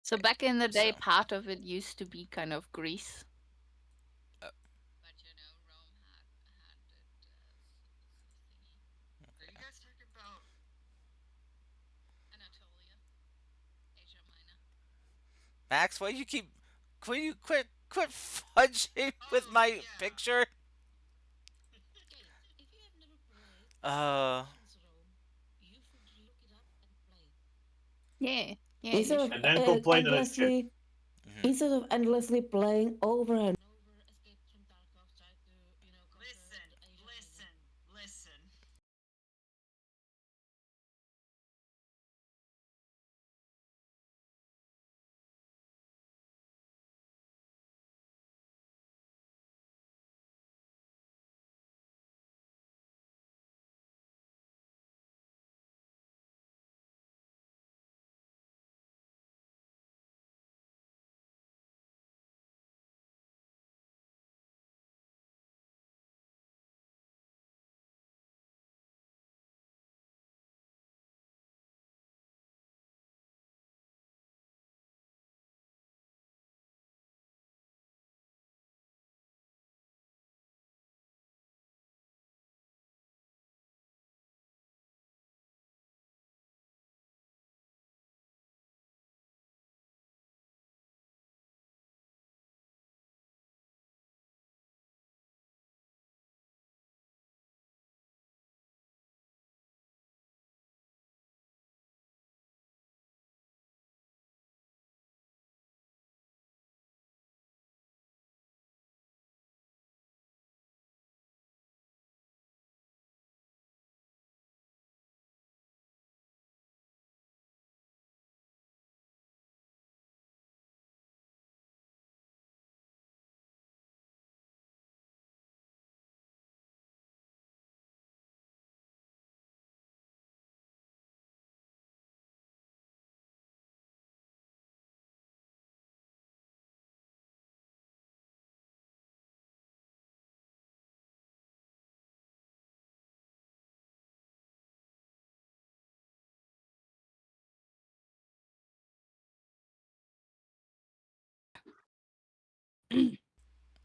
So back in the day, So, part of it used to be kind of Greece. uh, Max, why do you keep? Quit you quit fudging with my picture? Uh, Yeah, yeah, you Instead of should. And then complain that it's shit. endlessly, mhm. instead of endlessly playing over and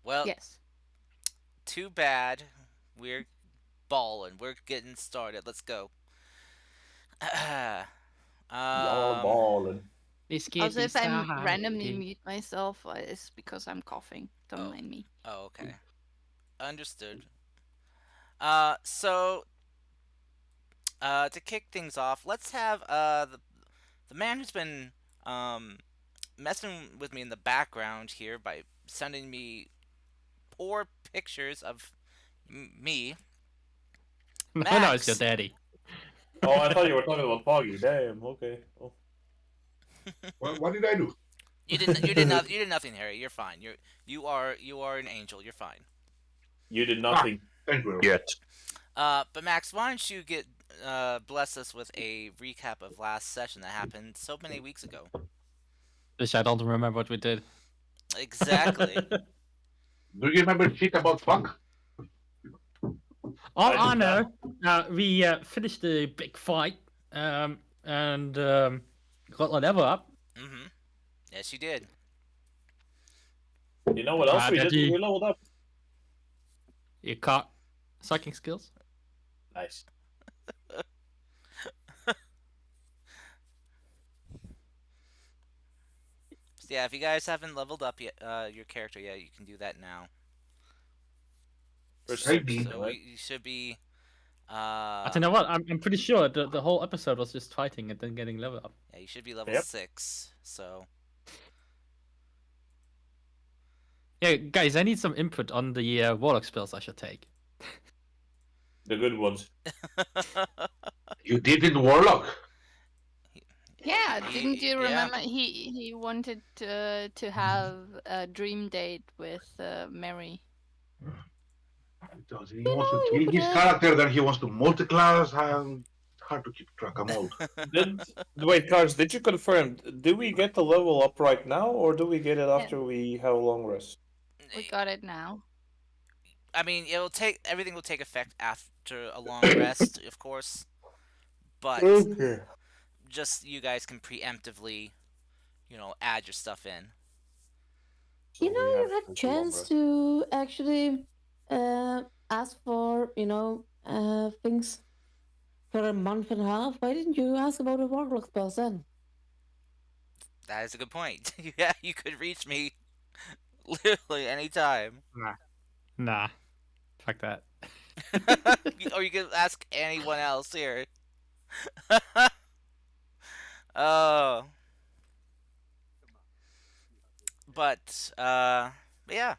Well, Yes. too bad. We're balling. We're getting started. Let's go. Y'all um. balling. Let's get Also, if this I randomly started. mute myself, it's because I'm coughing. Don't Oh. mind me. Oh. Okay. Understood. So to kick things off, let's have the man who's been um messing with me in the background here by sending me poor pictures of me, No, no, it's your Max. daddy. Oh, I thought you were talking about Poggy. Damn. Okay. Oh. What did I do? You didn't. You did not. You did nothing, Harry. You're fine. You are an angel. You're fine. You did Ah, nothing. thank you. Yet. But Max, why don't you get bless us with a recap of last session that happened so many weeks ago? Which I don't remember what we did. Exactly. Do you remember shit about fuck? On I do honor, not. we finished the big fight and got a level up. Mm-hmm. Yes, you did. You know what else we That did? We leveled up. you caught sucking skills. Nice. So yeah, if you guys haven't leveled up yet, your character yet, you can do that now. We're I six, did. So right? you should be. I don't know what. I'm pretty sure the whole episode was just fighting and then getting level up. Yeah, you should be level Yep. 6. So Yeah, guys, I need some input on the warlock spells I should take. The good ones. You did in Warlock. Yeah, didn't you Yeah. remember he wanted to have a dream date with Mary? Does he You wants to know, you change could his have. character, then he wants to multi-class, and it's hard to keep track. I'm old. Did wait, Cars? Did you confirm? Do we get the level up right now, or do we get it Yeah, after we have a long rest? we got it now. I mean, it'll take everything will take effect after a long rest, of course. But Okay. just you guys can preemptively, add your stuff in. So You know, we have you had to do long chance rest. to actually ask for, things for a month and a half. Why didn't you ask about a warlock spell then? That is a good point. Yeah, you could reach me literally anytime. Nah. Fuck that. Or you could ask anyone else here. Oh, but yeah,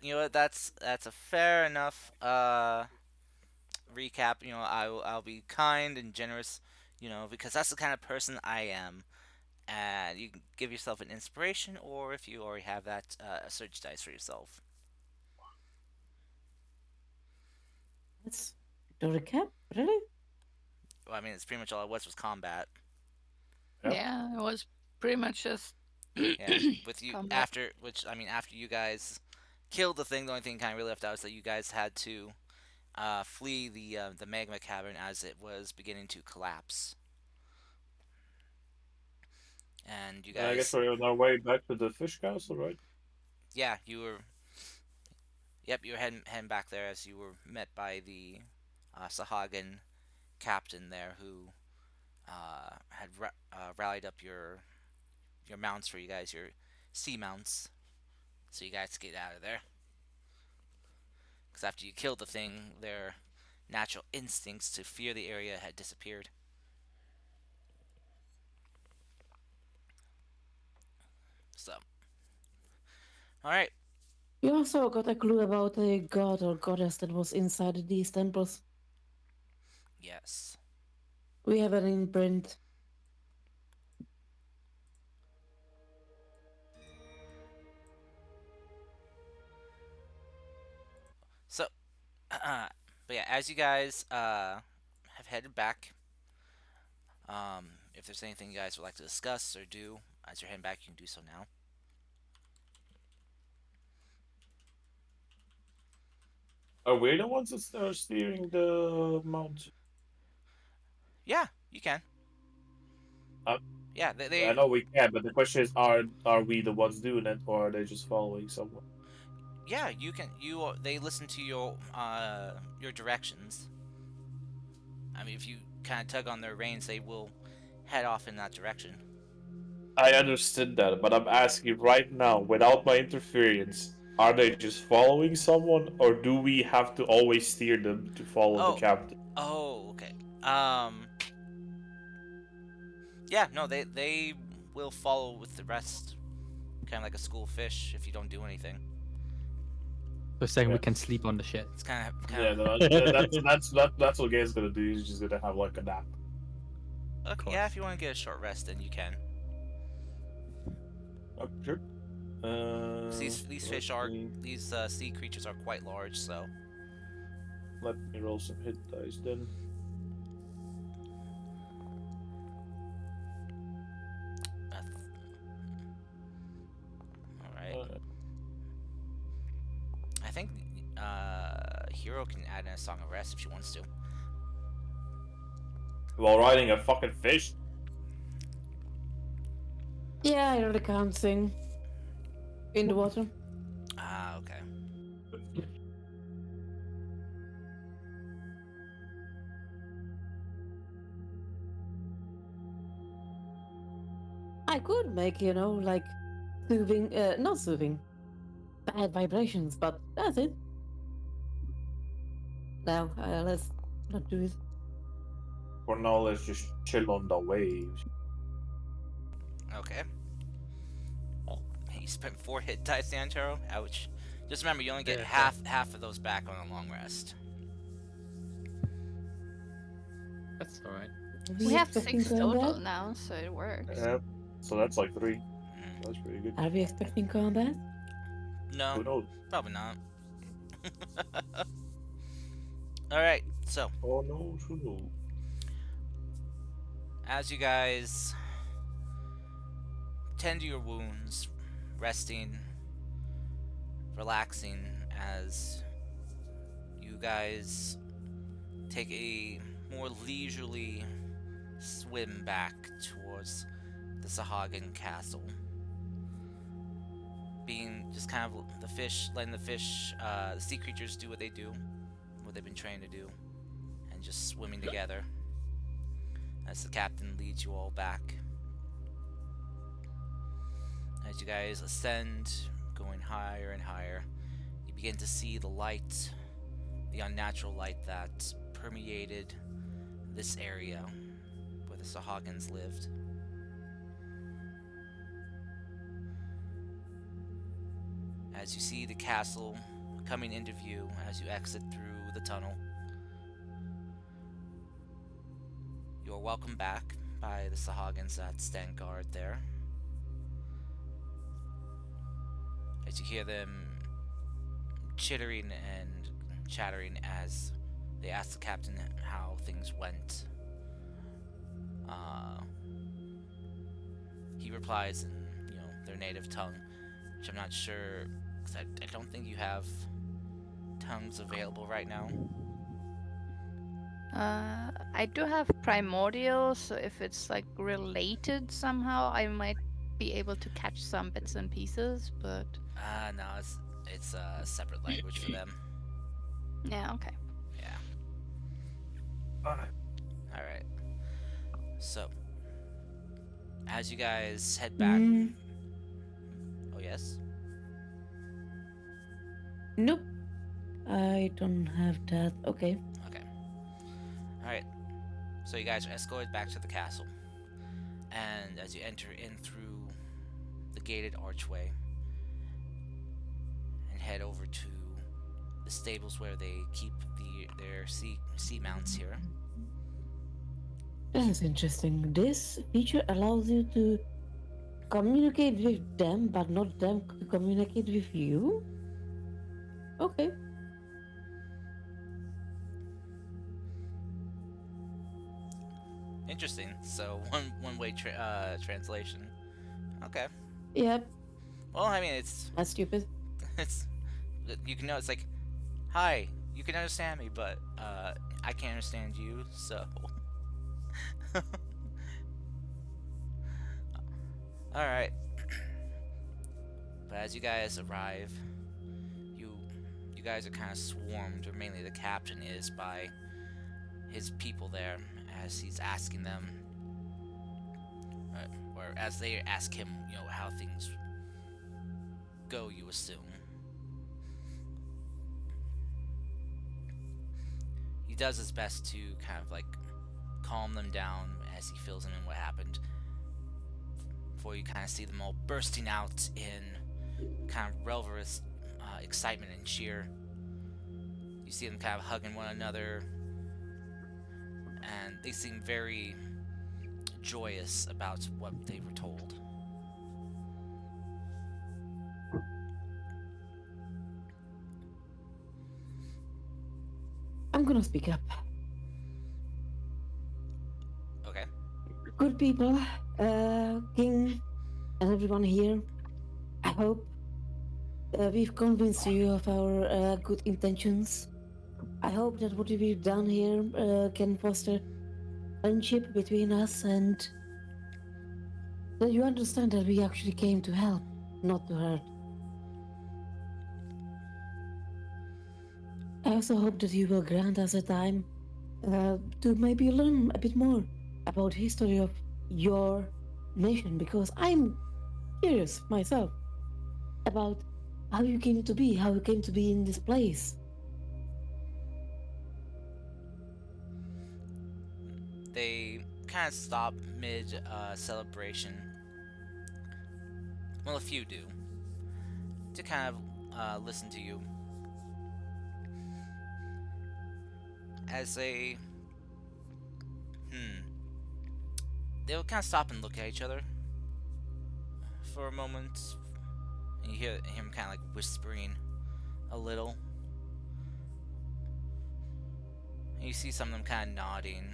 you know what? That's a fair enough recap. I'll be kind and generous. Because that's the kind of person I am. And you can give yourself an inspiration, or if you already have that, a search dice for yourself. That's the recap, really? Well, I mean, it's pretty much all it was combat. Yep. Yeah, it was pretty much just Yeah, with you combat. after you guys killed the thing, the only thing kind of really left out is that you guys had to flee the magma cavern as it was beginning to collapse, and you And I guess guys, we're on our way back to the fish castle, right? yeah, you were heading back there as you were met by the Sahagan captain there who had rallied up your mounts for you guys, your sea mounts, so you guys get out of there. Because after you killed the thing, their natural instincts to fear the area had disappeared. So, all right, You also got a clue about a god or goddess that was inside these temples. yes. We have an imprint. So, but yeah, as you guys have headed back, if there's anything you guys would like to discuss or do as you're heading back, you can do so now. Are we the ones that are steering the mount? Yeah, you can. Uh, Yeah, I know we can, but the question is, are we the ones doing it, or are they just following someone? yeah, you can. They listen to your directions. I mean, if you kind of tug on their reins, they will head off in that direction. I understood that, but I'm asking right now, without my interference, are they just following someone, or do we have to always steer them to follow the Oh, captain? oh, okay. Um, yeah, no, they will follow with the rest, kind of like a school fish if you don't do anything. They're saying Yeah. we can sleep on the shit. It's kind of Yeah, that's what Gabe's gonna do. He's just gonna have like a nap. Okay, yeah, if you want to get a short rest, then you can. Oh, sure. 'Cause these fish are these sea creatures are quite large, so Let me roll some hit dice then. all right. Uh, I think Hero can add in a song of rest if she wants to. while riding a fucking fish. Yeah, I really can't sing. In the water. Ah, okay. I could make, like soothing, not soothing, bad vibrations, but that's it. Now, let's not do it. For now, let's just chill on the waves. Okay. You spent 4 hit dice, Santaro. Ouch. Just remember, you only get Yeah, half of those back on a long rest. That's alright. We have expecting 6 total combat? now, so it works. Yep. So that's like 3. Mm. That's pretty good. Are we expecting combat? Who No, knows? probably not. Alright, so Oh no, who knows? as you guys tend to your wounds, resting, relaxing, as you guys take a more leisurely swim back towards the Sahagin castle. Being just kind of the fish, letting the sea creatures do what they do, what they've been trained to do, and just swimming together as the captain leads you all back. As you guys ascend, going higher and higher, you begin to see the light, the unnatural light that permeated this area where the Sahagins lived. As you see the castle coming into view as you exit through the tunnel, you are welcomed back by the Sahagins that stand guard there. As you hear them chittering and chattering as they ask the captain how things went. He replies in, their native tongue, which I'm not sure, because I don't think you have tongues available right now. I do have primordial, so if it's like related somehow, I might be able to catch some bits and pieces, but No, it's a separate language for them. yeah, okay. Yeah. Alright. So, as you guys head back... Oh, yes? Nope. I don't have that. Okay. Okay. Alright. So you guys are escorted back to the castle. And as you enter in through the gated archway and head over to the stables where they keep their sea mounts here. That is interesting. This feature allows you to communicate with them, but not them to communicate with you? Okay. Interesting. So one-way translation. Okay. Yep. Well, I mean, it's That's stupid. you can know it's like, hi, you can understand me, but I can't understand you, so. All right. But as you guys arrive, you guys are kind of swarmed, or mainly the captain is, by his people there, as he's asking them, or as they ask him, how things go, you assume. He does his best to kind of like calm them down as he fills them in what happened, before you kind of see them all bursting out in kind of revelrous excitement and cheer. You see them kind of hugging one another, and they seem very joyous about what they were told. I'm gonna speak up. Okay. Good people, King, and everyone here. I hope we've convinced you of our good intentions. I hope that what we've done here can foster friendship between us, and that you understand that we actually came to help, not to hurt. I also hope that you will grant us a time to maybe learn a bit more about history of your nation, because I'm curious myself about how you came to be in this place. They kind of stop mid celebration. Well, a few do, to kind of listen to you. As they will kind of stop and look at each other for a moment, and you hear him kind of like whispering a little, and you see some of them kind of nodding.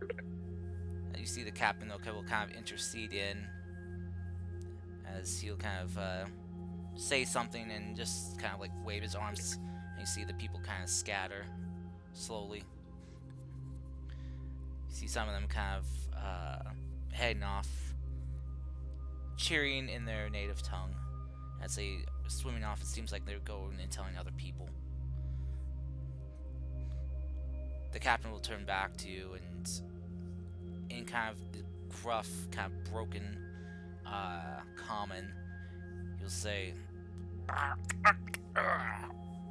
And you see the captain will kind of intercede in, as he'll kind of say something and just kind of like wave his arms, and you see the people kind of scatter slowly. You see some of them kind of heading off, cheering in their native tongue. As they swimming off, it seems like they're going and telling other people. The captain will turn back to you and, in kind of the gruff, kind of broken, common, you'll say,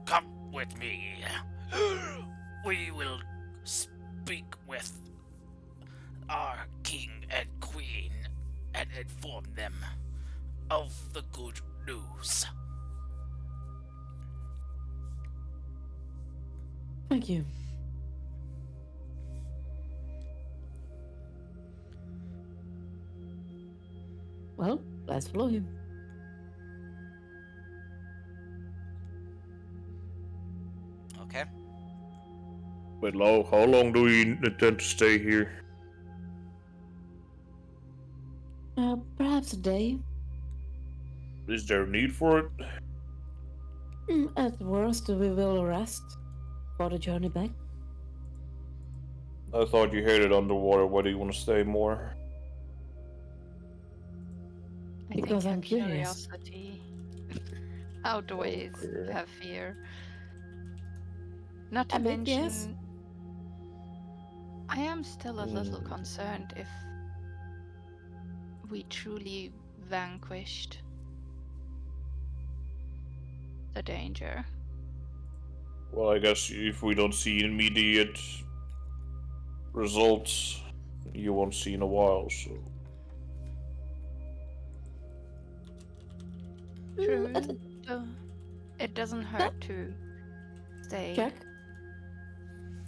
"Come with me. We will speak with our king and queen and inform them of the good news." Thank you. Well, let's follow him. Okay. But how long do you intend to stay here? Perhaps a day. Is there a need for it? At worst, we will rest for the journey back. I thought you hated underwater. Why do you want to stay more? I Because think I'm her curious. curiosity outweighs Okay. her fear. Not to A bit, yes. mention, I am still a little Mm. concerned if we truly vanquished the danger. Well, I guess if we don't see immediate results, you won't see in a while, so. True. At So it doesn't hurt to say check.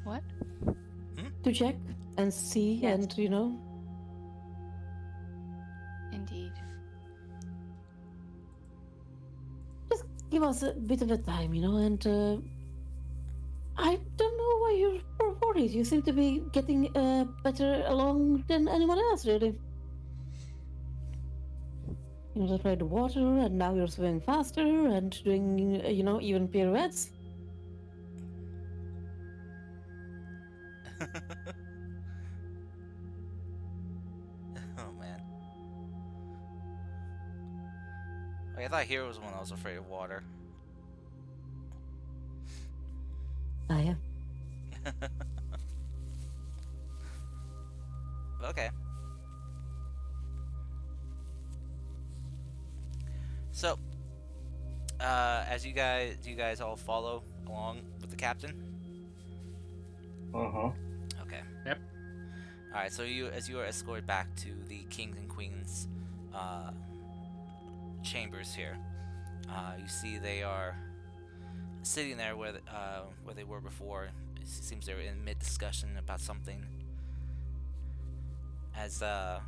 what? To check and see, Yes. and you know. Indeed. Just give us a bit of a time, you know, and I don't know why you're worried. You seem to be getting better along than anyone else, really. You know, tried the water, and now you're swimming faster and doing, you know, even pirouettes. Oh man. Wait, I thought Hero was the one that was afraid of water. Ah, yeah. Okay. So, as do you guys all follow along with the captain? Uh-huh. Okay. Yep. All right. So as you are escorted back to the kings and queens, chambers here, you see they are sitting there where they were before. It seems they're in mid discussion about something. As they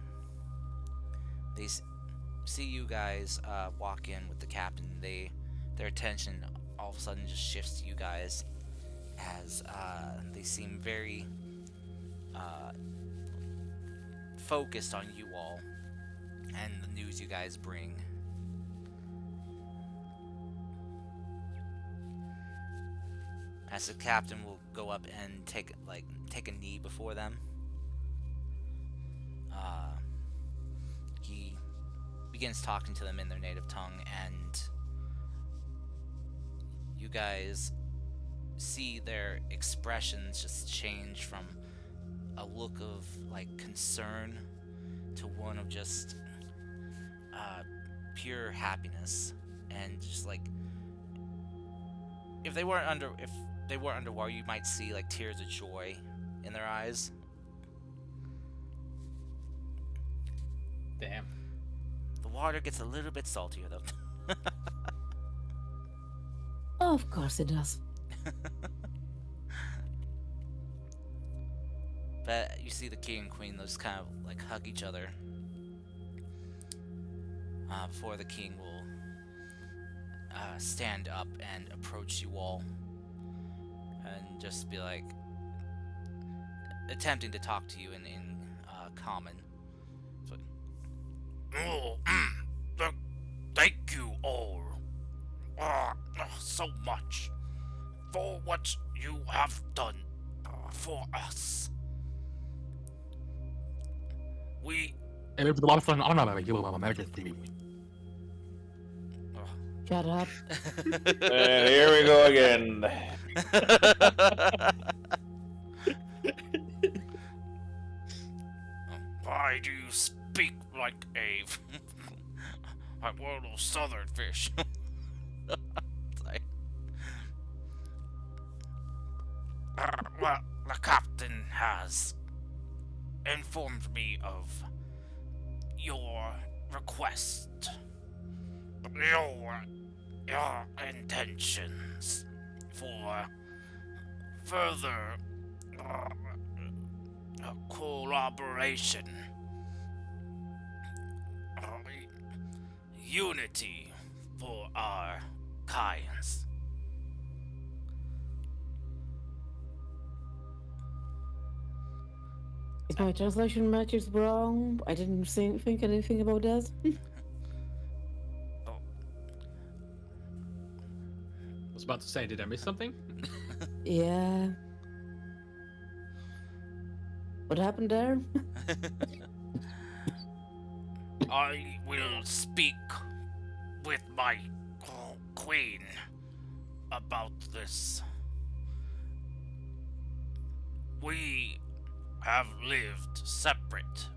see you guys walk in with the captain, their attention all of a sudden just shifts to you guys, as they seem very focused on you all and the news you guys bring. As the captain will go up and take a knee before them. He begins talking to them in their native tongue, and you guys see their expressions just change from a look of like concern to one of just pure happiness, and just like if they weren't underwater, you might see like tears of joy in their eyes. Damn. The water gets a little bit saltier though. Of course it does. But you see the king and queen, those kind of like hug each other before the king will stand up and approach you all and just be like attempting to talk to you in common. So, thank you all so much for what you have done for us. We. Shut up. And here we go again. Why do you speak like a like one of those southern fish? Like, well, the captain has informed me of your request, your intentions for further collaboration, unity for our kinds. Is my translation matches wrong? I didn't think anything about that. Oh, I was about to say, did I miss something? Yeah. What happened there? I will speak with my queen about this. We have lived separate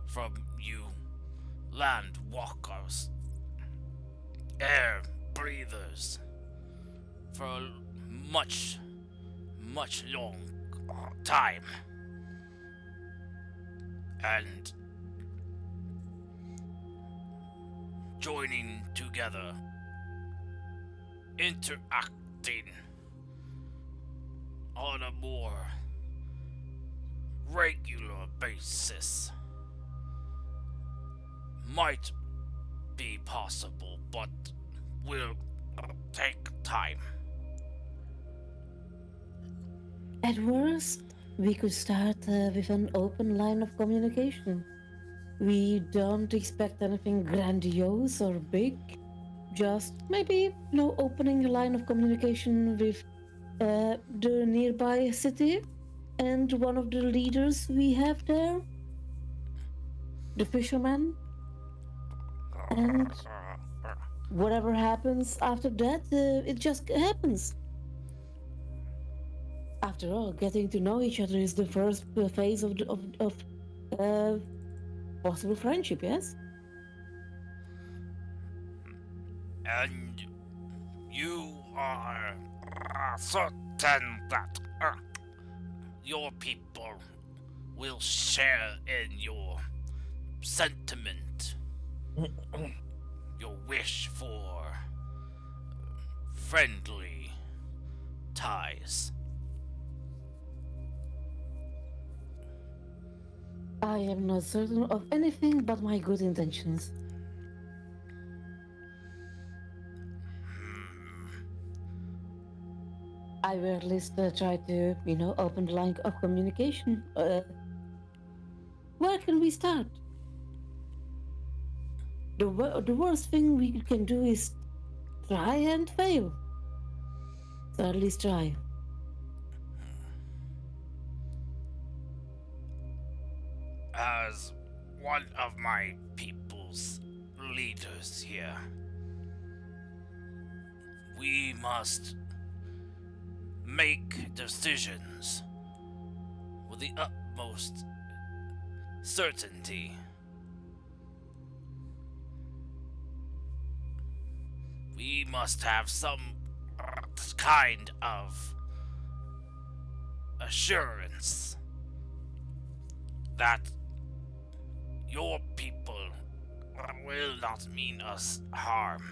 from you land walkers, air breathers, for much long time. And joining together, interacting on a more regular basis might be possible, but will take time. At worst, we could start with an open line of communication. We don't expect anything grandiose or big. Just maybe, opening a line of communication with the nearby city and one of the leaders we have there, the fisherman. And whatever happens after that, it just happens. After all, getting to know each other is the first phase of possible friendship, yes? And you are certain that your people will share in your sentiment, your wish for friendly ties. I am not certain of anything but my good intentions. I will at least try to, open the line of communication. Where can we start? The worst thing we can do is try and fail. So at least try. As one of my people's leaders here, we must make decisions with the utmost certainty. We must have some kind of assurance that your people will not mean us harm.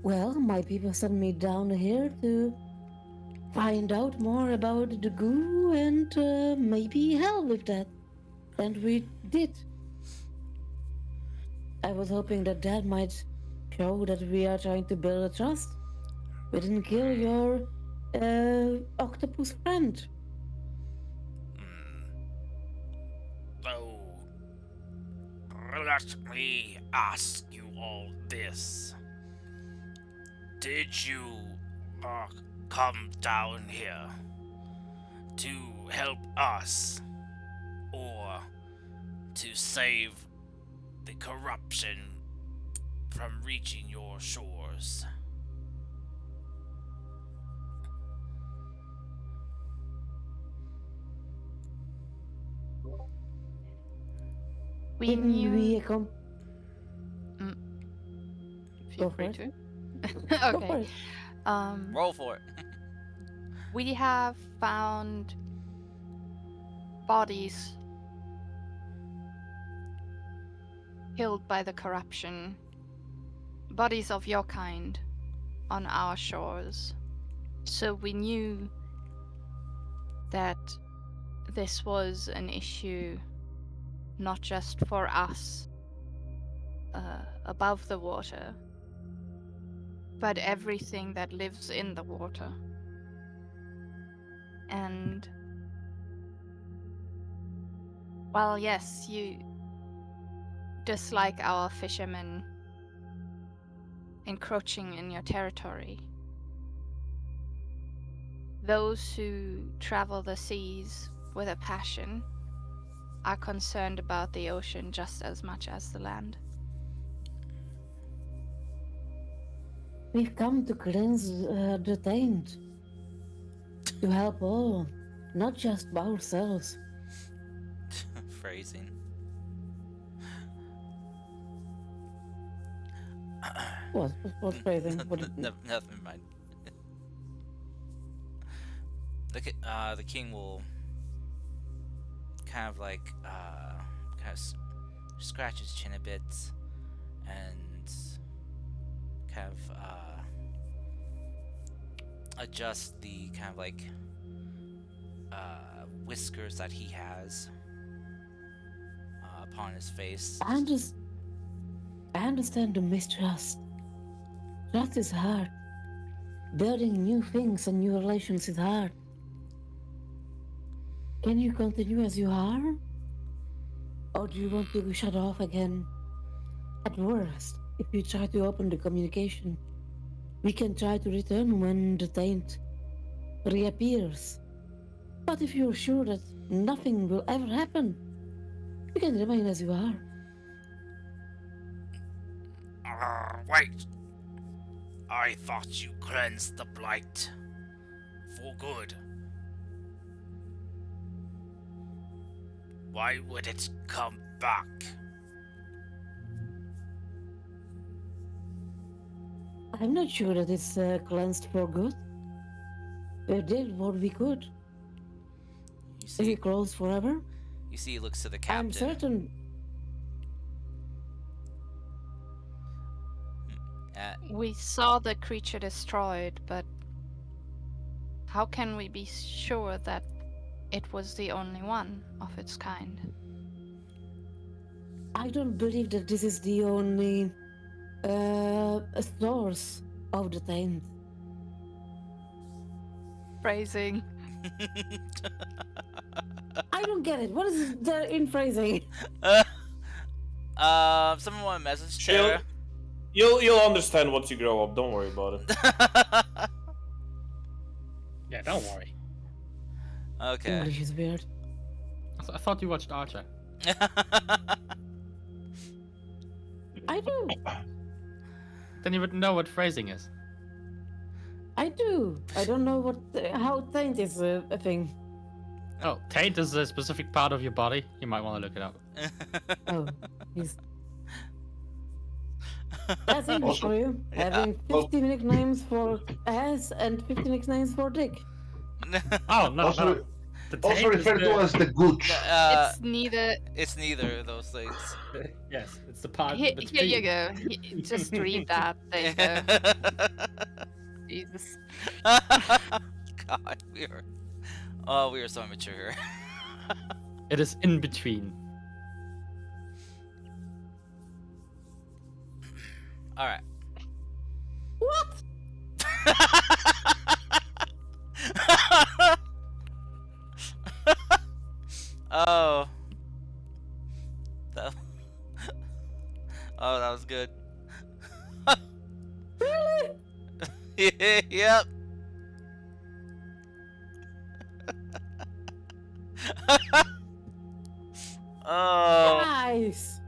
Well, my people sent me down here to find out more about the goo and maybe help with that. And we did. I was hoping that might show that we are trying to build a trust. We didn't kill your octopus friend. So, let me ask you all this. Did you come down here to help us or to save the corruption from reaching your shores? We Didn't knew. we Feel Go for free it. to. Go for Okay. it. Roll for it. We have found bodies killed by the corruption, bodies of your kind, on our shores. So we knew that this was an issue not just for us above the water, but everything that lives in the water. And while yes, you dislike our fishermen encroaching in your territory, those who travel the seas with a passion are concerned about the ocean just as much as the land. We've come to cleanse the taint. To help all, not just ourselves. Phrasing. What phrasing? What did- Nothing mind. The king will kind of like kind of scratch his chin a bit and kind of adjust the kind of like whiskers that he has upon his face. I understand the mistrust. Trust is hard. Building new things and new relations is hard. Can you continue as you are? Or do you want to shut off again? At worst, if you try to open the communication, we can try to return when the taint reappears. But if you're sure that nothing will ever happen, you can remain as you are. Wait. I thought you cleansed the blight for good. Why would it come back? I'm not sure that it's cleansed for good. We did what we could. You Is see, it closed forever? he looks to the captain. I'm certain. We saw the creature destroyed, but how can we be sure that it was the only one of its kind? I don't believe that this is the only source of the taint. Phrasing. I don't get it. What is there in phrasing? Someone want a message? Chill. Tara? You'll understand once you grow up. Don't worry about it. Yeah, don't worry. Okay. English is weird. I thought you watched Archer. I do. Then you would know what phrasing is. I do. I don't know what how taint is a thing. Oh, taint is a specific part of your body. You might want to look it up. Oh, he's. That's English for you. Yeah. Having 50 nicknames for ass and 50 nicknames for dick. Oh no, Also, no. The also taint is referred to as the gooch. It's neither. It's neither of those things. Yes, it's the part Here between. you go. Just read that. There you go. Jesus. God, we are so immature here. It is in between. All right. What? Oh. That... Oh, that was good. Really? Yep. Oh. Nice.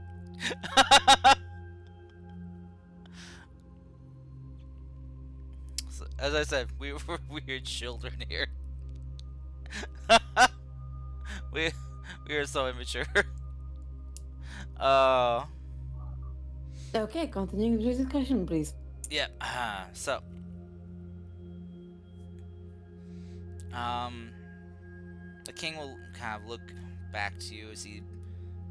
So, as I said, we were weird children here. we we are so immature. Uh, Okay, continuing with the discussion, please. yeah. So, the king will kind of look back to you as he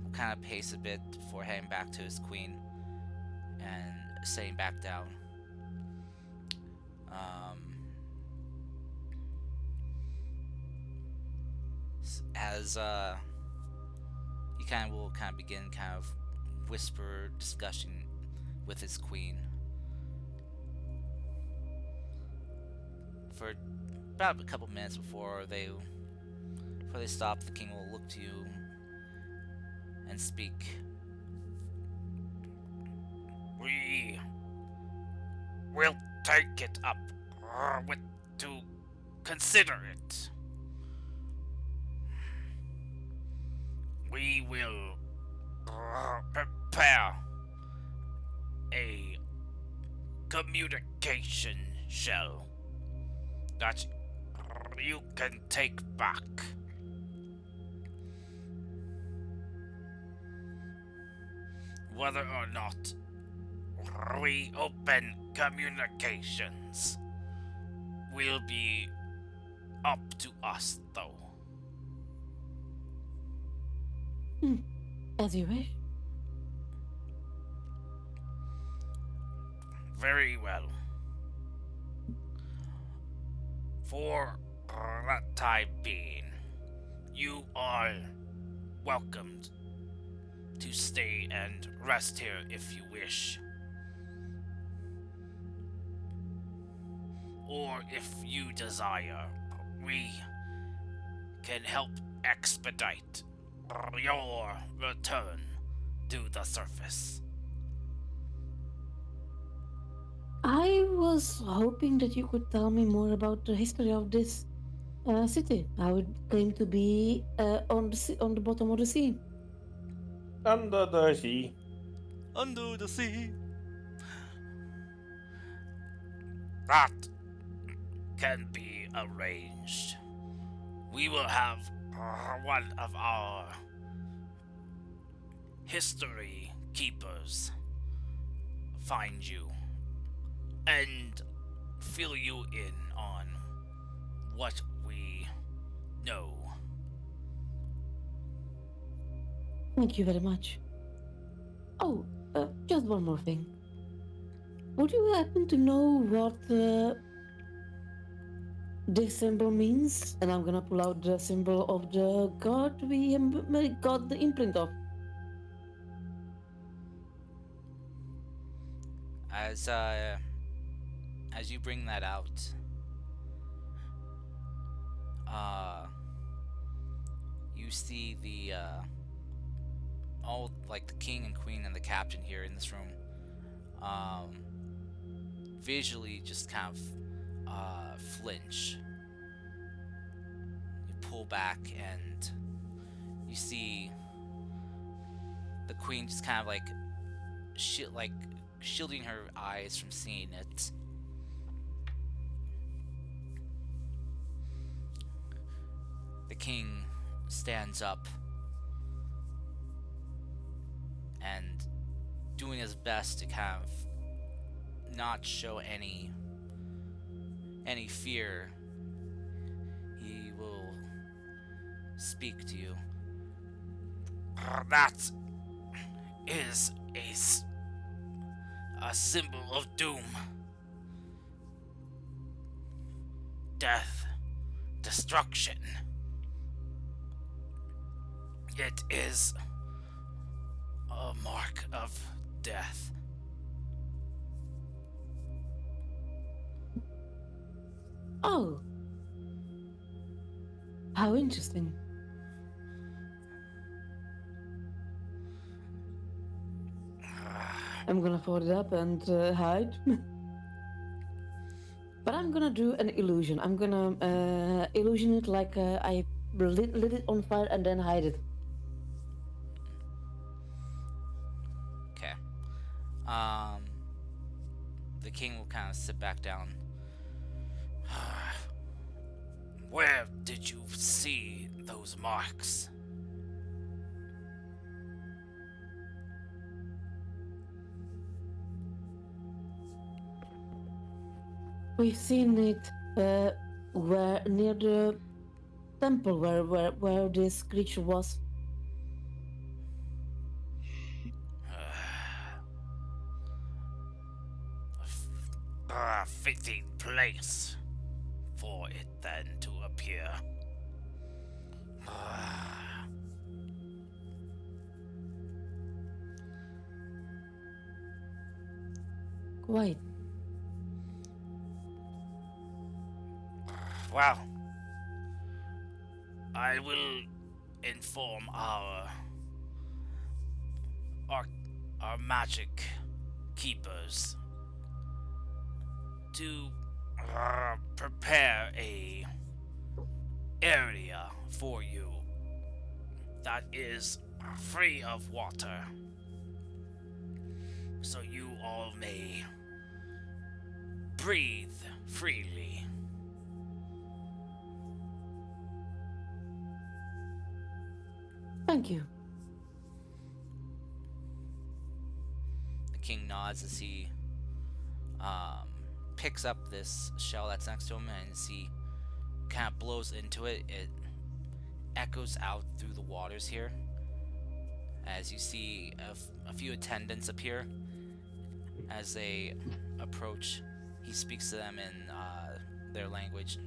will kind of pace a bit before heading back to his queen and sitting back down. As he kind of will kind of begin kind of whisper discussion with his queen for about a couple minutes before they stop. The king will look to you and speak. We will take it up with to consider it. We will prepare a communication shell that you can take back. Whether or not we open communications will be up to us, though. As you wish. Very well. For that time being, you are welcomed to stay and rest here if you wish. Or if you desire, we can help expedite your return to the surface. I was hoping that you could tell me more about the history of this city. How it came to be on the bottom of the sea. Under the sea. Under the sea. That can be arranged. We will have one of our history keepers find you and fill you in on what we know. Thank you very much. Oh, just one more thing. Would you happen to know what this symbol means? And I'm gonna pull out the symbol of the god we got the imprint of. As you bring that out, you see the all like the king and queen and the captain here in this room, visually just kind of flinch. You pull back and you see the queen just kind of like shielding her eyes from seeing it. The king stands up and doing his best to kind of not show any fear. He will speak to you. That is a symbol of doom. Death. Destruction. It is a mark of death. Oh. How interesting. I'm gonna fold it up and hide. But I'm gonna do an illusion. I'm gonna illusion it like I lit it on fire and then hide it. Okay. The king will kind of sit back down. Where did you see those marks? We've seen it where near the temple where this creature was. A fitting place for it then to appear. Quite. Well, I will inform our magic keepers to prepare a area for you that is free of water, so you all may breathe freely. Thank you. The king nods as he picks up this shell that's next to him, and as he kind of blows into it, it echoes out through the waters here. As you see a few attendants appear. As they approach, he speaks to them in their language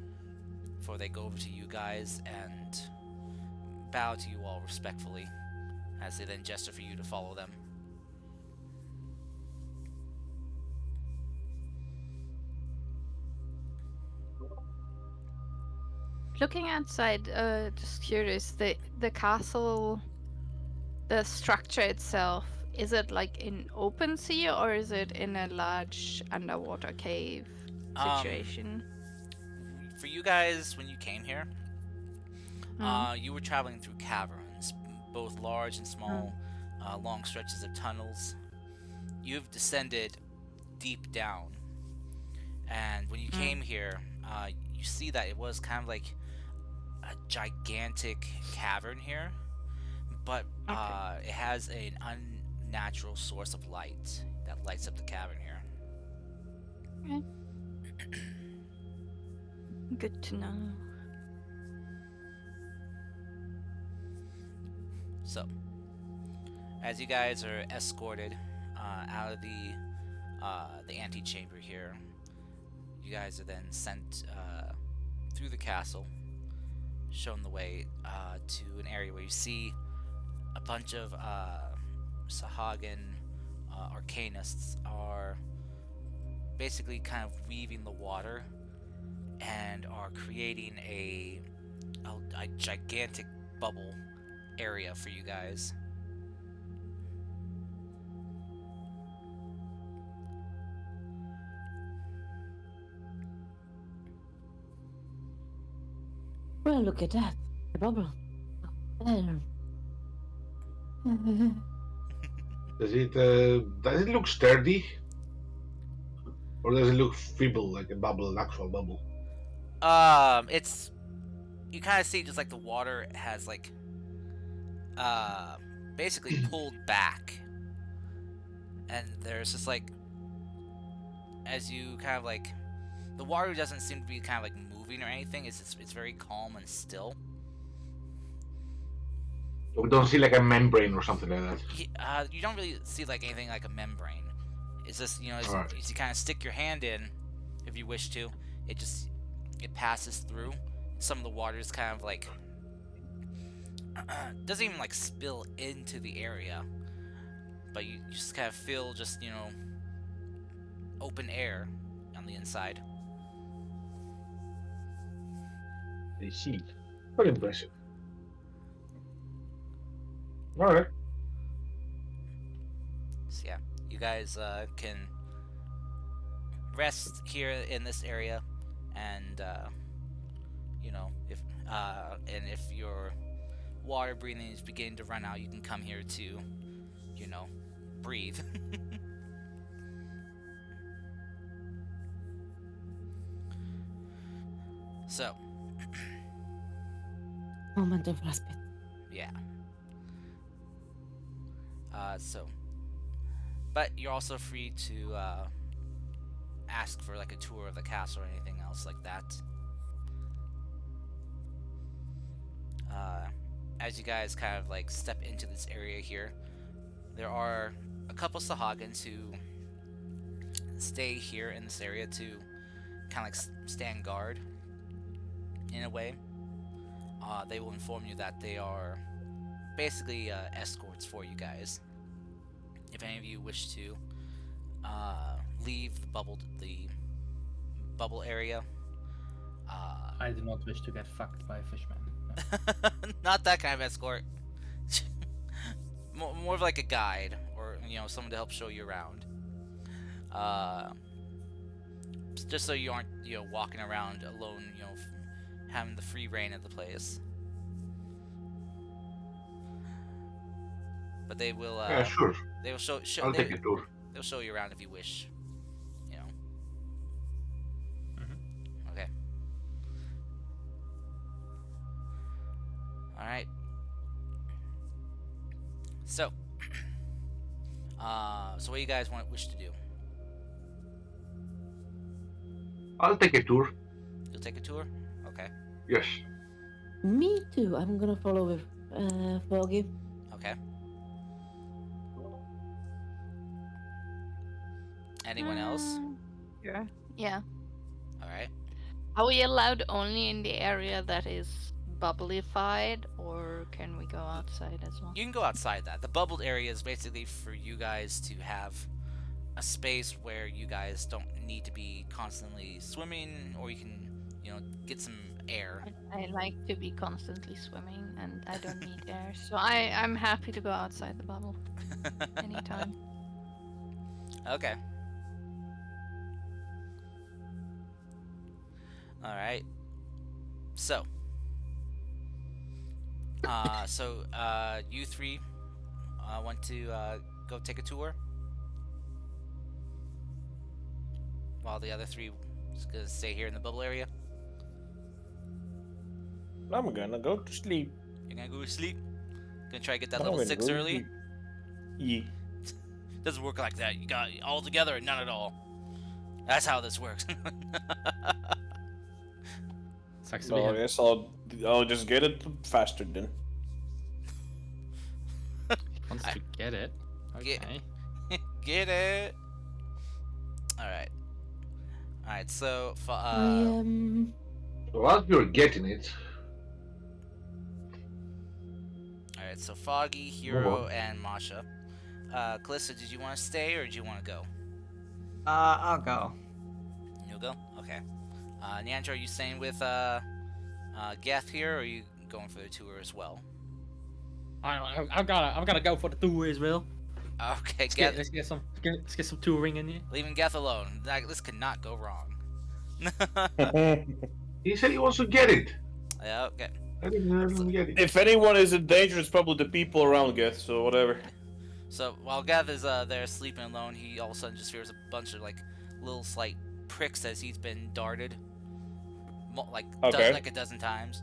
before they go over to you guys and bow to you all respectfully, as they then gesture for you to follow them. Looking outside, just curious, the castle, the structure itself, is it like in open sea or is it in a large underwater cave situation? For you guys, when you came here, you were traveling through caverns, both large and small, long stretches of tunnels. You've descended deep down, and when you came here, you see that it was kind of like a gigantic cavern here, but it has an unnatural source of light that lights up the cavern here. Okay. Good to know. So, as you guys are escorted out of the antechamber here, you guys are then sent through the castle, shown the way to an area where you see a bunch of Sahagin arcanists are basically kind of weaving the water and are creating a gigantic bubble area for you guys. Well, look at that. A bubble. Does it look sturdy? Or does it look feeble, like a bubble, an actual bubble? It's, you kind of see just like the water has like basically pulled back, and there's just like, as you kind of like, the water doesn't seem to be kind of like moving or anything. It's very calm and still. We don't see like a membrane or something like that. You don't really see like anything like a membrane. It's just, you know, as Alright. you kind of stick your hand in, if you wish to, it passes through. Some of the water is kind of like doesn't even like spill into the area, but you just kind of feel just, you know, open air on the inside. I see. Very impressive. Alright. So yeah, you guys can rest here in this area, and you know, if your water breathing is beginning to run out, you can come here to, you know, breathe. So, Moment of respite. yeah. But you're also free to ask for like a tour of the castle or anything else like that. As you guys kind of like step into this area here, there are a couple Sahagins who stay here in this area to kind of like stand guard in a way. They will inform you that they are basically escorts for you guys. If any of you wish to leave the bubble area, I do not wish to get fucked by a fishman. No. not that kind of escort. More of like a guide, or you know, someone to help show you around. Just so you aren't, you know, walking around alone, you know, having the free reign of the place. But they will. Yeah, sure. They will show. I'll take a tour. They'll show you around if you wish. You know. Mhm. Okay. All right. So. So what do you guys wish to do? I'll take a tour. You'll take a tour. Okay. Yes. Me too. I'm gonna follow with Foggy. Okay. Anyone else? Sure. Yeah. All right. Are we allowed only in the area that is bubblyfied, or can we go outside as well? You can go outside that. The bubbled area is basically for you guys to have a space where you guys don't need to be constantly swimming, or you can, you know, get some air. I like to be constantly swimming, and I don't need air, so I'm happy to go outside the bubble anytime. Okay. All right. So. You three want to go take a tour, while the other three is gonna stay here in the bubble area. I'm gonna go to sleep. You're gonna go to sleep. Gonna try to get that I'm level gonna 6 go to early. sleep. Yeah. Doesn't work like that. You got all together or none at all. That's how this works. Sucks to be Well, I him. guess I'll just get it faster then. Wants to get it. Okay. Get- Get it. All right. All right. So, While you're getting it, all right. So Foggy, Hero, and Masha. Calista, did you want to stay or did you want to go? I'll go. You'll go. Okay. Nyandra, are you staying with Geth here, or are you going for the tour as well? I'm gonna go for the tour as well. Okay, Let's Geth, get some touring in here. leaving Geth alone. This could not go wrong. he said he wants to get it. Yeah. Okay. I didn't get it. If anyone is in danger, it's probably the people around Geth, so whatever. So while Geth is there sleeping alone, he all of a sudden just hears a bunch of like little slight pricks as he's been darted, Okay. like a dozen times,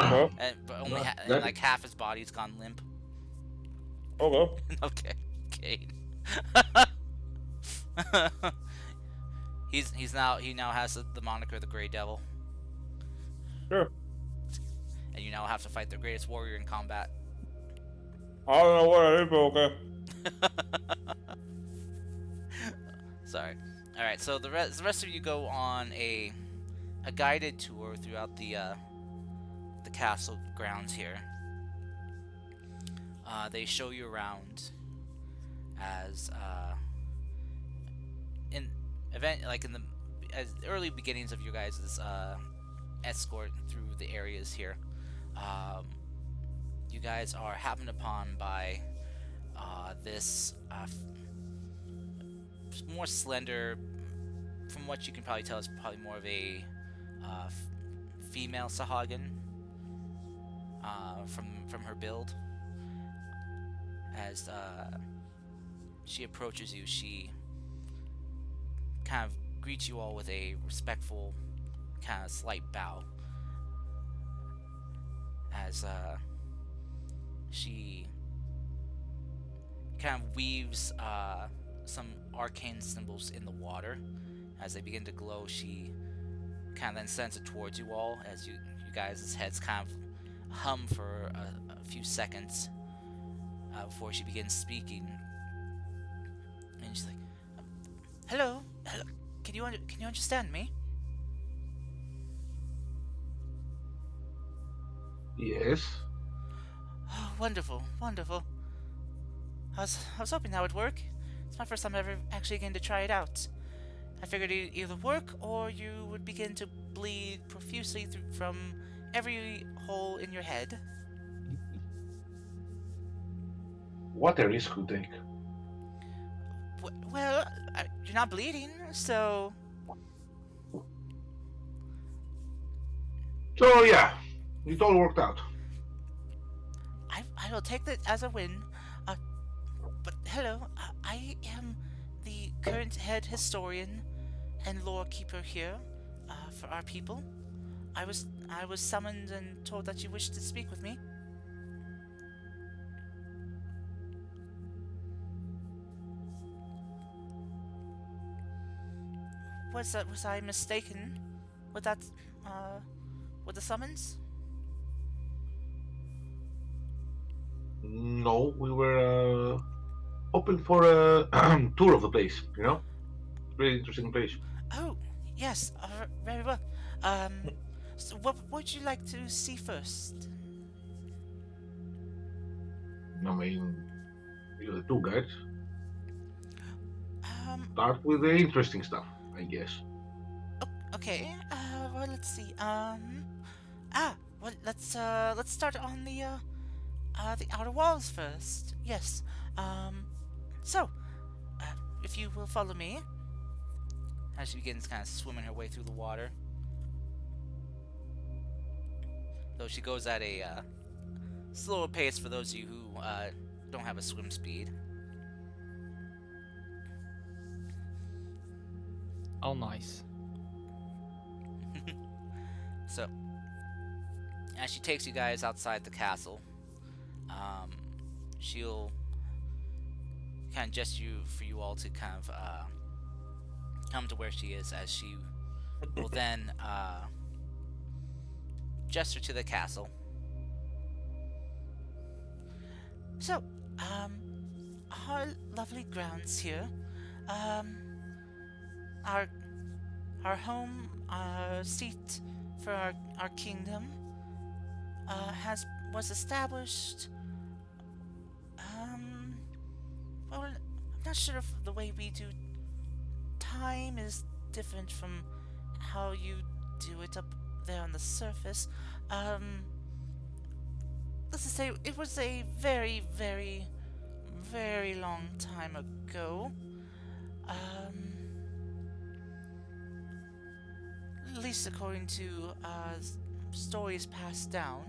Okay. but only That- and like half his body's gone limp. Okay. Okay, Kate. he now has the moniker the Grey Devil, Sure. and you now have to fight the greatest warrior in combat. I don't know what it is, but okay. Sorry. All right. So the rest of you go on a guided tour throughout the castle grounds here. They show you around as in as early beginnings of your guys' escort through the areas here. You guys are happened upon by this more slender, from what you can probably tell, is probably more of a female Sahagin from her build. As she approaches you, she kind of greets you all with a respectful, kind of slight bow. As she kind of weaves some arcane symbols in the water. As they begin to glow, she kind of then sends it towards you all as you guys' heads kind of hum for a few seconds before she begins speaking. And she's like, hello, can you understand me? Yes. Oh, wonderful. I was hoping that would work. It's my first time ever actually getting to try it out. I figured it'd either work or you would begin to bleed profusely from every hole in your head. What a risk you take. Well, you're not bleeding, so... So yeah, it all worked out. I will take that as a win. But hello, I am the current head historian and lore keeper here for our people. I was summoned and told that you wished to speak with me. Was I mistaken with that with the summons? No, we were hoping for a tour of the place. You know, really interesting place. Oh, yes, very well. So what would you like to see first? I mean, you're the tour guide. Um, Start with the interesting stuff, I guess. Okay, well, let's see. Well, let's start on the outer walls first. Yes. So, if you will follow me, as she begins kind of swimming her way through the water. Though she goes at a slower pace for those of you who don't have a swim speed. Oh, nice. So, as she takes you guys outside the castle, she'll kind of gesture for you all to kind of come to where she is, as she will then gesture to the castle. So, our lovely grounds here, our home, our seat for our kingdom, was established. Well, I'm not sure if the way we do time is different from how you do it up there on the surface. Let's just say it was a very, very, very long time ago. At least according to stories passed down.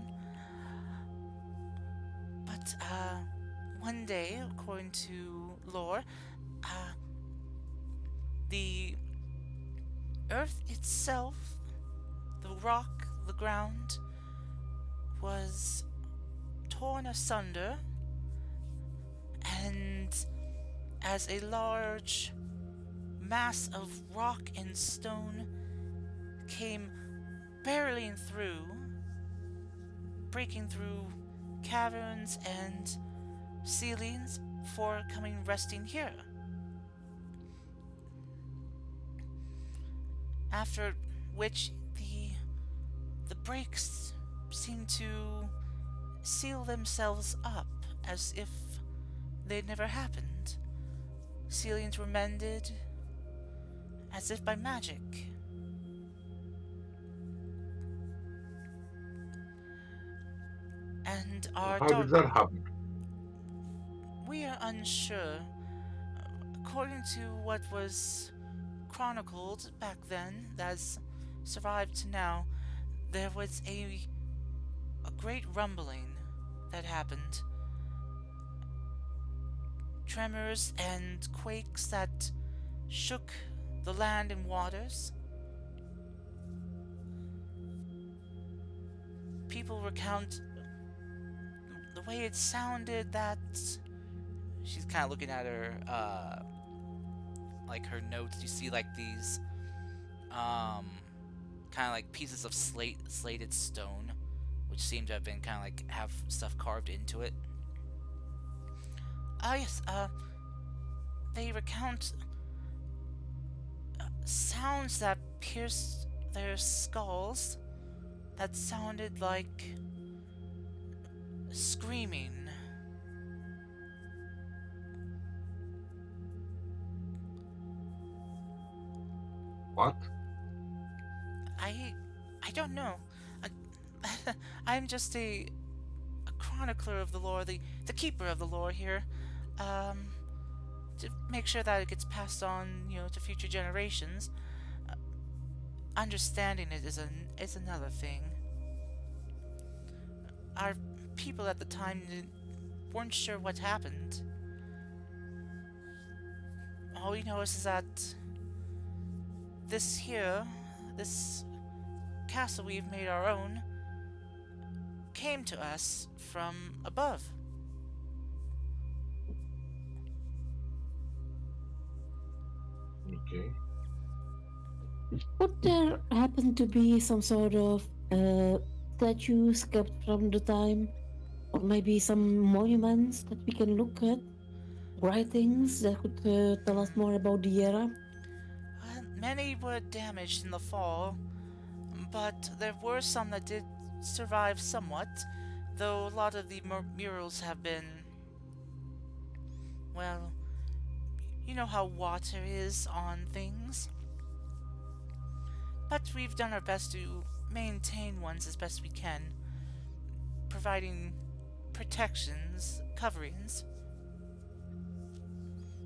But one day, according to lore, the earth itself, the rock, the ground, was torn asunder, and as a large mass of rock and stone came barreling through, breaking through caverns and ceilings before coming resting here. After which the breaks seemed to seal themselves up as if they'd never happened. Ceilings were mended as if by magic. And our How did that happen? We are unsure. According to what was chronicled back then, that's survived to now, there was a great rumbling that happened. Tremors and quakes that shook the land and waters. People recount the way it sounded that she's kind of looking at her like her notes. You see like these kind of like pieces of slated stone, which seem to have been kind of like have stuff carved into it. Yes, they recount sounds that pierced their skulls that sounded like screaming. What? I don't know. I'm just a chronicler of the lore, the keeper of the lore here. To make sure that it gets passed on, to future generations. Understanding it is another thing. Our people at the time weren't sure what happened. All we know is that this castle we've made our own, came to us from above. Okay. Would there happen to be some sort of statues kept from the time? Or maybe some monuments that we can look at? Writings that could tell us more about the era? Many were damaged in the fall, but there were some that did survive somewhat, though a lot of the murals have been, well, you know how water is on things. But we've done our best to maintain ones as best we can, providing protections, coverings,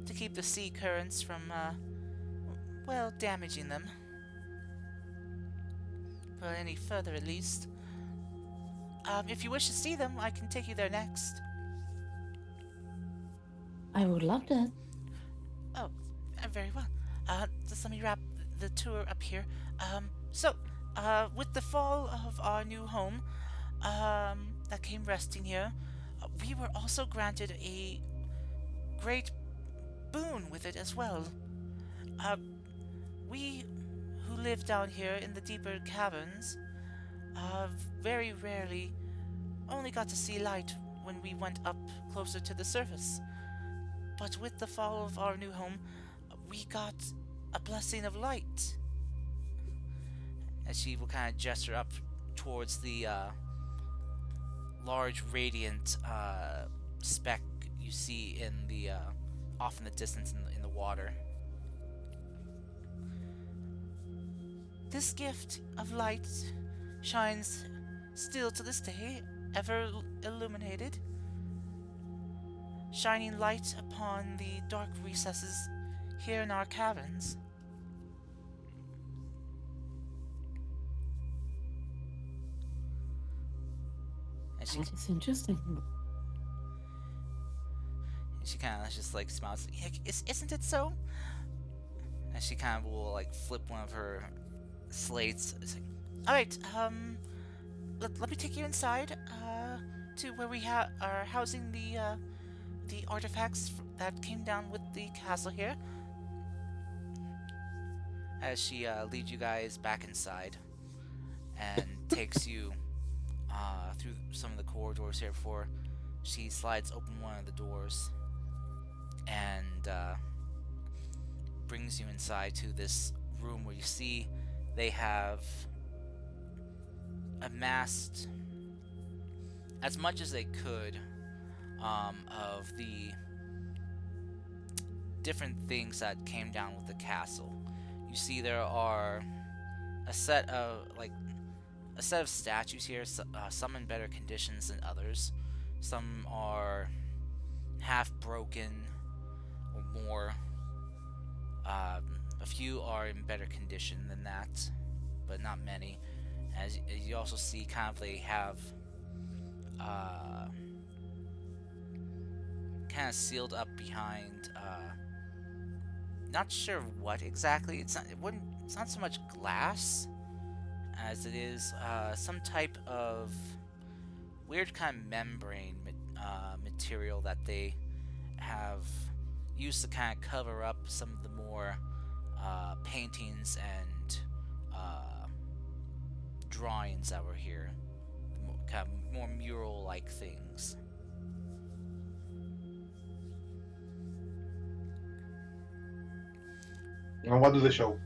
to keep the sea currents from, damaging them. For any further, at least. If you wish to see them, I can take you there next. I would love that. Oh, very well. Just let me wrap the tour up here. With the fall of our new home, that came resting here, we were also granted a great boon with it as well. We who live down here in the deeper caverns, very rarely only got to see light when we went up closer to the surface. But with the fall of our new home, we got a blessing of light. As she will kind of gesture up towards the large radiant speck you see in the off in the distance in the water. This gift of light shines still to this day, ever illuminated, shining light upon the dark recesses here in our caverns. And That's interesting. she kind of just like smiles. Isn't it so? And she kind of will like flip one of her slates. It's like, all right, let me take you inside to where we are housing the artifacts that came down with the castle here. As she leads you guys back inside and takes you through some of the corridors here before she slides open one of the doors and brings you inside to this room where you see they have amassed as much as they could of the different things that came down with the castle. You see there are a set of statues here, some in better conditions than others. Some are half broken or more. A few are in better condition than that, but not many. As you also see, kind of they have kind of sealed up behind. Not sure what exactly. It's not. It's not so much glass as it is some type of weird kind of membrane material that they have used to kind of cover up some of the more paintings and drawings that were here, kind of more mural-like things. And what do they show?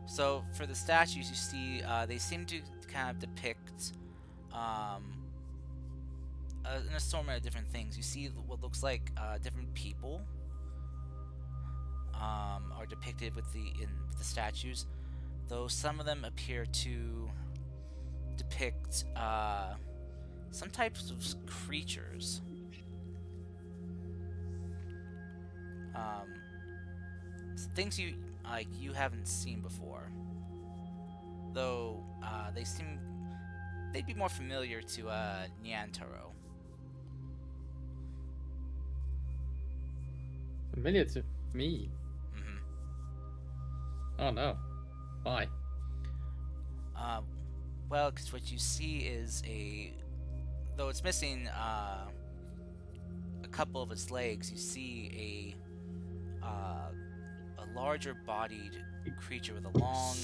So for the statues, you see they seem to kind of depict an assortment of different things. You see what looks like different people are depicted with the statues, though some of them appear to depict some types of creatures. Things you haven't seen before, though they'd be more familiar to Nyantaro. Familiar to me. Mm-hmm. Oh no. Why? Well, because what you see is though it's missing a couple of its legs, you see a larger-bodied creature with a long,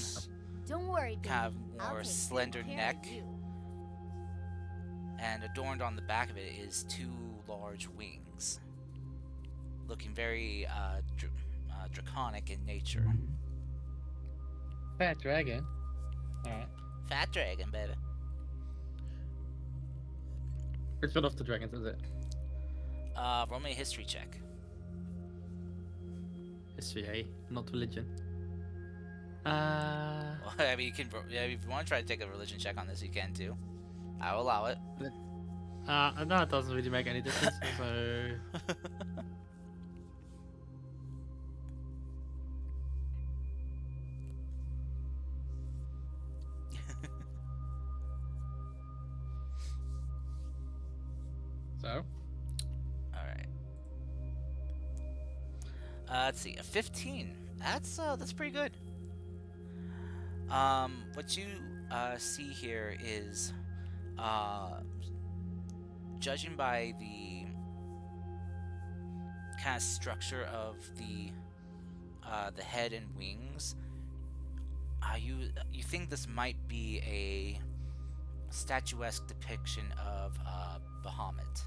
Don't worry, baby. kind of I'll more take good slender care of neck, you. and adorned on the back of it is two large wings, looking very draconic in nature. Fat dragon. Alright. Fat dragon, baby. Which one of the dragons is it? Roll me a history check. History, eh? Not religion. Well, I mean, if you want to try to take a religion check on this, you can too. I will allow it. No, it doesn't really make any difference, so... So? Alright. Let's see, a 15. That's pretty good. What you see here is, judging by the kind of structure of the head and wings, you think this might be a statuesque depiction of Bahamut.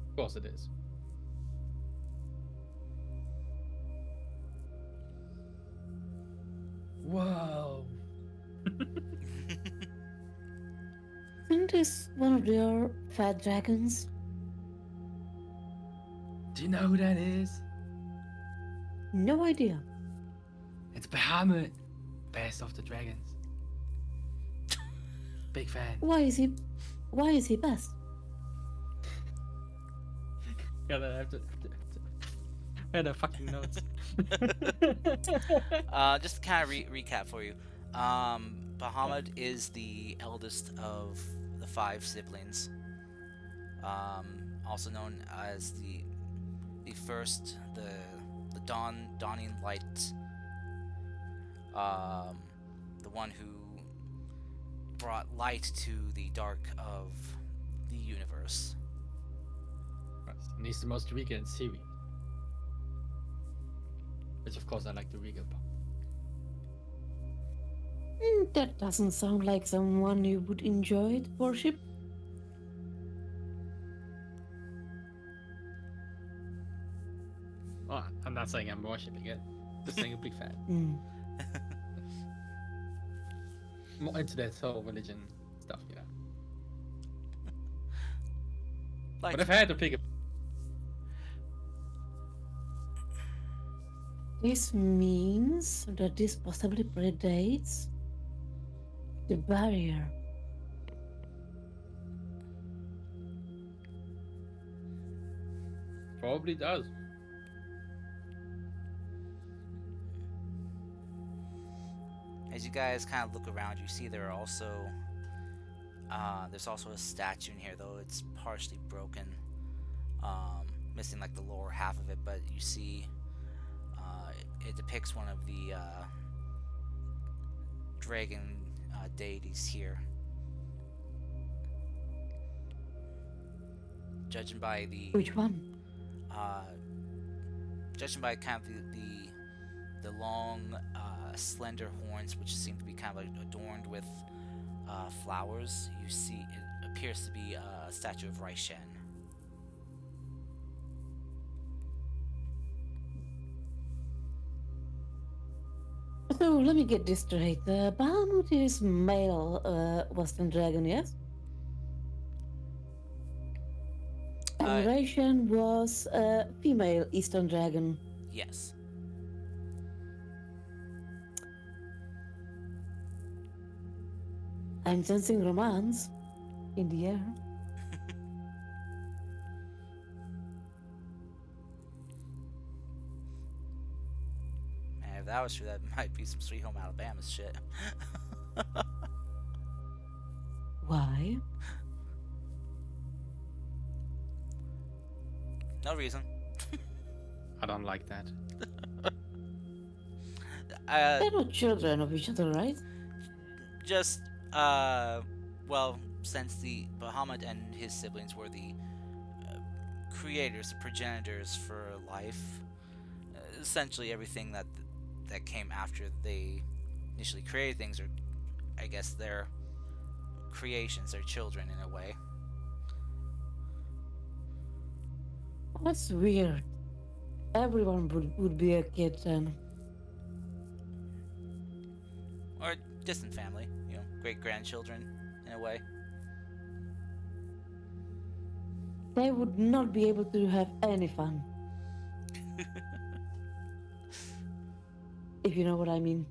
Of course it is. Whoa. Isn't this one of your fat dragons? Do you know who that is? No idea. It's Bahamut. Best of the dragons. Big fan. Why is he best? Gotta have to had a fucking notes. Just to kind of recap for you, Bahamut is the eldest of the 5 siblings, also known as the first, the dawning light, the one who brought light to the dark of the universe. And he's the most regal in series. Which of course I like the regal part. That doesn't sound like someone you would enjoy to worship. Oh, I'm not saying I'm worshipping it. Just saying a big fan. Hmm. More into that whole religion stuff, you know. Like, But if I had to pick a This means that this possibly predates the barrier. probably does. As you guys kind of look around, you see there are also there's also a statue in here, though it's partially broken, missing like the lower half of it. But you see, it depicts one of the dragon deities here. Judging by the Which one? judging by kind of the long, slender horns, which seem to be kind of like adorned with flowers, you see it appears to be a statue of Raishen. So let me get this straight. Bahamut is male Western dragon, yes? And Raishen was a female Eastern dragon. Yes. I'm sensing romance in the air. Man, if that was true, that might be some Sweet Home Alabama shit. Why? No reason. I don't like that. They're not children of each other, right? Just, well, since the Bahamut and his siblings were the creators, the progenitors for life, essentially everything that came after they initially created things are, I guess, their creations, their children in a way. That's weird. Everyone would be a kid then. Or distant family, you know, great-grandchildren in a way. They would not be able to have any fun. If you know what I mean.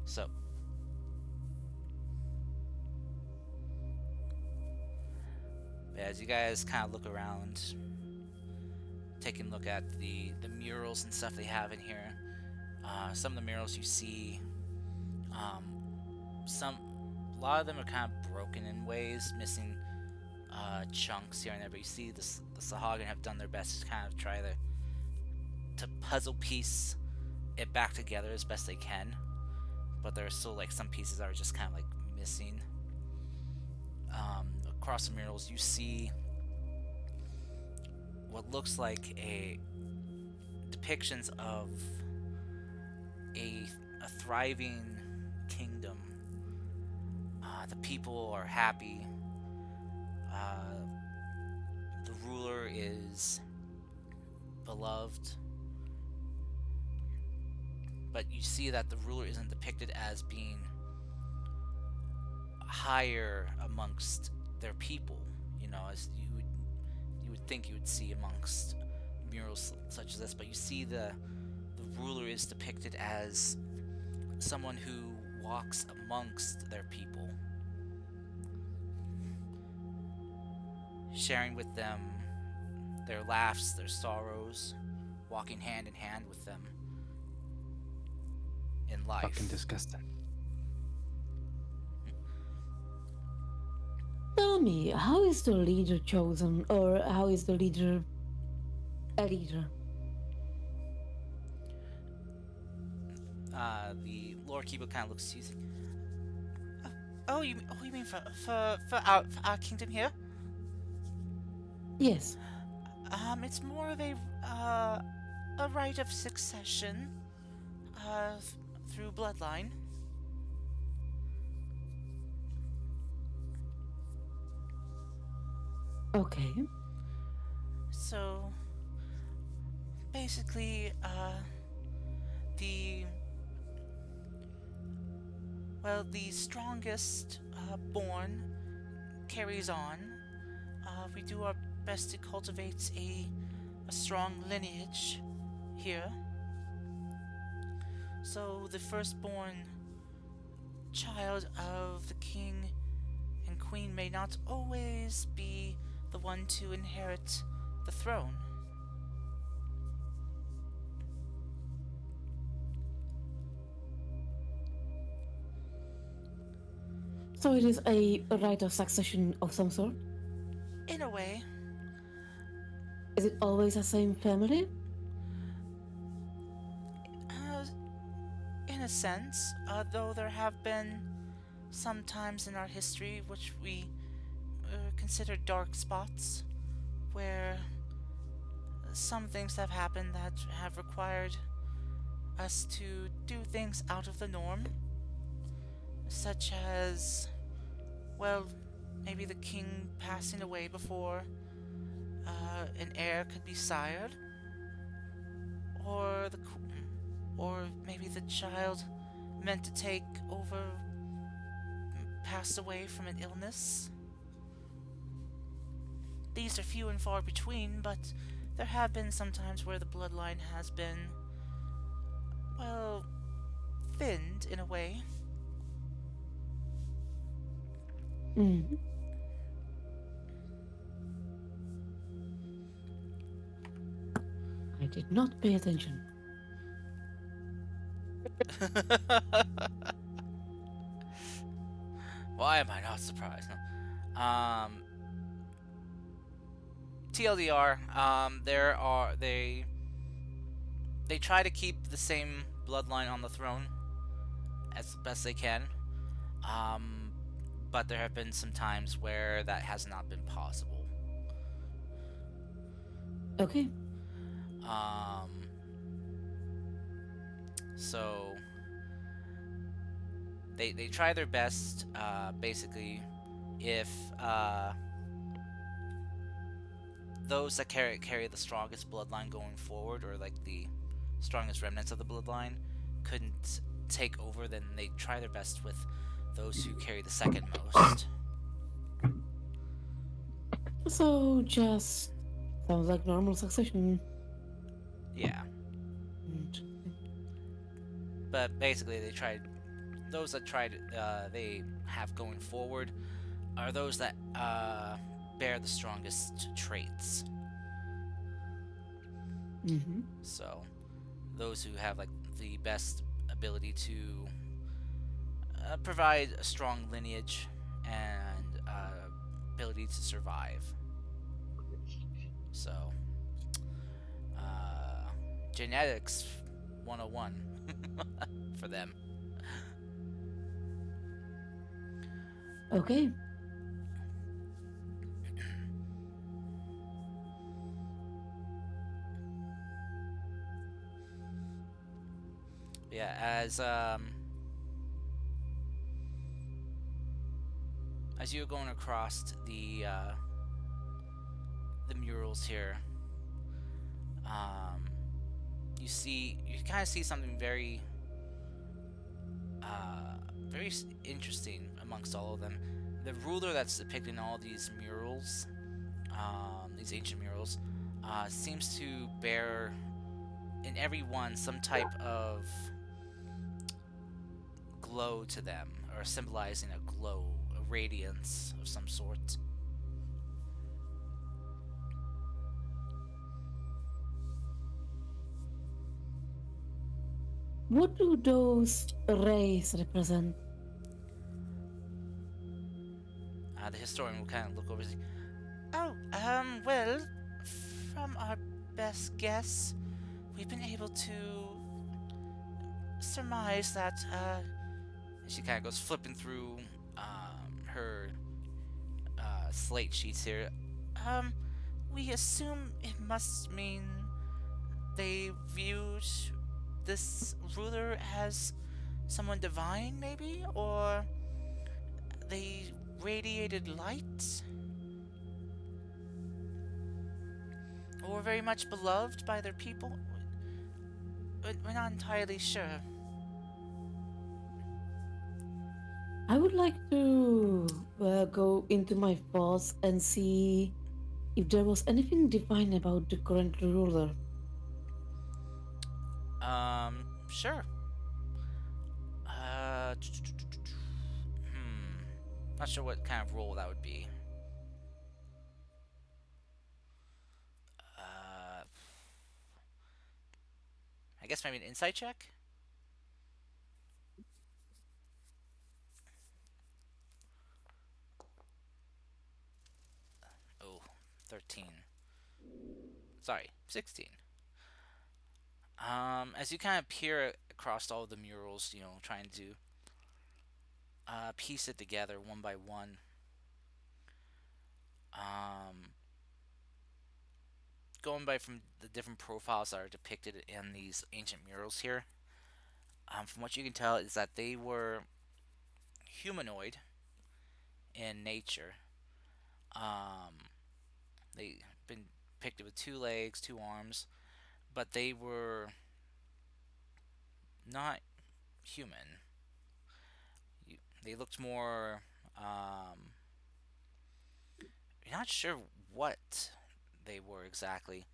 So, as you guys kind of look around, taking a look at the murals and stuff they have in here, some of the murals you see, a lot of them are kind of broken in ways, missing chunks here and there. But you see the Sahagin have done their best to kind of try to puzzle piece it back together as best they can. But there are still like some pieces that are just kind of like missing. Across the murals, you see what looks like depictions of a thriving kingdom. The people are happy. The ruler is beloved. But you see that the ruler isn't depicted as being higher amongst their people, you know, as you would think you would see amongst murals such as this. But you see the ruler is depicted as someone who walks amongst their people, sharing with them their laughs, their sorrows, walking hand in hand with them in life. Fucking disgusting. Tell me, how is the leader chosen, or how is the leader a leader? The Lord Kibo kind of looks to you. Oh, you mean for our kingdom here? Yes. It's more of a right of succession, through bloodline. Okay. So, basically, the strongest born carries on. We do our best to cultivate a strong lineage here. So the firstborn child of the king and queen may not always be the one to inherit the throne. So it is a right of succession of some sort? In a way, Is it always the same family? uh, in a sense, though there have been some times in our history which we consider dark spots, where some things have happened that have required us to do things out of the norm, such as, well, maybe the king passing away before an heir could be sired, or or maybe the child meant to take over passed away from an illness. These are few and far between, but there have been some times where the bloodline has been, well, thinned in a way. Mm. I did not pay attention. Why am I not surprised? TLDR, they try to keep the same bloodline on the throne as best they can. But there have been some times where that has not been possible. Okay. So they try their best. Basically, if those that carry the strongest bloodline going forward, or like the strongest remnants of the bloodline, couldn't take over, then they try their best with those who carry the second most. So just sounds like normal succession. Yeah, Mm. but basically those that they have going forward are those that bear the strongest traits. Mm-hmm. So those who have like the best ability to provide a strong lineage and ability to survive. So genetics 101 for them. Okay. Yeah, as you're going across the murals here, you kind of see something very interesting amongst all of them. The ruler that's depicted in all these murals, these ancient murals, seems to bear in every one some type of glow to them, or symbolizing a glow, a radiance of some sort. What do those rays represent? The historian will kind of look over and say, "Oh, well, from our best guess, we've been able to surmise that, she kind of goes flipping through, her, slate sheets here. We assume it must mean they viewed this ruler as someone divine, maybe? Or they radiated light? Or very much beloved by their people? We're not entirely sure." I would like to go into my thoughts and see if there was anything divine about the current ruler. Sure. Not sure what kind of role that would be. guess maybe an insight check. Oh, 13. Sorry, 16. As you kind of peer across all the murals, trying to piece it together one by one. Going by from the different profiles that are depicted in these ancient murals here, from what you can tell is that they were humanoid in nature. They been depicted with 2 legs, 2 arms, but they were not human. They looked more. You're not sure what they were exactly.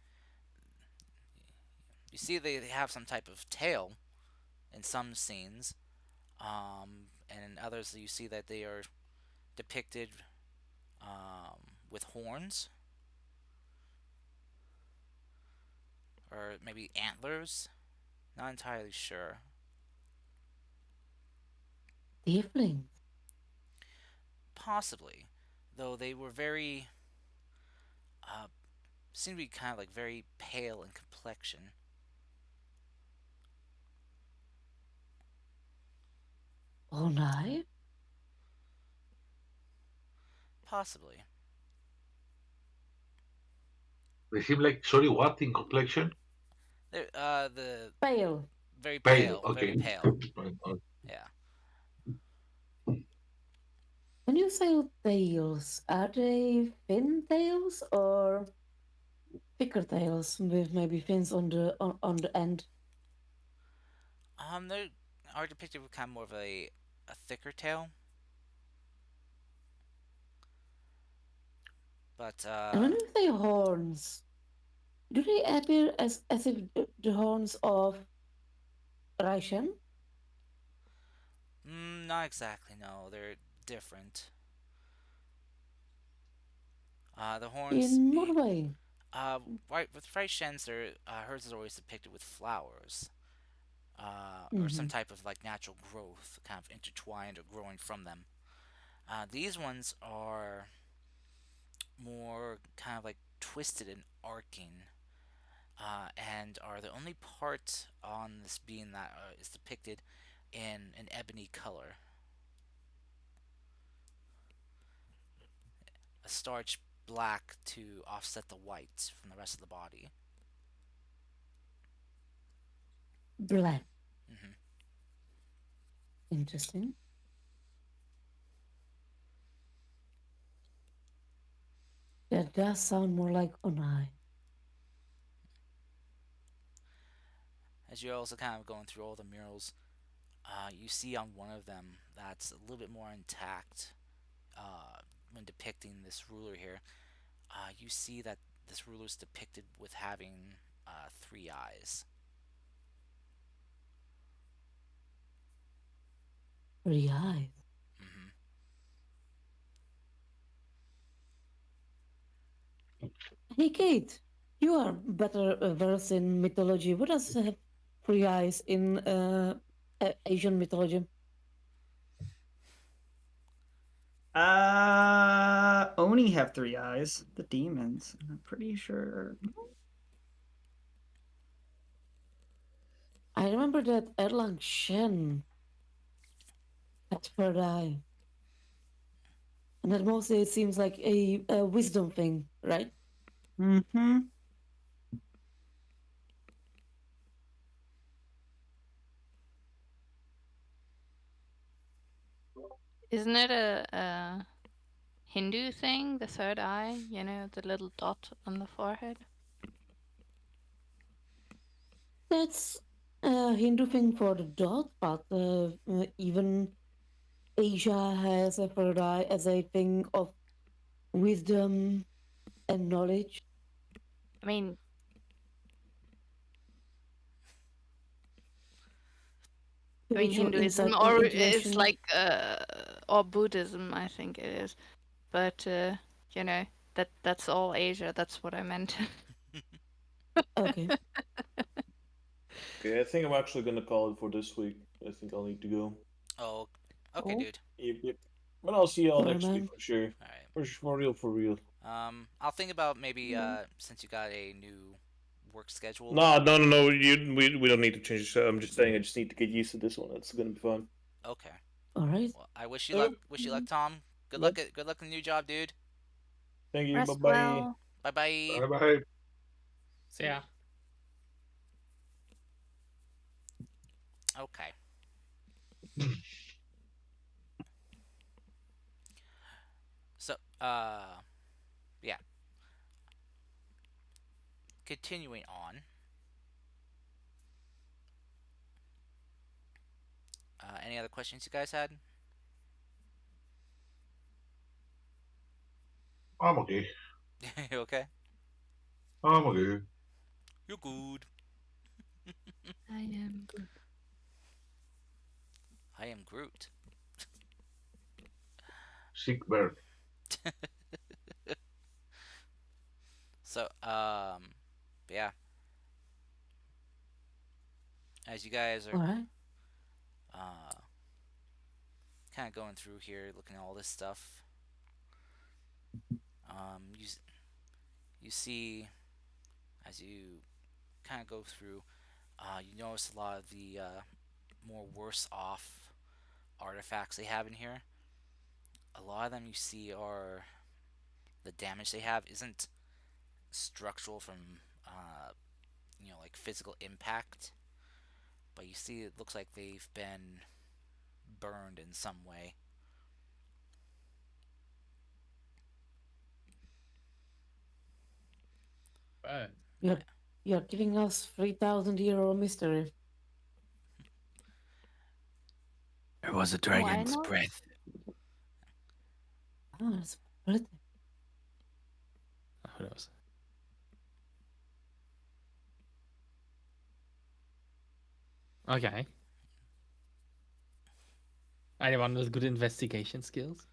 You see, they have some type of tail in some scenes, and in others you see that they are depicted with horns or maybe antlers. Not entirely sure. Tiefling. Possibly, though they were very seem to be kind of like very pale in complexion. Onai? Possibly. They seem like sorry what in complexion? They're the Pale. very Pale. pale, very Okay. pale. Yeah. When you say tails, are they fin tails or thicker tails with maybe fins on the end? They are depicted with kind of more of a thicker tail. But And when you say horns, do they appear as if the horns of Raishan? not exactly. No, they're different. The horns. In what way? Right with Freishens, hers is always depicted with flowers, or some Mhm. type of like natural growth, kind of intertwined or growing from them. These ones are more kind of like twisted and arcing, and are the only part on this being that is depicted in an ebony color, a starch black to offset the white from the rest of the body. Black. hmm Interesting. That does sound more like Onai. As you're also kind of going through all the murals, you see on one of them that's a little bit more intact when depicting this ruler here. You see that this ruler is depicted with having 3 eyes. 3 eyes. hmm Hey, Kate, you are better versed in mythology. What does have 3 eyes in Asian mythology? Oni have 3 eyes. The demons. I'm pretty sure. I remember that Erlang Shen had 3rd eye. And that mostly it seems like a wisdom thing, right? Mm-hmm. Isn't it a Hindu thing, the third eye? You know, the little dot on the forehead? That's a Hindu thing for the dot, but even Asia has a 3rd eye as a thing of wisdom and knowledge. I mean, Spiritual Hinduism insight and or intuition. is like or Buddhism, I think it is. But you know, that's all Asia. That's what I meant. Okay. Okay, I think I'm actually gonna call it for this week. I think I'll need to go. Oh, okay, Oh. dude. Yep. But I'll see y'all Sorry, next week man. for sure. All right. For real, for real. I'll think about maybe since you got a new work schedule. No. We don't need to change it. I'm just saying I just need to get used to this one. It's gonna be fun. Okay. All right. Well, I wish you Yep. luck. Wish you luck, Tom. Yep. Good luck in the new job, dude. Thank you. Bye Rest bye. well. Bye bye. Bye bye. So yeah. Okay. So, yeah. Continuing on. Any other questions you guys had? I'm okay. You okay? I'm okay. You're good. I am good. I am Groot. Sick bird. So, yeah. As you guys All are right. uh, kind of going through here, looking at all this stuff, you you see as you kind of go through, you notice a lot of the more worse off artifacts they have in here. A lot of them you see are the damage they have isn't structural from like physical impact, but you see it looks like they've been burned in some way. Right. You're you're giving us 3,000 euro mystery. It was a Why not? breath. Ah, that's political. Who knows? Okay. Anyone with good investigation skills?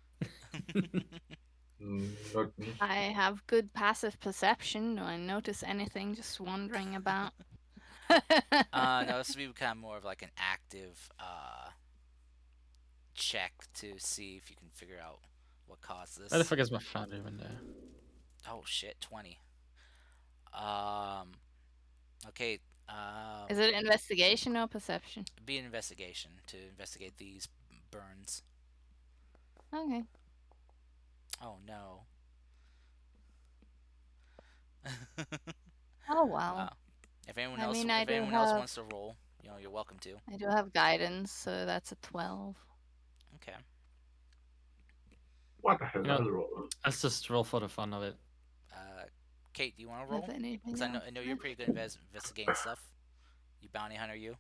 Not me. I have good passive perception. Do I notice anything just wandering about? No, this would be kind of more of like an active check to see if you can figure out what caused Where the this. fuck is my foundry window? Oh shit, 20. Um, okay. Is it investigation or perception? Be an investigation to investigate these burns. Okay. Oh no. Oh well. Wow. If anyone I else, mean, I if do anyone else have wants to roll, you're welcome to. I do have guidance, so that's a 12. Okay. What the hell? No. I'll roll. Let's just roll for the fun of it. Kate, do you want to roll? Have anything Because I know you're else? pretty good investigating stuff. You bounty hunter, you.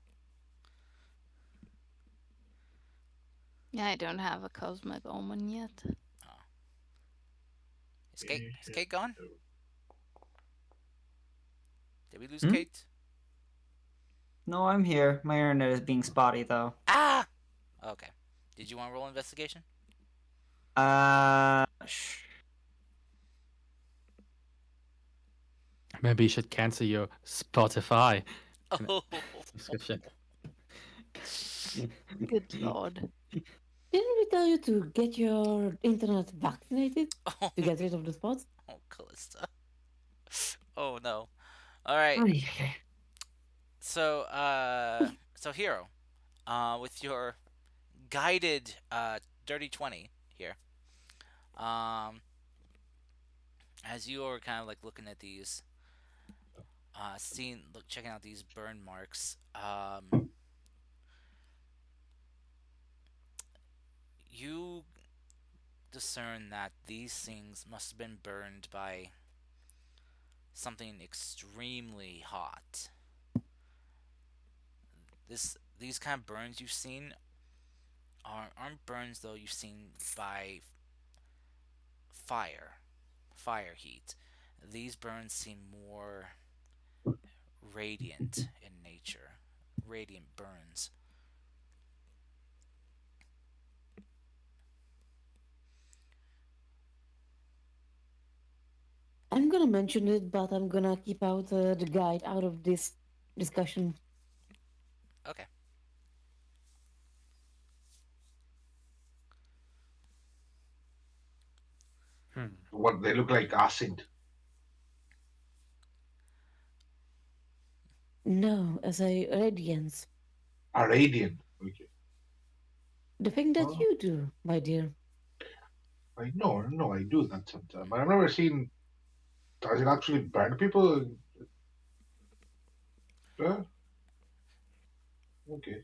Yeah, I don't have a cosmic omen yet. Is Kate gone? Did we lose Hmm? Kate? No, I'm here. My internet is being spotty though. Ah! Okay. Did you want to roll investigation? Maybe you should cancel your Spotify Oh. subscription. Good lord. Didn't we tell you to get your internet vaccinated Oh, to get rid of the spots? oh, Callista. Oh no. All right. Ay, So, Hero, with your guided dirty 20 here, as you are kind of like looking at these, checking out these burn marks, you discern that these things must have been burned by something extremely hot. These kind of burns you've seen aren't burns though you've seen by fire heat. These burns seem more radiant in nature, radiant burns. I'm gonna mention it, but I'm gonna keep out the guide out of this discussion. Okay. What they look like acid. No, as a radiance. A radiant. Okay. The thing that Well, you do, my dear. I do that sometimes. But I've never seen. Does it actually burn people? Uh, okay.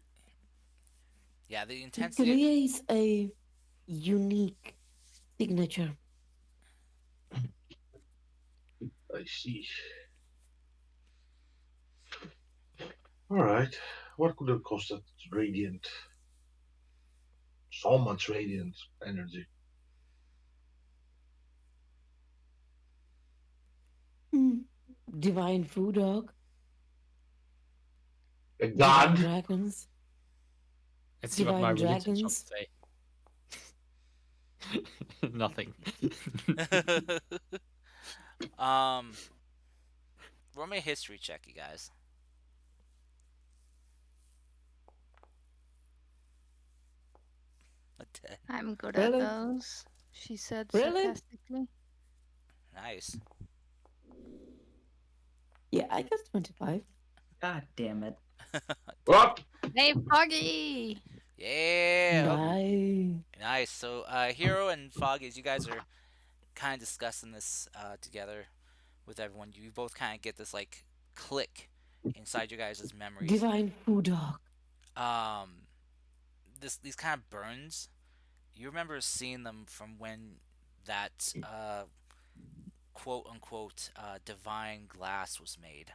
Yeah, the It intensity. creates a unique signature. I see. All right. What could have caused that radiant? So much radiant energy. Hmm. Divine food dog, A divine god? dragons, Let's see what my divine religion shop dragons. say. Nothing. um, roll me a history check, you guys. A 10. I'm good Really? at those, she said Really? sarcastically. Nice. Yeah, I got 25. God damn it. What? Hey, Foggy! Yeah. Nice. Nice. So, Hero and Foggies, you guys are kind of discussing this together with everyone. You both kind of get this like click inside your guys' memories. Divine food dog. Um, these kind of burns. You remember seeing them from when that quote unquote divine glass was made.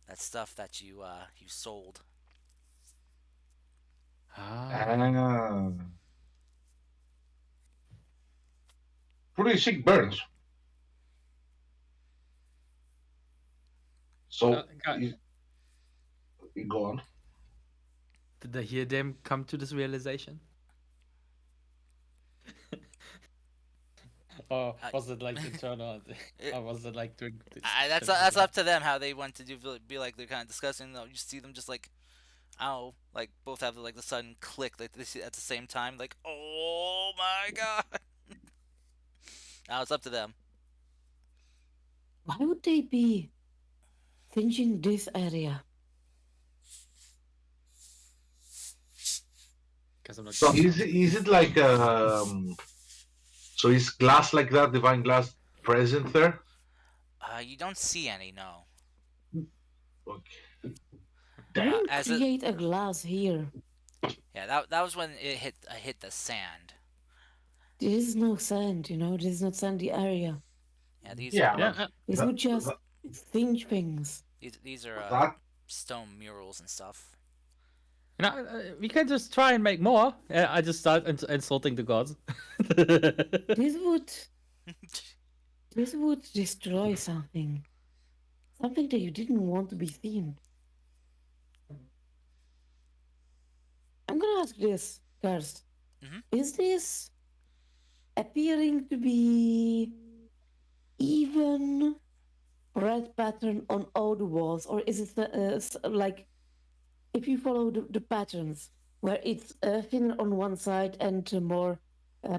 That stuff that you sold. Ah. Pretty sick burns. So, God, go on. did I hear them come to this realization? Or I- was it like internal? Or was it like during this? That's up to them how they want to do be like they're kind of discussing. You see them just like I don't know, like both have like the sudden click like they see at the same time like oh my god. Now it's up to them. Why would they be finishing this area? Because I'm not. So is it like so is glass like that, divine glass, present there? You don't see any, no. Okay. I Damn. wouldn't As it, create a glass here. yeah, that was when it hit the sand. There is no sand, there is not sandy area. Yeah, these Yeah, are Yeah, It that, would just that, finch things. these are that stone murals and stuff. we can just try and make more. I just start insulting the gods. This would this would destroy something. Something that you didn't want to be seen. I'm gonna ask this first. Mhm. Is this appearing to be even red pattern on all the walls, or is it like if you follow the patterns where it's thinner on one side and more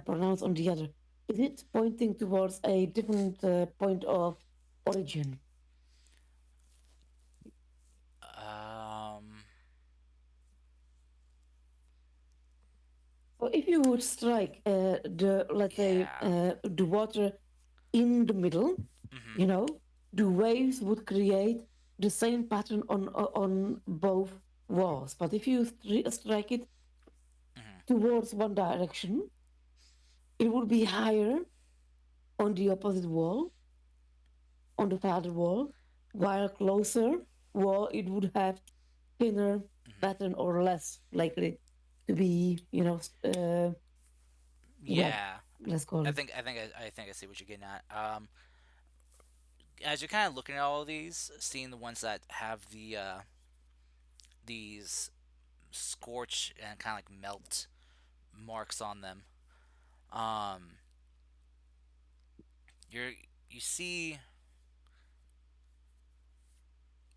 pronounced on the other? Is it pointing towards a different point of origin? Um, So if you would strike let's say yeah. the water in the middle, Mhm. the waves would create the same pattern on both walls. But if you strike it Mhm. towards one direction, it would be higher on the opposite wall, on the farther wall, while closer wall it would have thinner Mhm. pattern or less likely to be, wet. Yeah. Let's call it. I think I see what you're getting at. As you're kind of looking at all of these, seeing the ones that have these scorch and kind of like melt marks on them, um, you see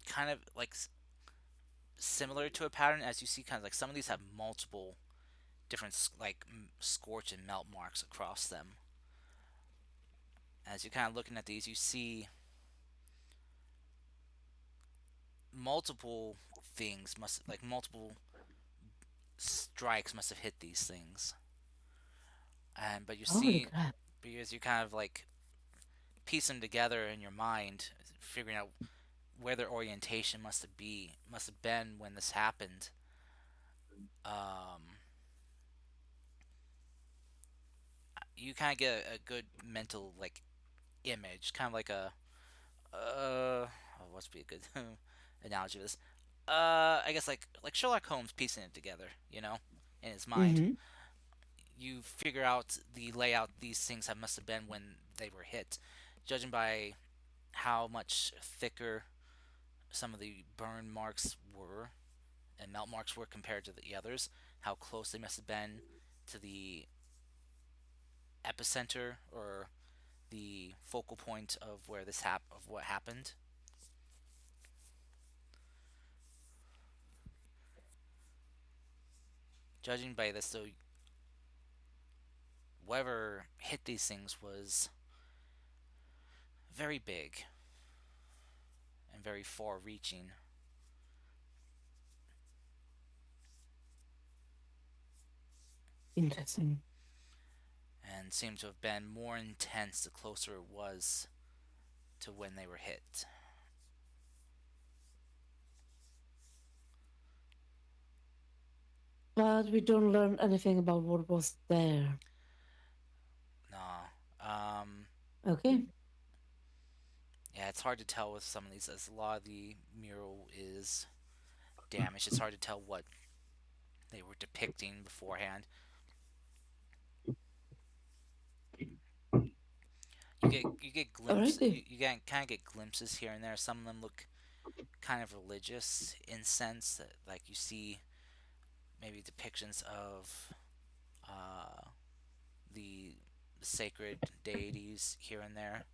kind of like similar to a pattern, as you see kind of like some of these have multiple different like scorch and melt marks across them. As you're kind of looking at these, you see multiple things multiple strikes must have hit these things. But you Holy see, crap. because you kind of like piece them together in your mind, figuring out where their orientation must have been when this happened. You kind of get a good mental like image, kind of like a what's be a good analogy of this? I guess like Sherlock Holmes piecing it together, in his mind. Mm-hmm. You figure out the layout these things must have been when they were hit, judging by how much thicker some of the burn marks were and melt marks were compared to the others, how close they must have been to the epicenter or the focal point of where of what happened. Judging by this, though, whoever hit these things was very big and very far-reaching. Interesting. And seemed to have been more intense the closer it was to when they were hit. But we don't learn anything about what was there. No. Okay. Yeah, it's hard to tell with some of these, as a lot of the mural is damaged. It's hard to tell what they were depicting beforehand. You get glimpses. Alrighty. You kind of get glimpses here and there. Some of them look kind of religious in sense that, like, you see maybe depictions of the sacred deities here and there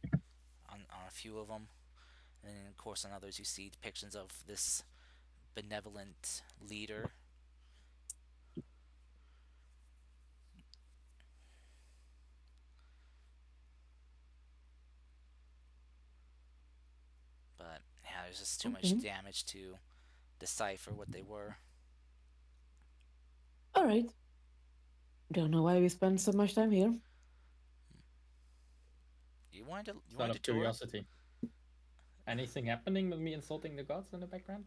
on a few of them, and then of course on others you see depictions of this benevolent leader. But yeah, there's just too much damage to decipher what they were. Alright. Don't know why we spend so much time here. You wanted to Out of tour? curiosity. Anything happening with me insulting the gods in the background?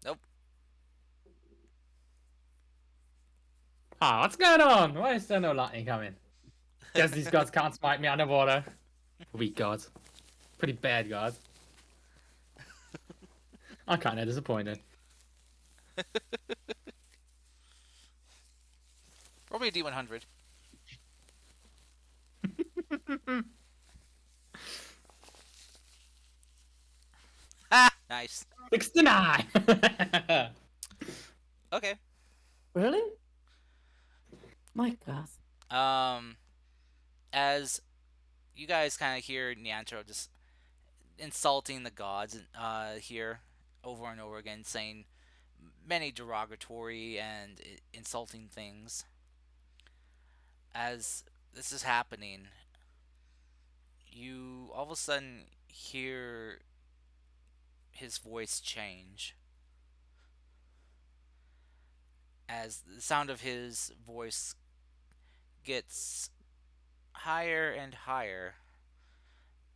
Nope. Ah, what's going on? Why is there no lightning coming? Guess these gods can't smite me underwater. Weak gods. Pretty bad gods. I'm kind of disappointed. Roll me a D100. Ha! Nice. 69! Okay. Really? My god. As you guys kind of hear Niantro just insulting the gods here over and over again, saying many derogatory and insulting things. As this is happening, you all of a sudden hear his voice change. As the sound of his voice gets higher and higher,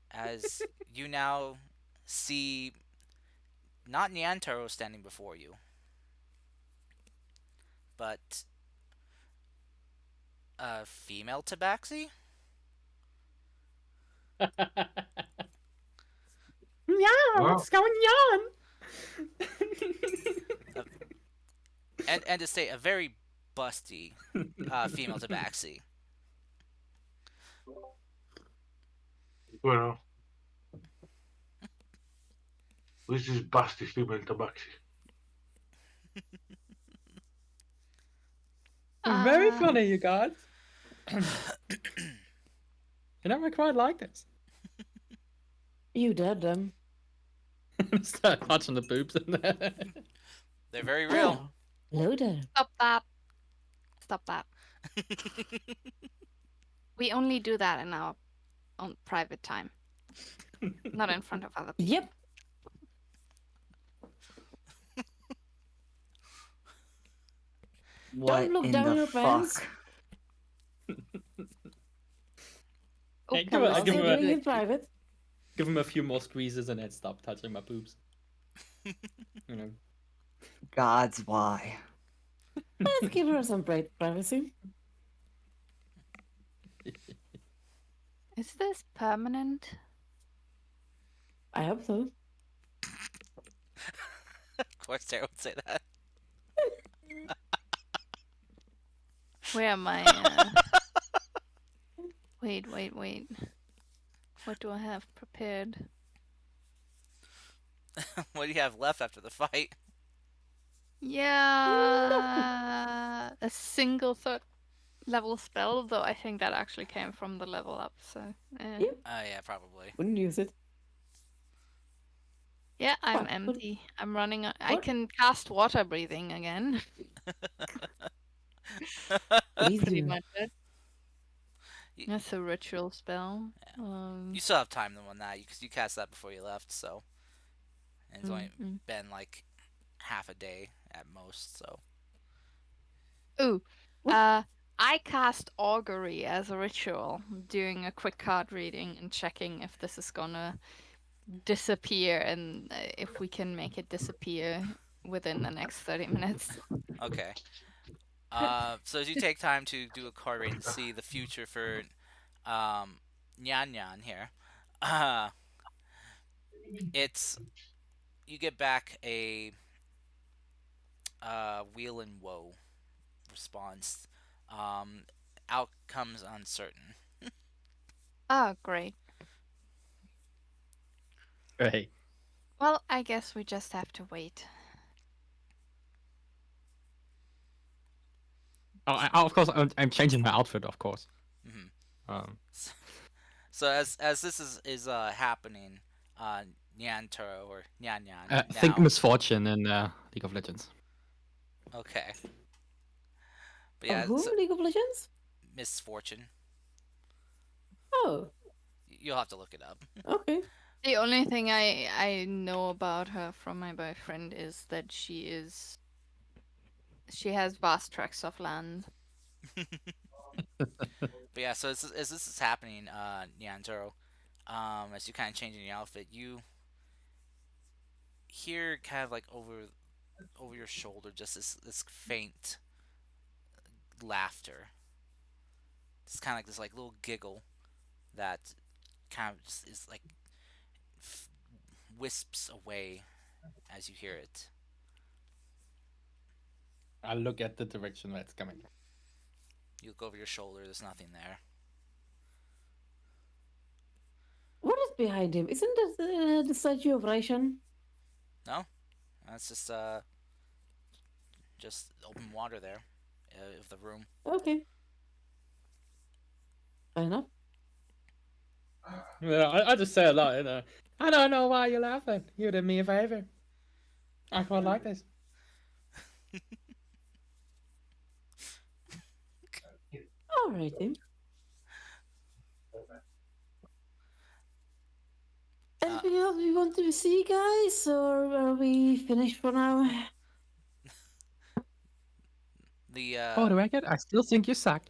as you now see not Niantaro standing before you, but a female Tabaxi? Yeah, what's going on? And to say a very busty female Tabaxi. Bueno. This is busty female tabaxi. Very funny, you guys. You never quite like this. You dead them. Start touching the boobs in there. They're very real. Oh, hello there. Stop that. Stop that. We only do that in our own private time, not in front of other people. Yep. What look in down the your pants. fuck? Oh, Hey, give come it- on. I'll give stay him a- doing it in private. Give him a few more squeezes and then stop touching my boobs. You know. Gods, why? Let's give her some privacy. Is this permanent? I hope so. Of course, Tara would say that. Where am I? Wait. What do I have prepared? What do you have left after the fight? Yeah, a single third level spell, though I think that actually came from the level up, so Yep. Yeah, probably. Wouldn't use it. yeah, I'm What? empty. I'm running I What? can cast water breathing again. Please Pretty do. much it. Y- That's a ritual spell. You still have time on that because you cast that before you left, so. And it's only mm. been like half a day at most, so. Ooh, What? I cast augury as a ritual, doing a quick card reading and checking if this is gonna disappear and if we can make it disappear within the next 30 minutes. Okay. So as you take time to do a card read and see the future for Nyan Nyan here, it's you get back a wheel and woe response. Outcomes uncertain. Oh, great. Right. Well, I guess we just have to wait. Of course, I'm changing my outfit, of course. Mhm. Um, So as this is happening, Nyantaro or Nyan Nyan think now. misfortune in League of Legends. Okay. But yeah, Who? so League of Legends? misfortune. Oh, You'll have to look it up. okay. The only thing I know about her from my boyfriend is that she has vast tracts of land. But yeah, so as this is happening, Nyantaro, as you kind of changing your outfit, you hear kind of like over your shoulder just this faint laughter. It's kind of like this like little giggle that kind of just is like wisps away as you hear it. I look at the direction where it's coming. You look over your shoulder. There's nothing there. What is behind him? Isn't that the statue of Raishan? No, that's just open water there of the room. Okay. Fair enough. Yeah, I just say a lot, you know. I don't know why you're laughing. You did me a favor. I quite like this. Alrighty. Anything else we want to see, guys, or are we finished for now? The For the record, I still think you suck.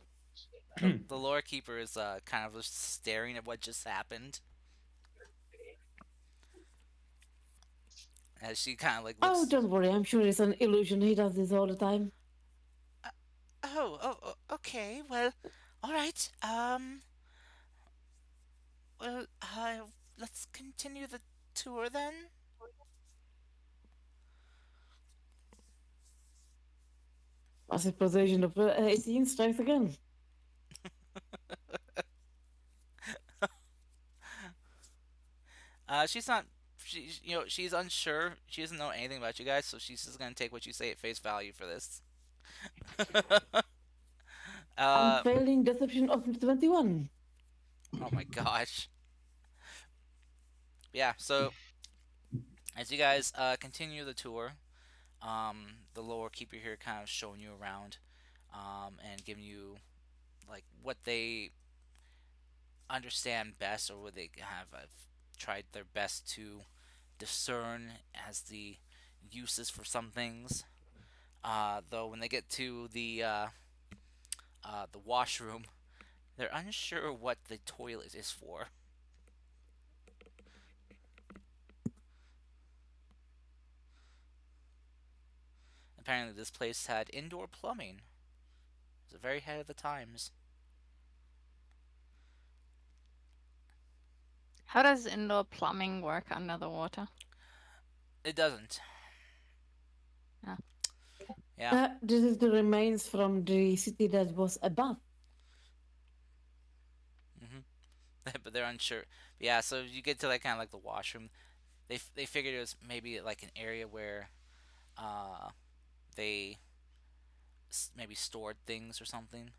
the lore keeper is kind of just staring at what just happened. As she kind of like looks. Oh, don't worry. I'm sure it's an illusion. He does this all the time. Oh, okay. Well, all right. Well, let's continue the tour then. Massive persuasion of 18 strikes again. She's not. She's unsure. She doesn't know anything about you guys, so she's just gonna take what you say at face value for this. I'm failing deception of 21. Oh my gosh. Yeah. So, As you guys continue the tour, the lower keeper here kind of showing you around, and giving you like what they understand best, or what they have tried their best to discern as the uses for some things. Though when they get to the washroom, they're unsure what the toilet is for. Apparently, this place had indoor plumbing. It's very ahead of the times. How does indoor plumbing work under the water? It doesn't. Ah. Yeah. This is the remains from the city that was above. But they're unsure. Yeah, so you get to like kind of like the washroom. They figured it was maybe like an area where they maybe stored things or something.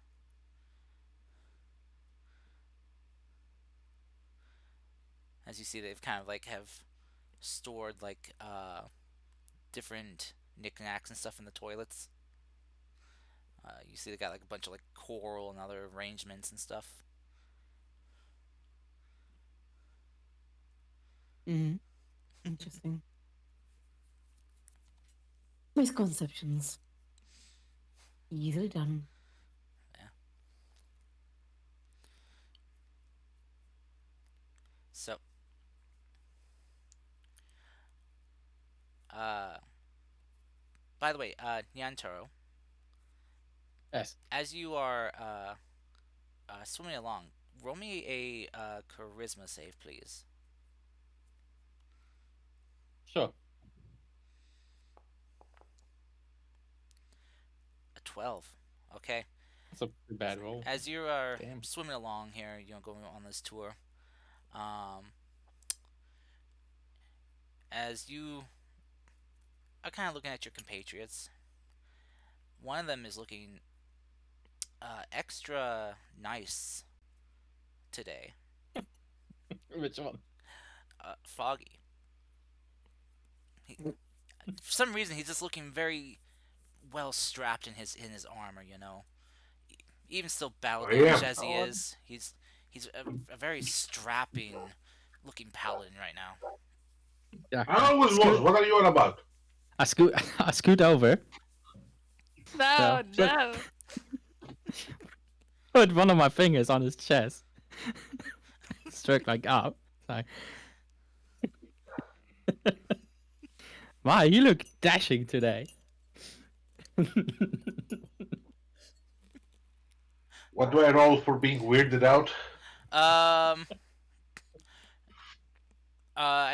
As you see, they've kind of like have stored like different knickknacks and stuff in the toilets. You see they got like a bunch of like coral and other arrangements and stuff. Interesting. Misconceptions. Easily done. So, by the way, Nyantaro, Yes. as you are swimming along, roll me a charisma save, please. Sure. A 12. Okay. That's a pretty bad roll. As you are Damn. swimming along here, going on this tour, as you are kind of looking at your compatriots, one of them is looking extra nice today. Which one? Foggy. For some reason, he's just looking very well strapped in his armor. Even still battle damaged as he is, he's a very strapping looking paladin right now. Yeah. I always was. What are you on about? I scoot over. No, So, no. Put one of my fingers on his chest. Stroke like up. Like, wow, you look dashing today. What do I roll for being weirded out? I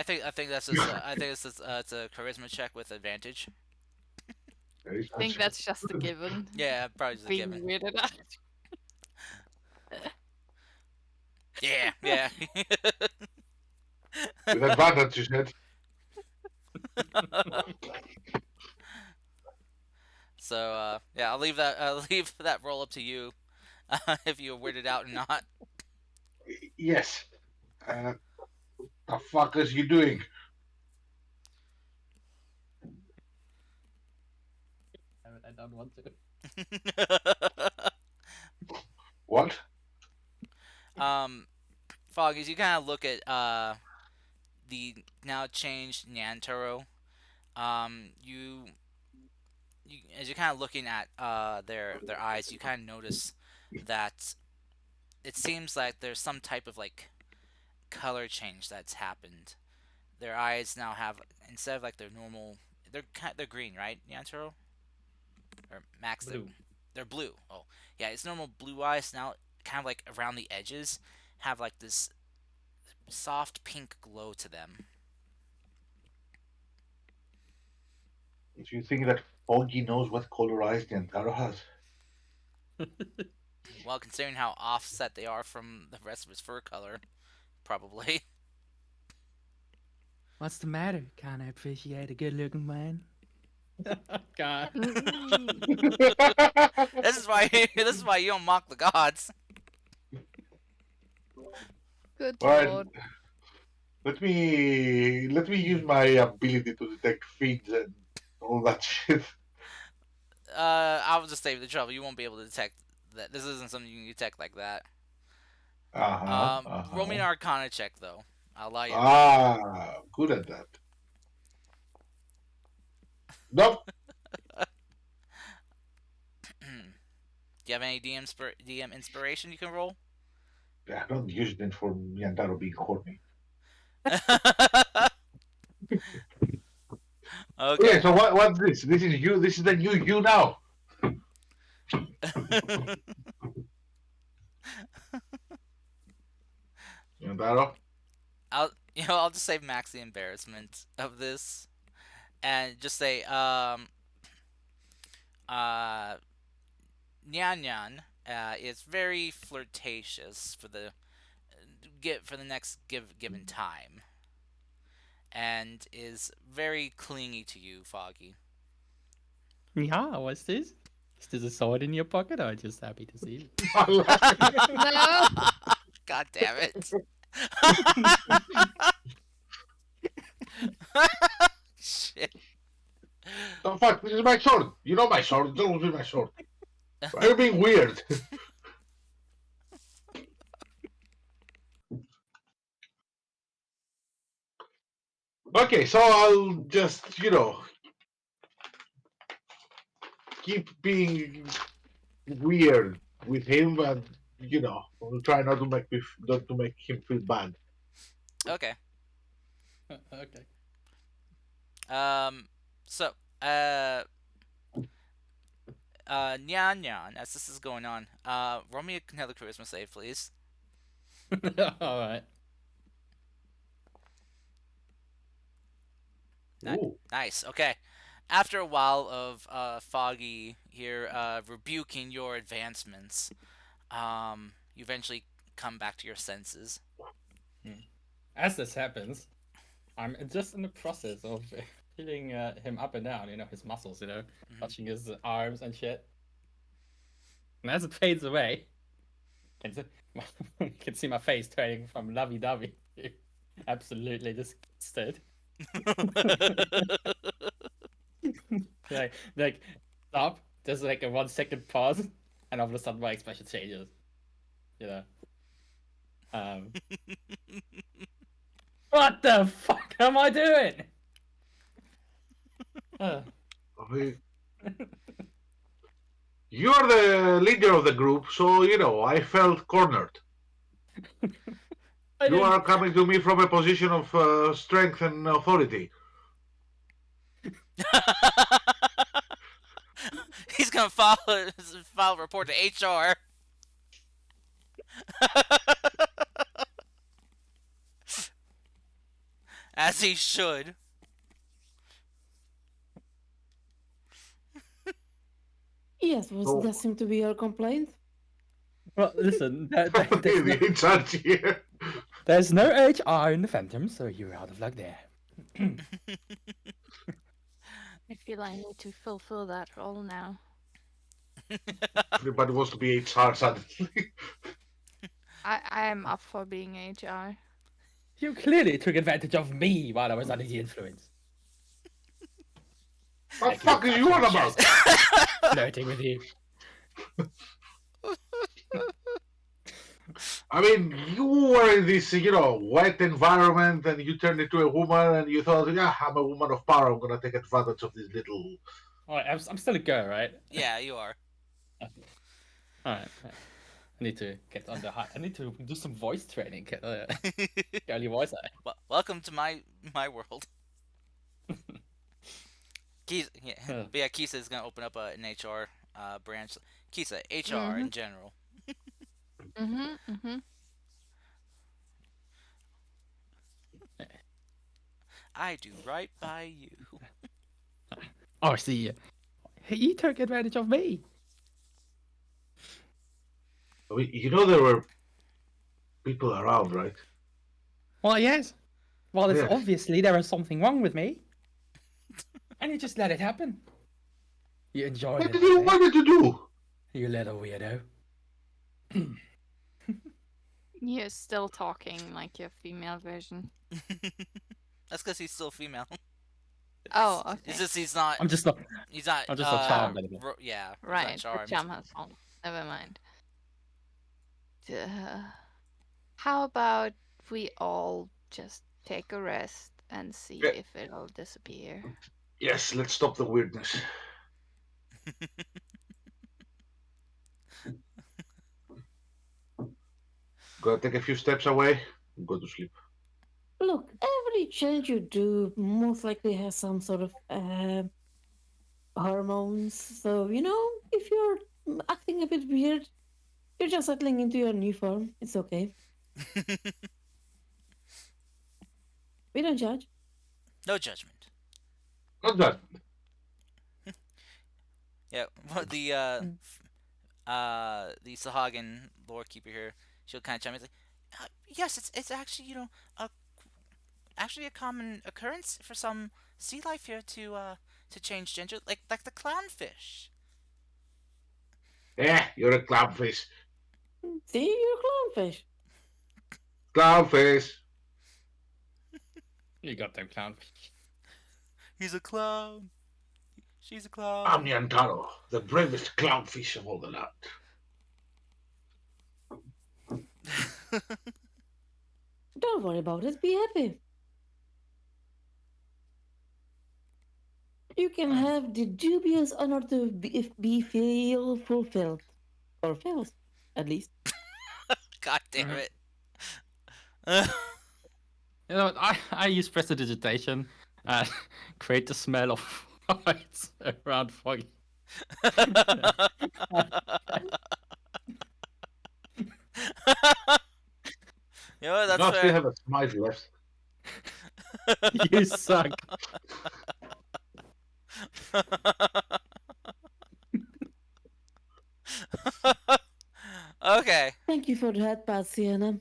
think that's just, I think it's a charisma check with advantage. I think that's just a given. Yeah, probably just a Being given. weirded out. Yeah. With advantage, you said. So yeah, I'll leave that roll up to you, if you're weirded out or not. Yes. The fuck is you doing? I don't want to. What? Fog, as you kind of look at the now changed Nyantaro, you as you're kind of looking at their eyes, you kind of notice that it seems like there's some type of like color change that's happened. Their eyes now have, instead of like their normal, they're green, right, Nyantaro? Or Max, Blue. they're blue. Oh, yeah, it's normal blue eyes now. Kind of like around the edges, have like this soft pink glow to them. Do you think that Foggy knows what color eyes the Antaro has? Well, considering how offset they are from the rest of his fur color, probably. What's the matter? Can't I appreciate a good-looking man? God. This is why you don't mock the gods. Good Alright. lord. Let me use my ability to detect feeds and all that shit. I'll just save the trouble. You won't be able to detect that. This isn't something you can detect like that. Roll me an Arcana check, though. I'll allow you. Good at that. Nope. Do you have any DM inspiration you can roll? Yeah, don't use it for Yantaro being horny. Okay. Okay, so what's this? This is you. This is the new you now. Yantaro. I'll just say max the embarrassment of this, and just say Nyan Nyan is very flirtatious for the next given time, and is very clingy to you, Foggy. Yeah, what's this? Is this a sword in your pocket or just happy to see you? No. God damn it! Shit. Oh fuck! This is my sword. You know my sword. Don't lose my sword. Why are you being weird? Okay, so I'll just keep being weird with him, and I'll try not to make him feel bad. Okay. Okay. So, Nyan Nyan, as this is going on, roll me another charisma save, please. All right. Ooh. Nice. Okay. After a while of Foggy here rebuking your advancements, you eventually come back to your senses. As this happens, I'm just in the process of feeling him up and down, his muscles, touching his arms and shit. And as it fades away, you can see my face turning from lovey-dovey to absolutely disgusted. like stop. There's like a 1 second pause, and all of a sudden my expression changes. What the fuck am I doing? You're the leader of the group, so I felt cornered. You are coming to me from a position of strength and authority. He's gonna file a report to HR. As he should. Yes, was that seem to be your complaint? Well, listen, In charge here. there's no HR in the Phantom, so you're out of luck there. I feel I need to fulfill that role now. Everybody wants to be HR suddenly. I am up for being HR. You clearly took advantage of me while I was under the influence. What the fuck are you on about? Flirting with you. I mean, you were in this, wet environment, and you turned into a woman, and you thought, yeah, I'm a woman of power. I'm gonna take advantage of this little. Alright, I'm still a girl, right? Yeah, you are. Alright. I need to get on the high. I need to do some voice training. Girly voice. Welcome to my world. Kisa, yeah. But yeah, Kisa is gonna open up an HR branch. Kisa, HR in general. I do right by you. Oh, see, he took advantage of me. I mean, there were people around, right? Well, yes. Well, it's Yes. obviously there was something wrong with me. And you just let it happen. You enjoyed What it. did you want me to do? You little weirdo. You're still talking like your female version. That's because he's still female. Oh, It's okay. just he's not. I'm just not. He's not. I'm just not charmed anymore. Yeah. He's not Right, the charmed. charm has fallen. Never mind. How about we all just take a rest and see Yeah. if it'll disappear? Yes, let's stop the weirdness. Gotta take a few steps away and go to sleep. Look, every change you do most likely has some sort of hormones. So, if you're acting a bit weird, you're just settling into your new form. It's okay. We don't judge. No judgment. Not that. Yeah. The Sahagin lore keeper here, she'll kind of chime in like, yes, it's actually actually a common occurrence for some sea life here to change gender, like the clownfish. You're a clownfish. See, you're clownfish. Clownfish. You got them clown. He's a clown. She's a clown. I'm Nyantaro, the bravest clownfish of all the land. Don't worry about it. Be happy. You can have the dubious honor to be feel fulfilled. Or filled, at least. God damn it. You know, I use prestidigitation and create the smell of whites around Foggy. You know, that's Now fair. still have a smile left. You suck. Okay. Thank you for that, Sienna.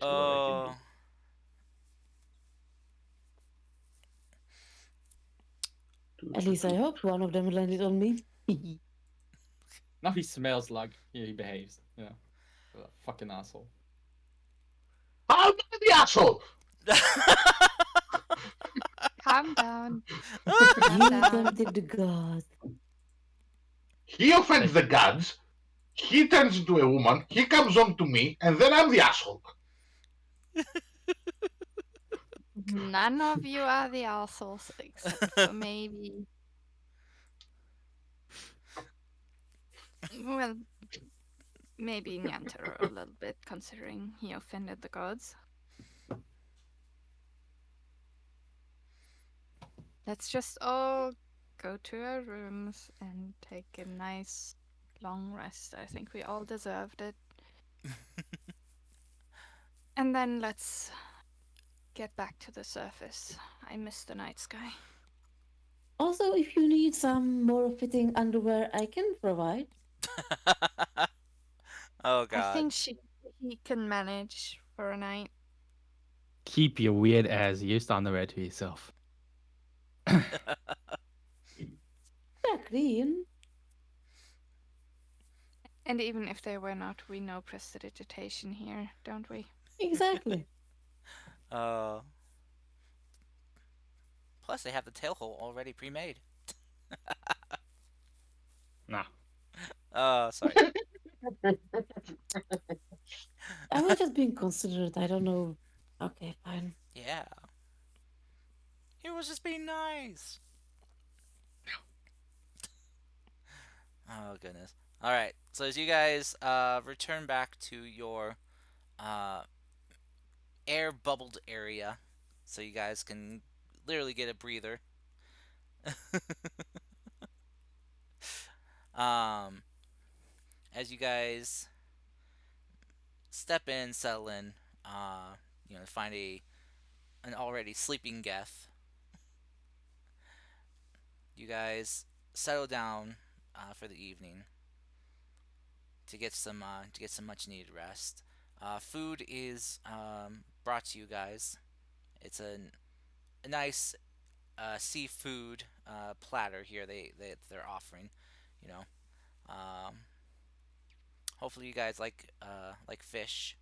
Oh. At least I hope one of them landed on me. Now he smells like he behaves. You know, a fucking asshole. I'm the asshole! Calm down. You tempted the gods. He offends the gods. He turns into a woman. He comes on to me, and then I'm the asshole. None of you are the assholes except for maybe. Well, maybe Nyantaro a little bit, considering he offended the gods. Let's just all go to our rooms and take a nice long rest. I think we all deserved it. And then let's get back to the surface. I miss the night sky. Also, if you need some more fitting underwear, I can provide. Oh god. I think he can manage for a night. Keep your weird ass used underwear to yourself. Exactly. And even if they were not, we know prestidigitation here, don't we? Exactly. Plus, they have the tail hole already pre-made. Nah. Sorry. I was just being considerate. I don't know. Okay, fine. Yeah. He was just being nice. Oh goodness. All right. So as you guys return back to your air bubbled area, so you guys can literally get a breather. As you guys step in, settle in, find an already sleeping Geth. You guys settle down for the evening to get some much needed rest. Food is brought to you guys. It's a nice seafood platter here they're offering. You know, Hopefully you guys like fish.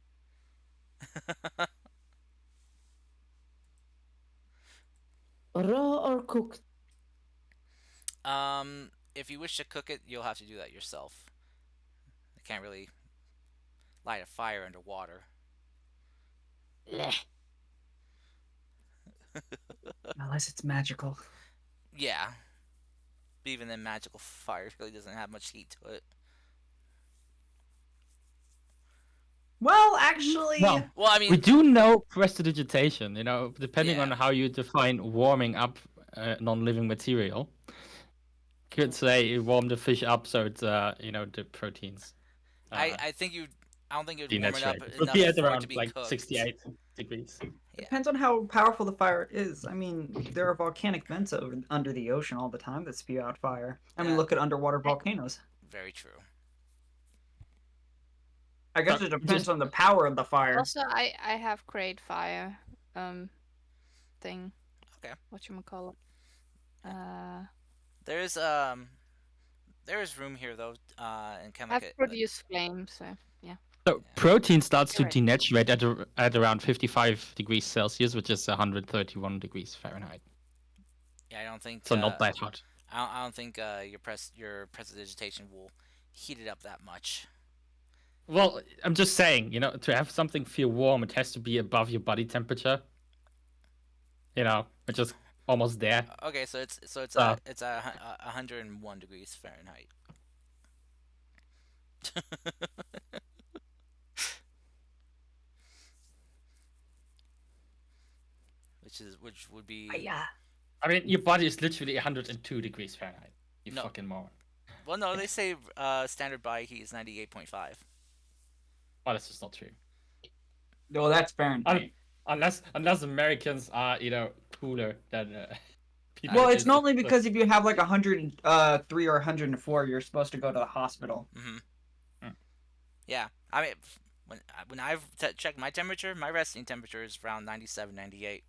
Raw or cooked? If you wish to cook it, you'll have to do that yourself. I can't really light a fire underwater. Blech. Unless it's magical. Yeah. But even then, magical fire really doesn't have much heat to it. Well, actually, Well, Well, I we mean, do know prestidigitation. You know, depending on Yeah. how you define warming up non-living material. Could say warm the fish up so it's the proteins. I think I don't think it would warm it up denaturate. It would enough be at for it to around be like cooked. 68 degrees. depends on how powerful the fire is. I mean, there are volcanic vents under the ocean all the time that spew out fire. I mean, Yeah. look at underwater volcanoes. Very true. I guess So, it depends on the power of the fire. Also, I have great fire thing. Okay. Whatchamacallit? There's room here though, and kind of I've like produced flame, so yeah. So protein starts to Correct. denaturate at around 55 degrees Celsius, which is 131 degrees Fahrenheit. yeah. I don't think So not that hot. I don't think your prestidigitation will heat it up that much. Well, I'm just saying, to have something feel warm, it has to be above your body temperature. Which is almost there. Okay, so it's Ah. 101 degrees Fahrenheit. Which would be Yeah. I mean, your body is literally 102 degrees Fahrenheit. You No. fucking moron. well, no, they say standard body heat is 98.5. Well, that's just not true. Well, that's Fahrenheit. Unless Americans are, cooler than people. Well, it's in- normally because if you have like 103 or 104, you're supposed to go to the hospital. Yeah, I mean, when I've checked my temperature, my resting temperature is around 97, 98.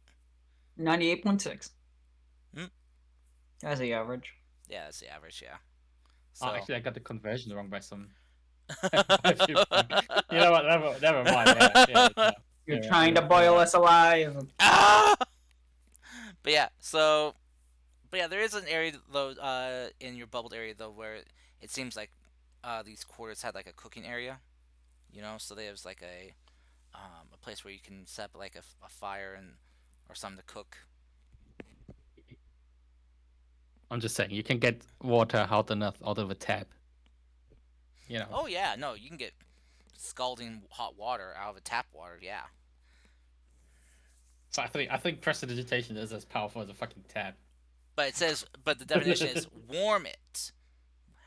98.6. Hmm. That's the average. Yeah, that's the average. Yeah. Oh, So actually, I got the conversion wrong by some. by a few points. You know what? Never mind. Yeah. You're Yeah, trying to yeah, boil yeah. us alive. Ah! But yeah, there is an area though, in your bubbled area though, where it seems like these quarters had like a cooking area, so there's like a place where you can set up like a fire or something to cook. I'm just saying, you can get water hot enough out of a tap. Oh yeah, no, you can get scalding hot water out of a tap water. Yeah. So I think prestidigitation is as powerful as a fucking tap. But the definition is warm it.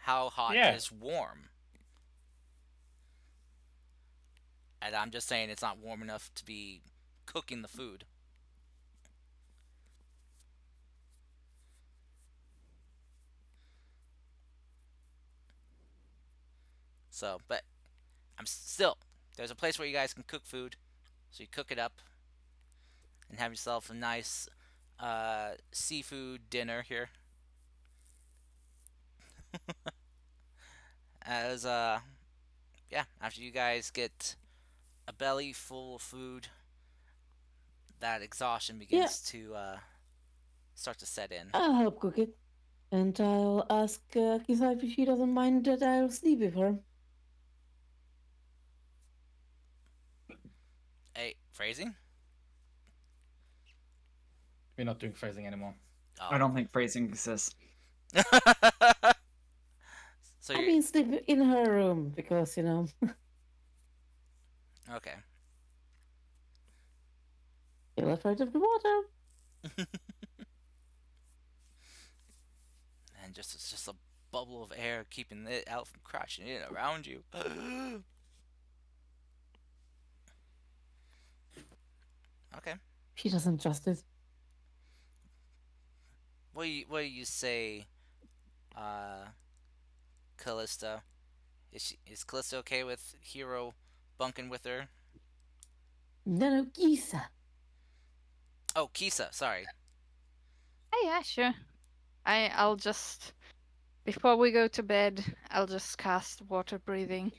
How hot Yeah. is warm? And I'm just saying it's not warm enough to be cooking the food. So, but there's a place where you guys can cook food. So you cook it up and have yourself a nice seafood dinner here. As after you guys get a belly full of food, that exhaustion begins to start to set in. I'll help cook it. And I'll ask Kisa if she doesn't mind that I'll sleep with her. Hey, phrasing? We're not doing phrasing anymore. Oh. I don't think phrasing exists. So I you're mean, sleep in her room because, okay. you're afraid of the water. And it's just a bubble of air keeping it out from crashing in around you. Okay. She doesn't trust it. What do you say, Callista? Is Callista okay with Hero bunking with her? No, Kisa. Oh, Kisa, sorry. Oh, yeah, sure. I'll just before we go to bed, I'll just cast water breathing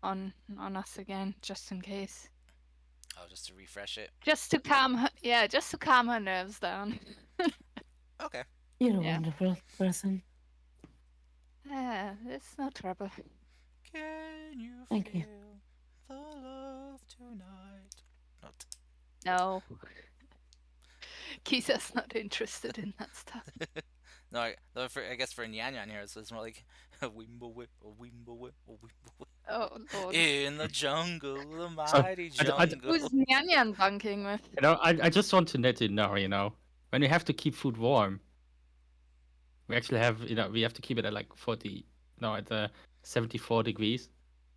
on us again, just in case. Oh, just to refresh it. Just to calm her, yeah, just to calm her nerves down. Okay. You're a Yeah. wonderful person. It's no trouble. Can you Thank you. feel the love tonight? Not. No. Kisa's not interested in that stuff. No, I guess for Nyan Nyan here, it's more like a wimble a wimble a wimble Oh lord. in the jungle, the So, mighty I- jungle. Who's Nyan Nyan bunking with? You know, I just want to let you know, when you have to keep food warm, we actually have, we have to keep it at like 74 degrees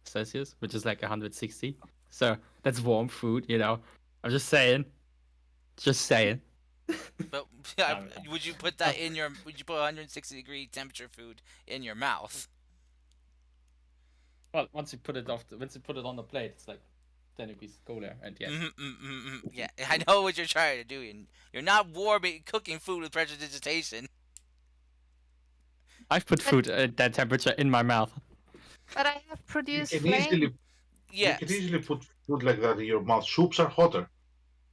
Celsius, which is like 160. So that's warm food, I'm just saying. Just saying. But yeah, Um, would you put that in your? Would you put 160-degree temperature food in your mouth? Well, once you put it on the plate, it's like 10 degrees cooler, and yes. Yeah, I know what you're trying to do. You're not warming, cooking food with prestidigitation. I've put food at that temperature in my mouth. But I have You produced can flame. easily Yes. you can easily put food like that in your mouth. Soups are hotter.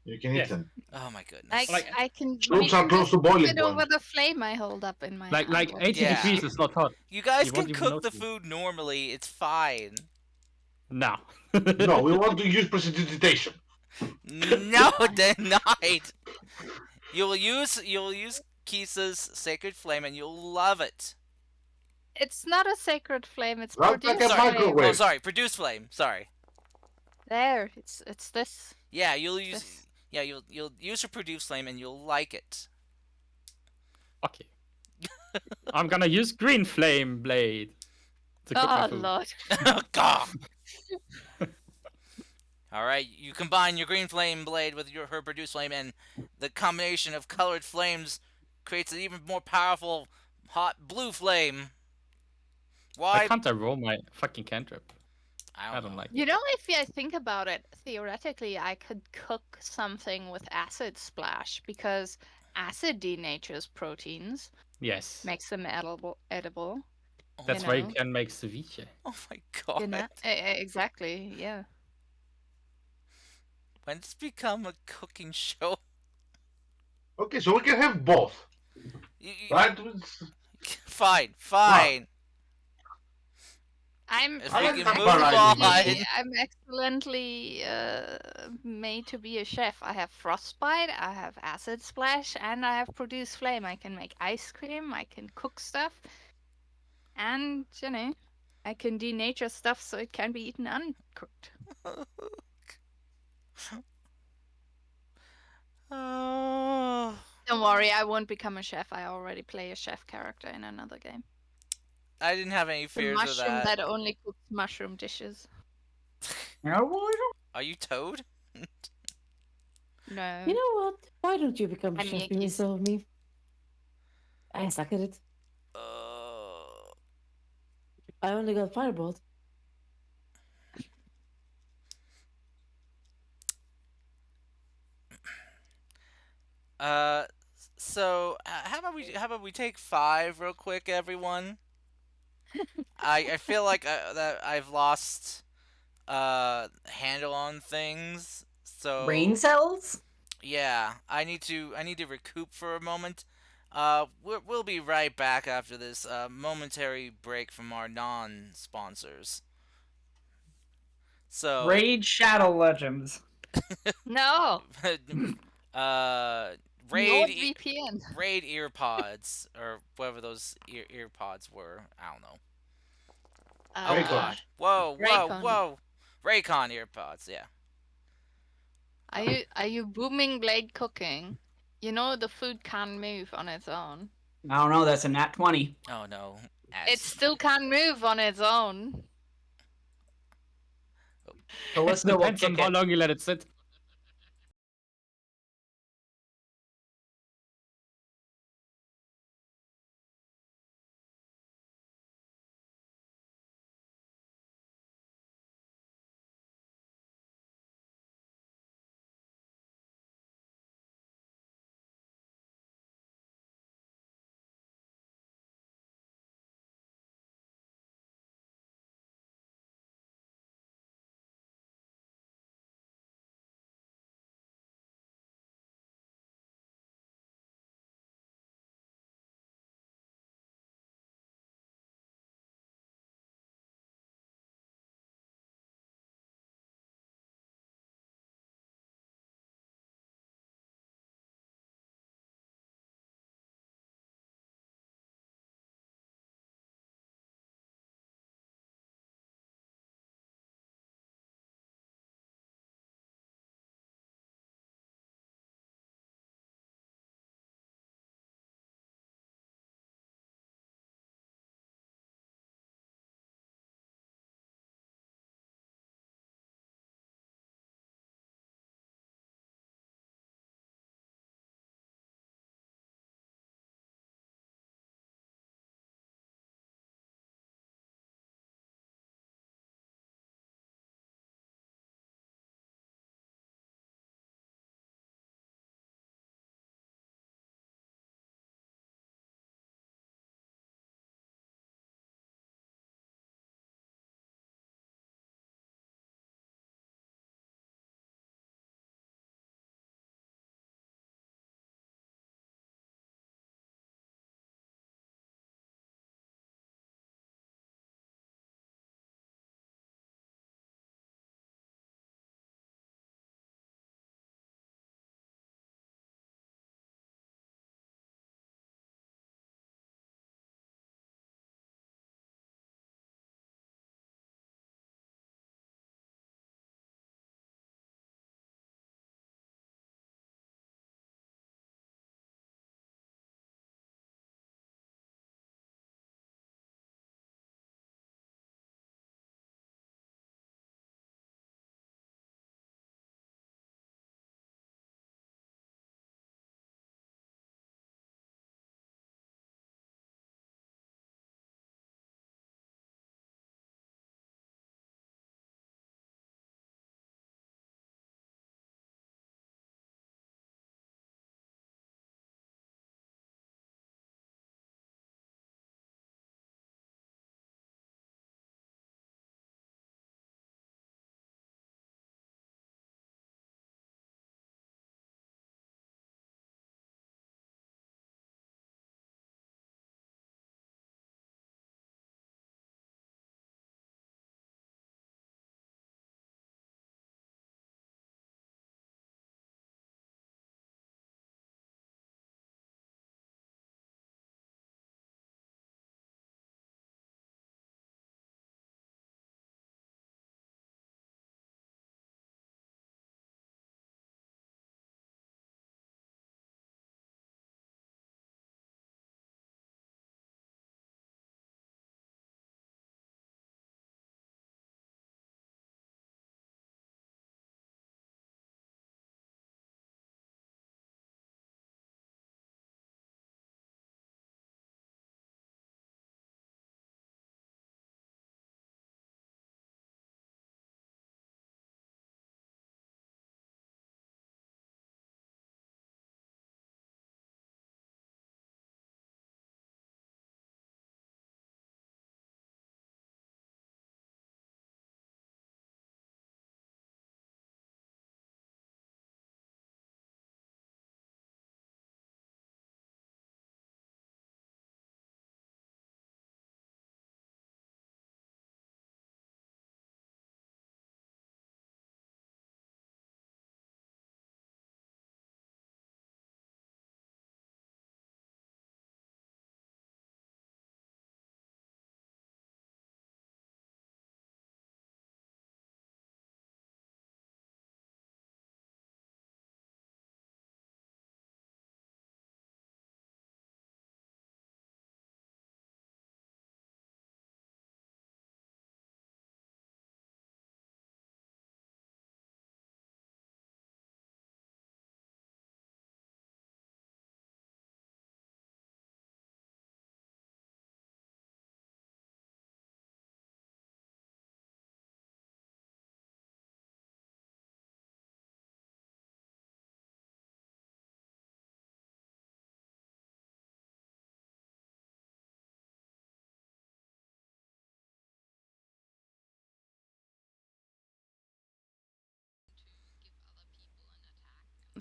You can eat Yes. them. Oh my goodness. I can. Soups you are can close just to put boiling it over point. the flame I hold up in my Like hand. 80 Yeah. degrees is not hot. You guys You can won't even cook the notice it. food normally. It's fine. No. No, we want to use prestidigitation. No, denied. You'll use Kisa's sacred flame, and you'll love it. It's not a sacred flame. It's Not like produced a flame. microwave. Oh, sorry, produce flame. Sorry. There. It's this. Yeah, you'll use. This. Yeah, you'll use your produce flame, and you'll like it. Okay. I'm gonna use green flame blade to cook my Oh food. lord. God. All right, you combine your green flame blade with her produce flame, and the combination of colored flames creates an even more powerful hot blue flame. Why Why? can't I roll my fucking cantrip? I I don't don't know. like it. You know, if I think about it, theoretically, I could cook something with acid splash because acid denatures proteins, Yes. makes them edible. That's you why you know. can make ceviche. Oh my god. You know, exactly. Yeah. When it's become a cooking show? Okay, so we can have both. Right? Fine. I'm If I we like can that move variety, on. Michael. I'm excellently made to be a chef. I have frostbite, I have acid splash, and I have produce flame. I can make ice cream, I can cook stuff, and I can denature stuff so it can be eaten uncooked. Oh. Don't worry, I won't become a chef. I already play a chef character in another game. I didn't have any The fears of mushroom that. that only cooks mushroom dishes. Are you Toad? No. You know what? Why don't you become a I'm chef Yankees. instead of me? I suck at it. I only got firebolt. So how about we take 5 real quick, everyone? I feel like that I've lost handle on things. So Brain cells? yeah, I need to recoup for a moment. We'll be right back after this momentary break from our non-sponsors. So Raid Shadow Legends. No. Raid NordVPN. Raid earpods or whatever those earpods were. I don't know. Oh Raycons. god. Whoa. Raycon. Raycon earpods, yeah. Are you booming blade cooking? You know the food can't move on its own. I don't know, that's a nat 20. Oh no. It still can't move on its own. Callista will Depends on kick how it. long you let it sit.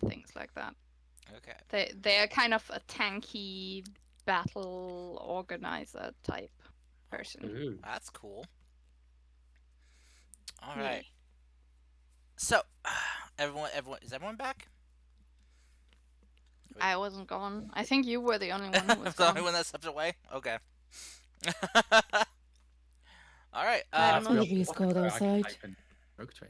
things like that. Okay. They are kind of a tanky battle organizer type person. Ooh. That's cool. All Yeah. right. So, everyone, is everyone back? I wasn't gone. I think you were the only one who was The only gone. one that stepped away. Okay. All right. I don't Some know. of you go outside.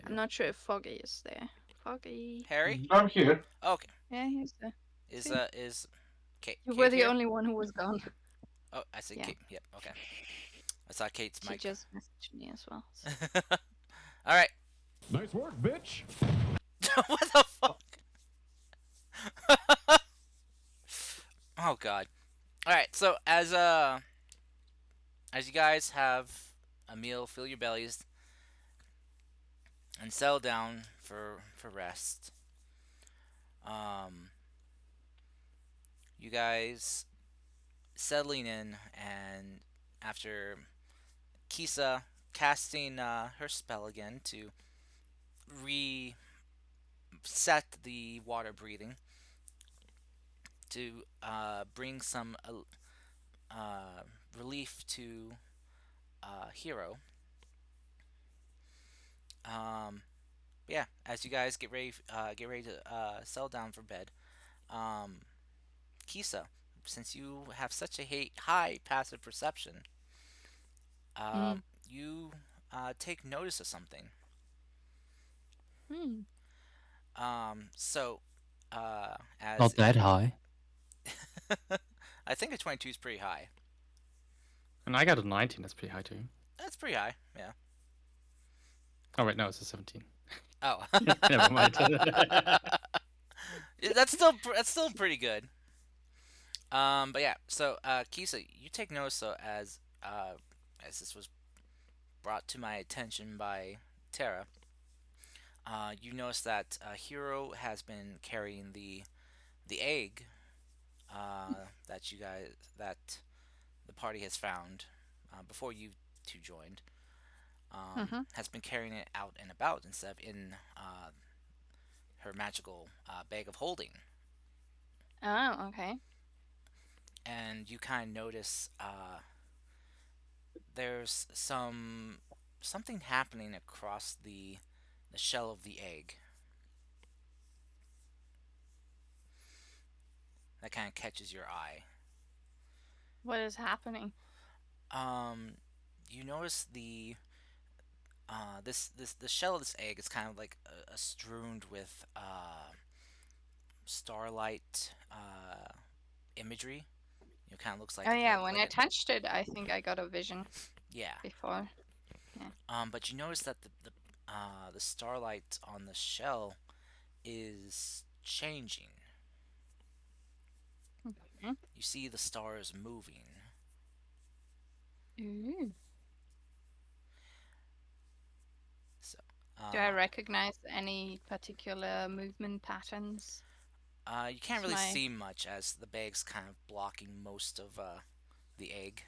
I'm not sure if Foggy is there. Foggy. Harry. I'm here. Okay. Yeah, he's there. Is Kate? You Kate were the here? only one who was gone. Oh, I see Yeah. Kate. Yep. Okay. I saw Kate's She mic. just messaged me as well. so- All right. Nice work, bitch. What the fuck? Oh god. All right. So as you guys have a meal, fill your bellies, and settle down for rest. You guys settling in, and after Kisa casting her spell again to reset the water breathing to bring some relief to Hero. Yeah, as you guys get ready to settle down for bed. Kisa, since you have such a high passive perception, you take notice of something. Hmm. So, as Not that high. I think a 22 is pretty high. And I got a 19. That's pretty high too. That's pretty high, yeah. Oh wait, no, it's a 17. Oh, Never mind. that's still pretty good. But yeah, so Kisa, you take notice though as this was brought to my attention by Terra. You notice that Hero has been carrying the egg that the party has found before you two joined. Has been carrying it out and about instead of in her magical bag of holding. Oh, okay. And you kind of notice there's something happening across the shell of the egg that kind of catches your eye. What is happening? You notice the shell of this egg is kind of like strewn with starlight imagery. It kind of looks like Oh yeah, when I like touched it, I think I got a vision yeah. before. But you notice that the starlight on the shell is changing. Okay. You see the stars moving. Ooh. So. Do I recognize any particular movement patterns? You can't really my- see much as the bag's kind of blocking most of the egg.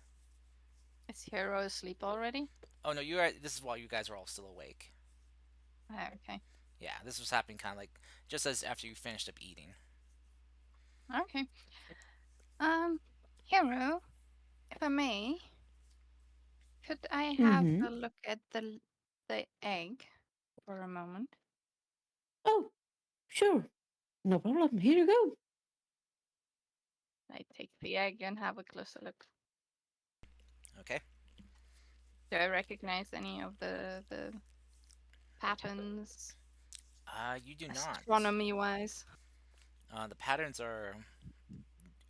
Is Hero asleep already? Oh no, this is while you guys are all still awake. Oh, okay. Yeah, this was happening kind of like just as after you finished up eating. Okay. Hero, if I may, could I have a look at the egg for a moment? Oh, sure. No problem. Here you go. I take the egg and have a closer look. Okay. Do I recognize any of the patterns, You do not. astronomy-wise? The patterns are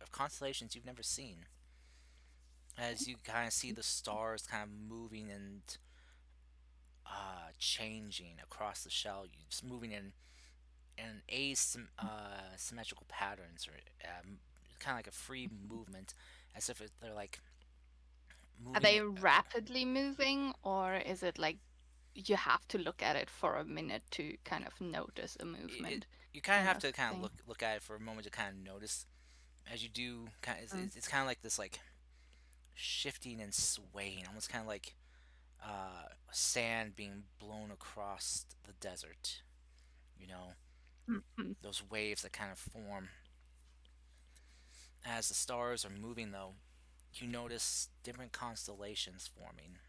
of constellations you've never seen. As you kind of see the stars kind of moving and changing across the shell, you just moving in symmetrical patterns, or kind of like a free movement, as if they're like moving. Are they rapidly moving, or is it like you have to look at it for a minute to kind of notice a movement? You kind of have to of kind of thing. look at it for a moment to kind of notice. As you do, it's kind of like this like shifting and swaying, almost kind of like sand being blown across the desert. You know, Mhm. those waves that kind of form. As the stars are moving, though, you notice different constellations forming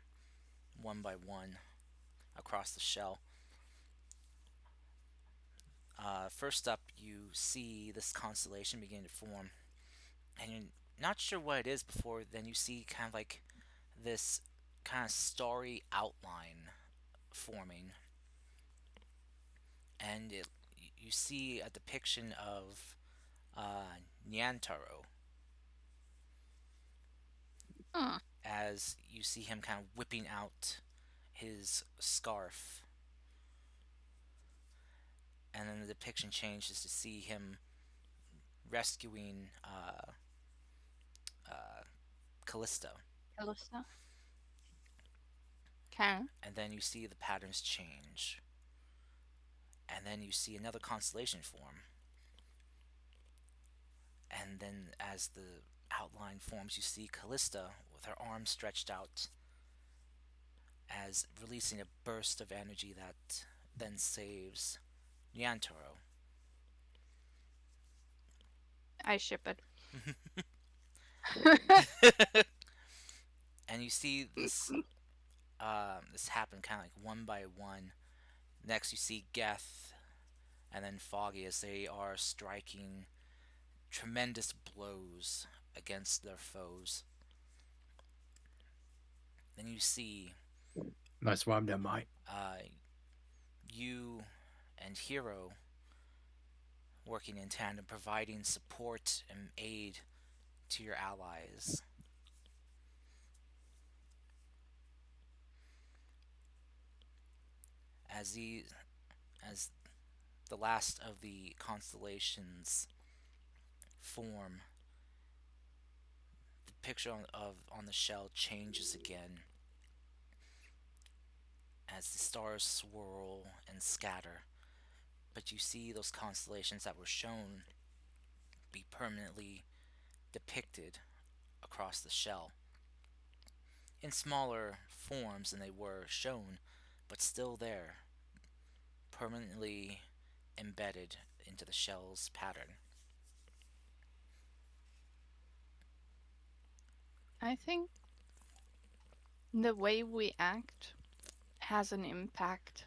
one by one across the shell. First up, you see this constellation begin to form, and you're not sure what it is before then you see kind of like this kind of starry outline forming, and you see a depiction of Nyantaro Hmm. as you see him kind of whipping out his scarf, and then the depiction changes to see him rescuing Callisto, Callisto. Okay. and then you see the patterns change, and then you see another constellation form, and then as the outline forms, you see Callista with her arms stretched out, as releasing a burst of energy that then saves Nyantaro. I ship it. And you see this this happen kind of like one by one. Next, you see Geth and then Foggy as they are striking tremendous blows against their foes. Then you see Nice one there, mate. you and Hero working in tandem, providing support and aid to your allies. As the last of the constellations form, the picture on the shell changes again as the stars swirl and scatter. But you see those constellations that were shown be permanently depicted across the shell in smaller forms than they were shown, but still there, permanently embedded into the shell's pattern. I think the way we act has an impact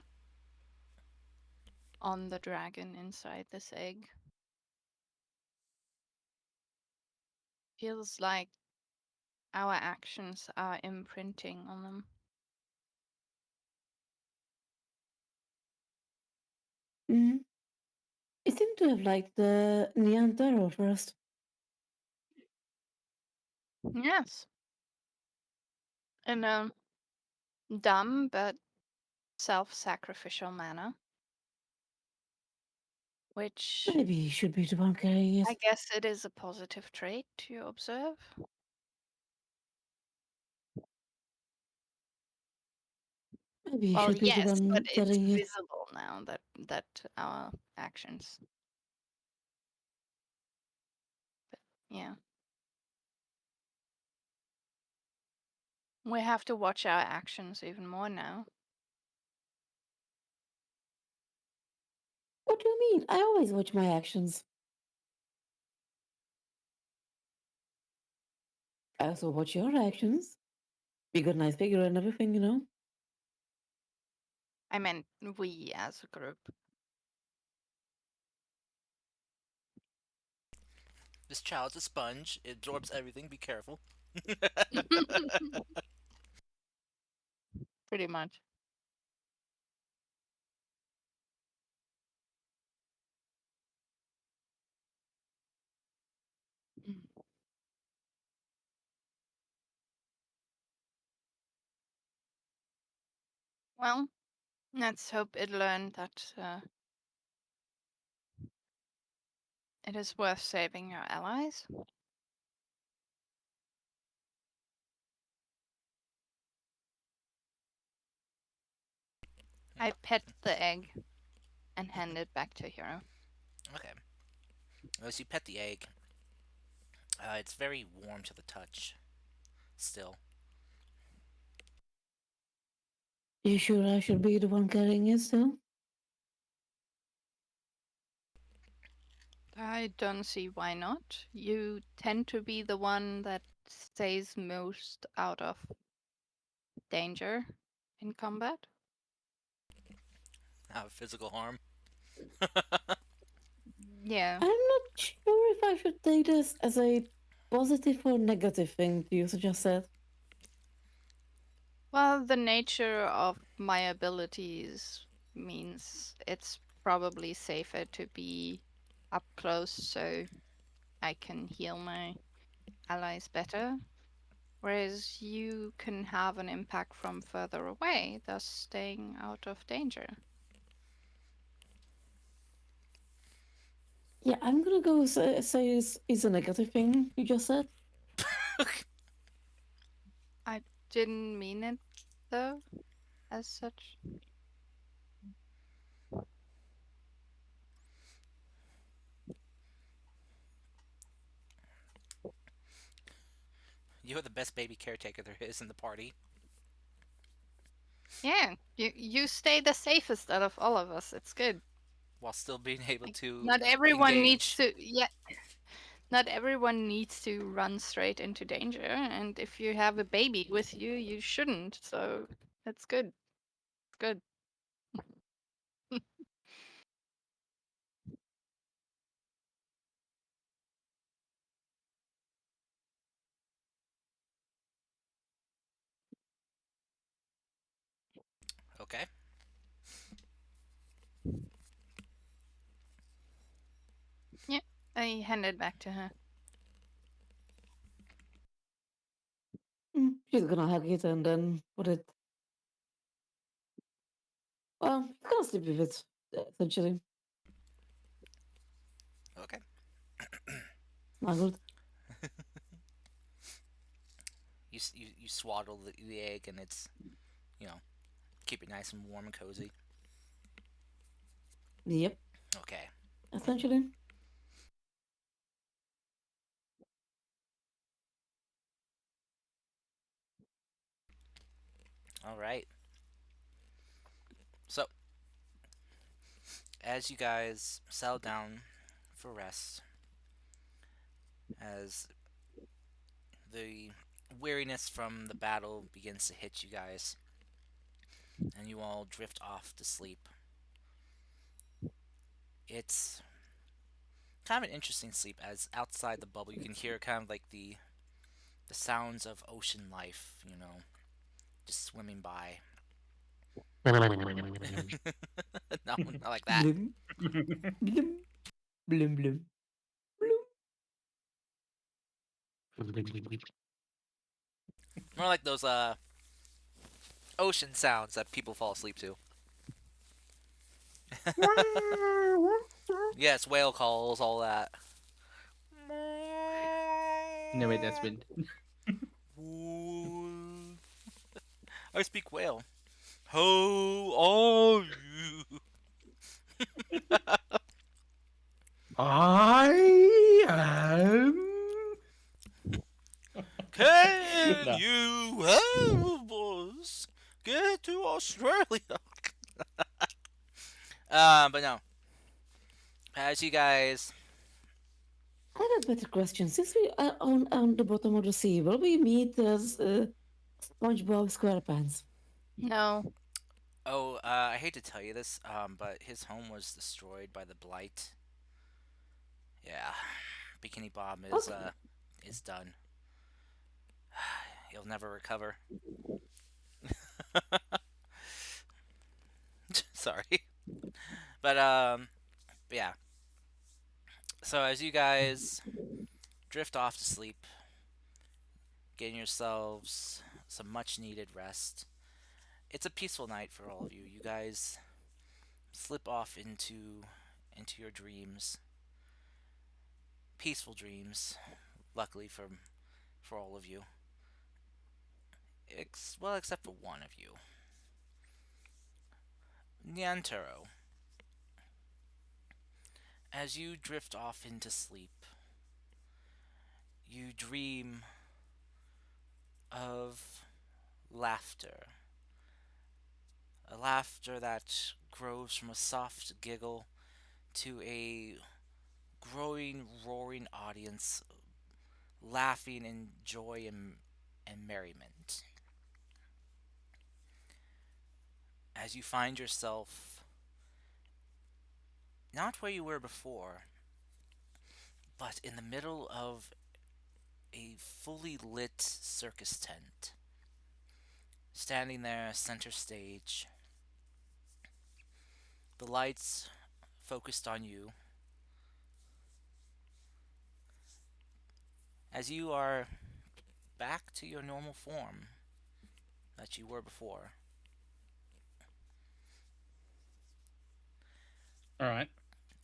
on the dragon inside this egg. Feels like our actions are imprinting on them. Mm. It seemed to have liked the Neanderthal first. Yes. In a dumb but self-sacrificial manner. Which Maybe he should be the one carrying it. I guess it is a positive trait to observe. Maybe he Well, should be the yes, one but it's carrying it. visible now that our actions. Yeah. We have to watch our actions even more now. What do you mean? I always watch my actions. I also watch your actions. You got a nice figure and everything, you know? I meant we as a group. This child's a sponge. It absorbs everything. Be careful. Pretty much. Mm. Well, let's hope it learned that it is worth saving your allies. I pet the egg and hand it back to Hero. Okay. As you pet the egg, it's very warm to the touch. Still. You sure I should be the one carrying it still? I don't see why not. You tend to be the one that stays most out of danger in combat. Physical harm. Yeah. I'm not sure if I should take this as a positive or negative thing you just said. Well, the nature of my abilities means it's probably safer to be up close so I can heal my allies better. Whereas you can have an impact from further away, thus staying out of danger. Yeah, I'm gonna go say it's a negative thing you just said. I didn't mean it, though, as such. You're the best baby caretaker there is in the party. Yeah, you stay the safest out of all of us. It's good. While still being able Like, to not everyone needs engage. to. Yeah, not everyone needs to run straight into danger. And if you have a baby with you, you shouldn't. So that's good. Good. Okay. Yeah, I hand it back to her. She's gonna hug it and then put it. Well, you can sleep with it, essentially. Okay. Snuggled. You swaddle the egg and it's, keep it nice and warm and cozy. Yep, Okay. essentially. All right. So, as you guys settle down for rest, as the weariness from the battle begins to hit you guys, and you all drift off to sleep, it's kind of an interesting sleep. As outside the bubble, you can hear kind of like the sounds of ocean life, just swimming by. No, not like that. Bloom, bloom, bloom, bloom, bloom. More like those ocean sounds that people fall asleep to. Yes, whale calls, all that. No, wait, that's wind. I speak whale. How are you? I am. Can No. you help us get to Australia? But no. As you guys, I have a better question. Since we are on the bottom of the sea, will we meet as SpongeBob SquarePants? No. I hate to tell you this, but his home was destroyed by the blight. Yeah, Bikini Bob Okay. is done. He'll never recover. Sorry, but yeah. So as you guys drift off to sleep, getting yourselves some much needed rest, it's a peaceful night for all of you. You guys slip off into your dreams, peaceful dreams. Luckily for all of you, except for one of you, Nyantaro. As you drift off into sleep, you dream of laughter. A laughter that grows from a soft giggle to a growing, roaring audience laughing in joy and merriment. As you find yourself not where you were before, but in the middle of a fully lit circus tent. Standing there center stage, the lights focused on you as you are back to your normal form that you were before. All right.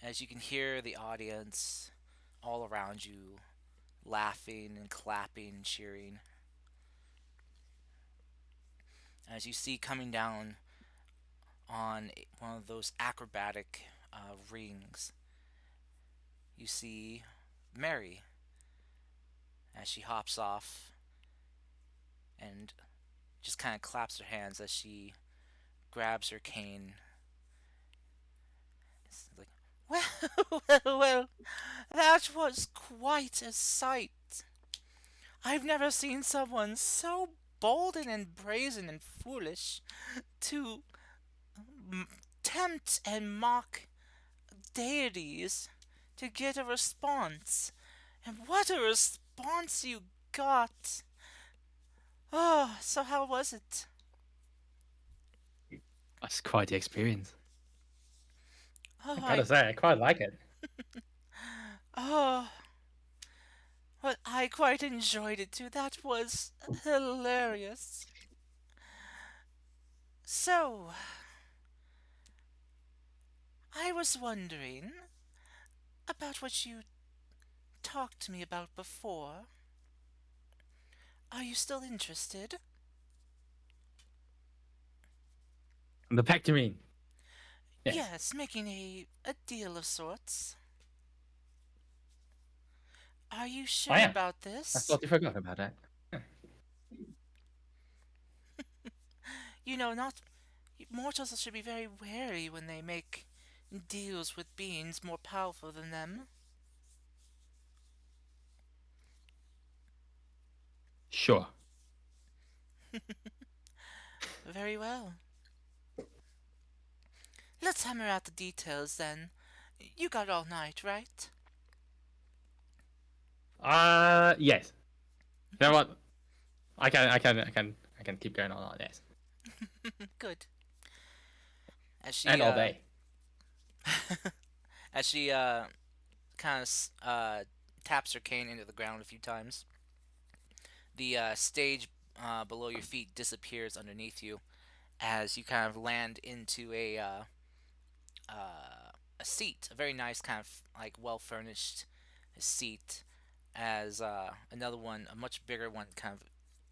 As you can hear the audience all around you laughing and clapping and cheering. As you see coming down on one of those acrobatic rings, you see Mary as she hops off and just kind of claps her hands as she grabs her cane. It's like, well, that was quite a sight. I've never seen someone so bold and brazen and foolish to tempt and mock deities to get a response. And what a response you got! Oh, so how was it? That's quite the experience. Oh, I gotta say, I quite like it. Oh, well, I quite enjoyed it too. That was hilarious. So, I was wondering about what you talked to me about before. Are you still interested? The Pectorine. Yes. Yes, making a deal of sorts. Are you sure I am. about I this? thought you forgot about that. You know, not mortals should be very wary when they make deals with beings more powerful than them. Sure. Very well. Let's hammer out the details then. You got all night, right? Yes. You know what? I can keep going on like this. Good. As she And all day. as she kind of taps her cane into the ground a few times, the stage below your feet disappears underneath you as you kind of land into a seat, a very nice kind of like well furnished seat, as another one, a much bigger one, kind of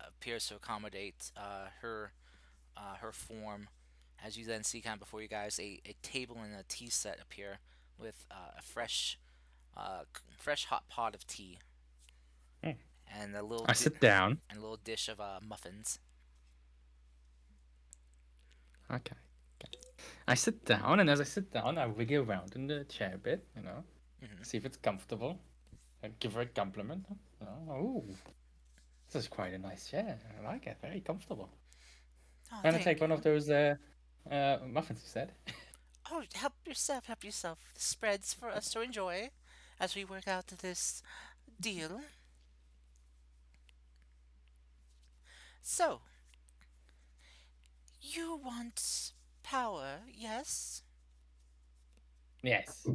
appears to accommodate her form. As you then see kind of before you guys a table and a tea set appear with a fresh hot pot of tea Hmm. and a little I sit down. and a little dish of muffins. Okay. I sit down, and as I sit down, I wiggle around in the chair a bit, Mhm. see if it's comfortable. I give her a compliment. Oh, this is quite a nice chair. I like it. Very comfortable. Oh, And I thank take one you. of those muffins you said. Oh, help yourself, help yourself. The spreads for us to enjoy as we work out this deal. So, you want power, yes? Yes.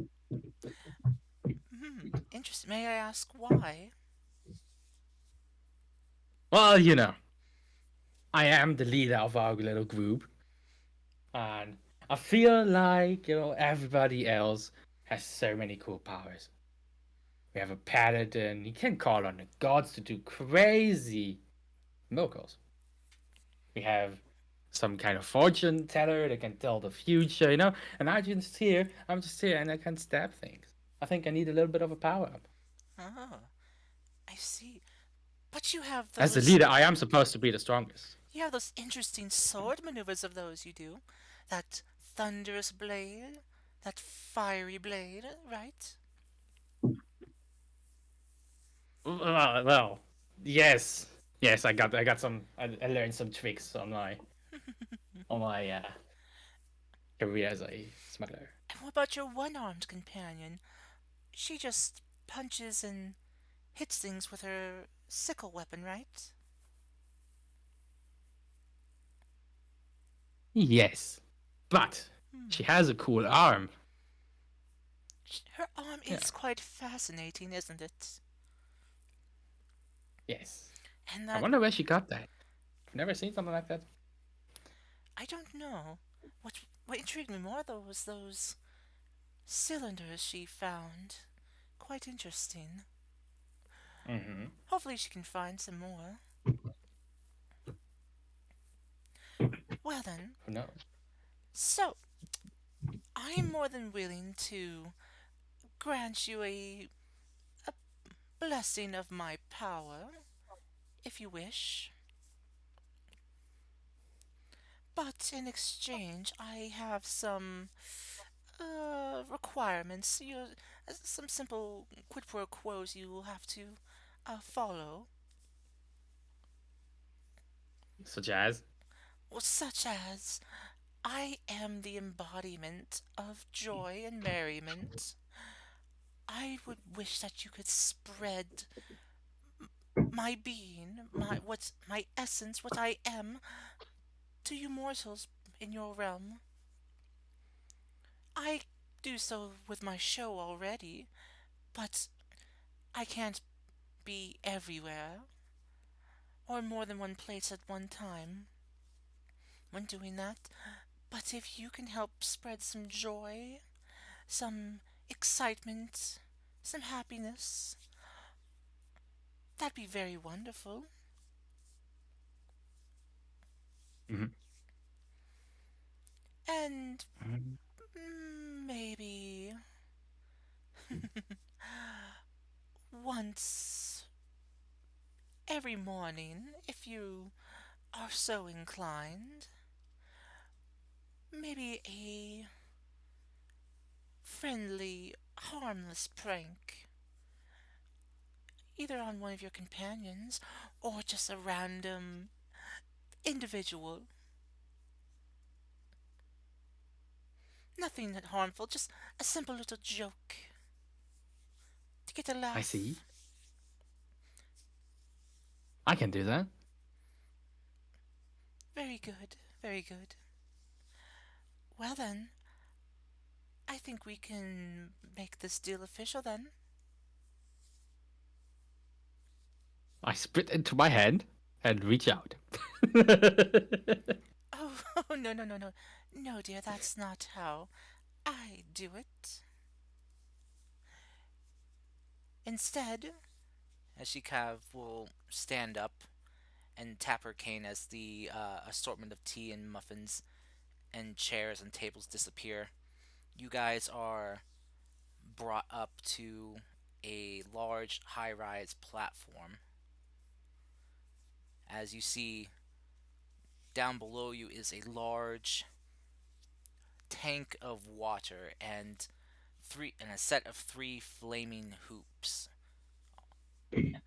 Interesting. May I ask why? Well, I am the leader of our little group, and I feel like everybody else has so many cool powers. We have a paladin. He can call on the gods to do crazy miracles. We have some kind of fortune teller that can tell the future, and I'm just here, and I can stab things. I think I need a little bit of a power up. Oh, I see. But you have As the those. leader, I am supposed to be the strongest. You have those interesting sword maneuvers of those you do. That thunderous blade, that fiery blade, right? Well, yes, yes. I got some. I learned some tricks on my career as a smuggler. And what about your one-armed companion? She just punches and hits things with her sickle weapon, right? Yes, but she has a cool arm. Her arm Yeah. is quite fascinating, isn't it? Yes. And I that wonder where she got that. I've never seen something like that. I don't know. What intrigued me more though was those cylinders she found. Quite interesting. Mm-hmm. Hopefully she can find some more. Well then, Who knows? so I'm more than willing to grant you a blessing of my power, if you wish. But in exchange, I have some requirements. Some simple quid pro quos you will have to follow. Such as? Such as I am the embodiment of joy and merriment. I would wish that you could spread my being, my essence, what I am, to you mortals in your realm. I do so with my show already, but I can't be everywhere or in more than one place at one time when doing that. But if you can help spread some joy, some excitement, some happiness, that'd be very wonderful. Mm-hmm. And maybe once every morning, if you are so inclined, maybe a friendly, harmless prank, either on one of your companions or just a random individual. Nothing harmful, just a simple little joke to get a laugh. I see. I can do that. Very good, very good. Well then, I think we can make this deal official then. I spit into my hand and reach out. Oh, no, no, no, no. No, dear, that's not how I do it. Instead, as she kind of will stand up and tap her cane as the assortment of tea and muffins and chairs and tables disappear, you guys are brought up to a large high rise platform. As you see, down below you is a large tank of water and a set of three flaming hoops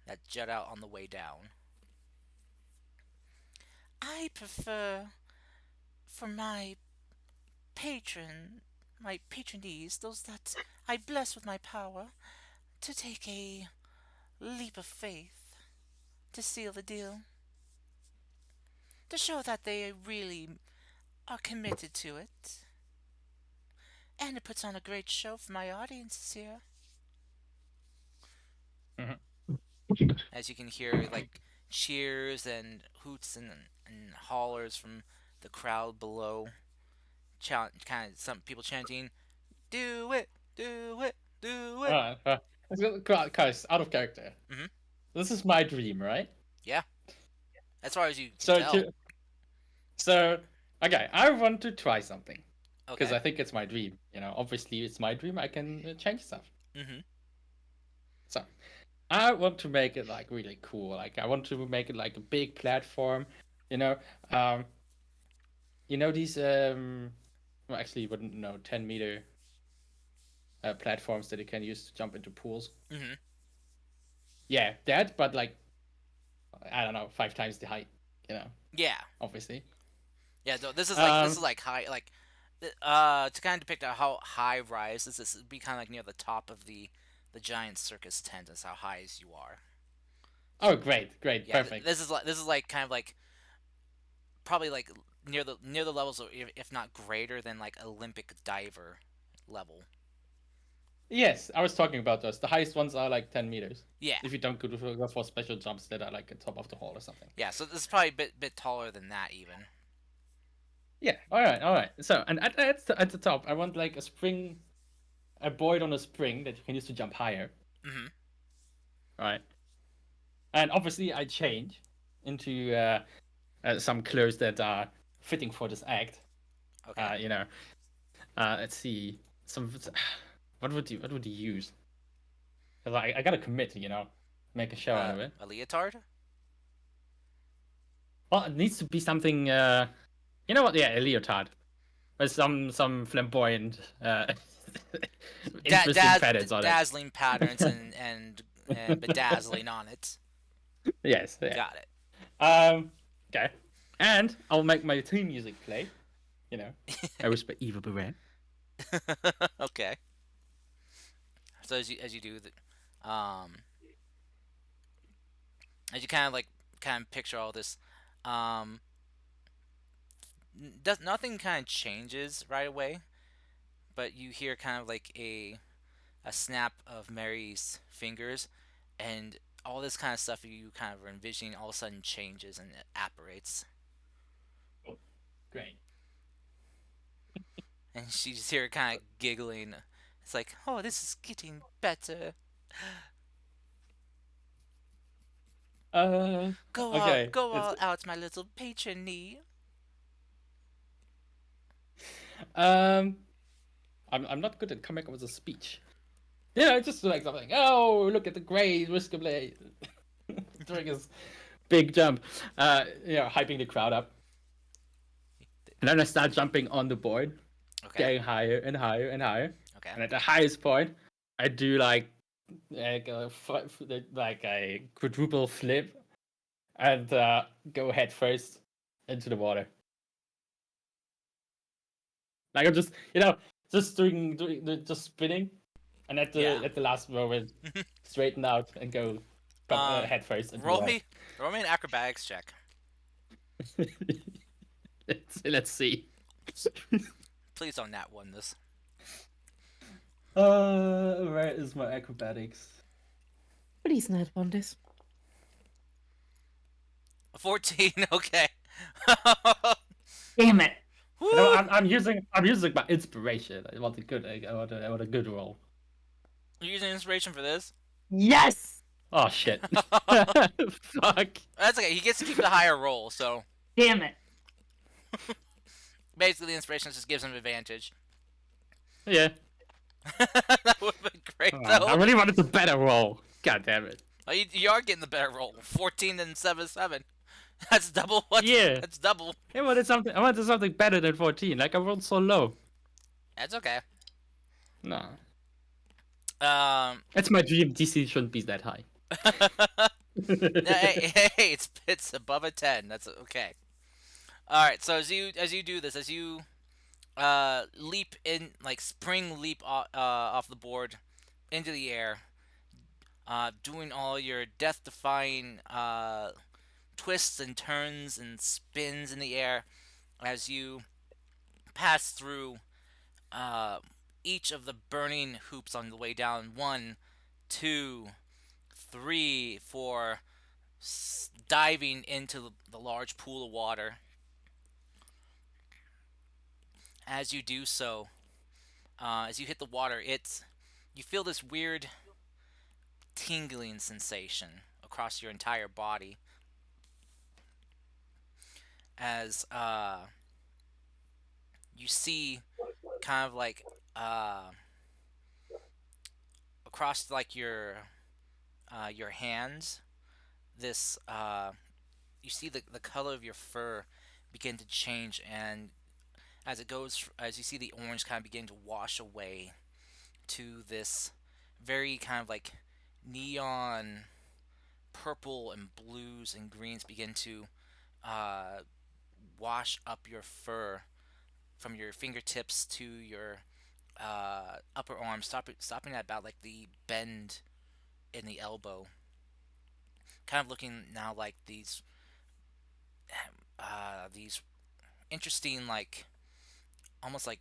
that jut out on the way down. I prefer for my patronees, those that I bless with my power, to take a leap of faith to seal the deal. To show that they really are committed to it. And it puts on a great show for my audiences here. As you can hear, like, cheers and hoots and hollers from the crowd below. Kind of some people chanting, "Do it, do it, do it." Guys, out of character. Mhm. This is my dream, right? Yeah, as far as you can So, tell. so okay, I want to try something because Okay. I think it's my dream. Obviously it's my dream. I can change stuff. Mhm. So, I want to make it like really cool. Like I want to make it like a big platform. You know, um, these well, actually, you wouldn't know 10-meter platforms that you can use to jump into pools. Mhm. yeah, that, but like, I don't know, 5 times the height. You know, Yeah. obviously. Yeah, no, this is Um, like high to kind of depict how high rise this would be kind of like near the top of the giant circus tent is how high as you are. oh, great, Yeah, perfect. this is like kind of like probably like near the levels of if not greater than like Olympic diver level. Yes, I was talking about those. The highest ones are like 10 meters. Yeah. If you don't go for special jumps that are like at top of the hall or something. Yeah, so this is probably a bit taller than that even. Yeah, all right. So, and at the top, I want like a board on a spring that you can use to jump higher. Mhm. Right. And obviously, I change into some clothes that are fitting for this act. Okay. You know, let's see, some. What would you use? 'Cause I gotta commit, you know, make a show out of it. A leotard? Well, it needs to be something. You know what? Yeah, a leotard. With some flamboyant, interesting patterns on it. Dazzling patterns and bedazzling on it. Yes. Yeah. Got it. Okay. And I'll make my theme music play. You know, I whisper Eva Beret. Okay. So as you do the, as you kind of picture all this, um, nothing kind of changes right away, but you hear kind of like a snap of Mary's fingers, and all this kind of stuff you kind of are envisioning all of a sudden changes and it apparates. Great. And she's here kind of giggling. It's like, oh, this is getting better. Okay. Go all out, my little patrony. I'm not good at coming up with a speech. You know, just like something. Oh, look at the Greys, Whisker Blade doing his big jump. You know, hyping the crowd up. And then I start jumping on the board, getting higher and higher and higher. Okay. And at the highest point, I do like a quadruple flip and go head first into the water. Like I'm just, you know, just just spinning, and at the last moment, straighten out and go head first. Into Roll the me an acrobatics check. Let's see. Please don't nat one this. Where is my acrobatics? Please not on this. 14. Okay. Damn it! You know, I'm using my inspiration. I want a good roll. You're using inspiration for this? Yes! Oh shit! Fuck. That's okay. He gets to keep the higher roll, so Damn it! basically the inspiration just gives him advantage. Yeah. That would have been great though. I really wanted a better roll. God damn it. Oh, you are getting the better roll. 14 and 7. That's double. What? Yeah. That's double. I wanted something better than 14. Like I rolled so low. That's okay. No. Um. That's my dream. DC shouldn't be that high. hey, it's above a 10. That's okay. All right. So as you do this, as you leap in, like spring leap off the board into the air, doing all your death-defying twists and turns and spins in the air as you pass through each of the burning hoops on the way down. 1, 2, 3, 4, diving into the large pool of water. As you do so, as you hit the water, you feel this weird tingling sensation across your entire body as you see kind of like across like your hands, this you see the color of your fur begin to change, and as you see the orange kind of begin to wash away to this very kind of like neon purple and blues and greens begin to wash up your fur from your fingertips to your upper arm, stopping at about like the bend in the elbow. Kind of looking now like these interesting, like almost like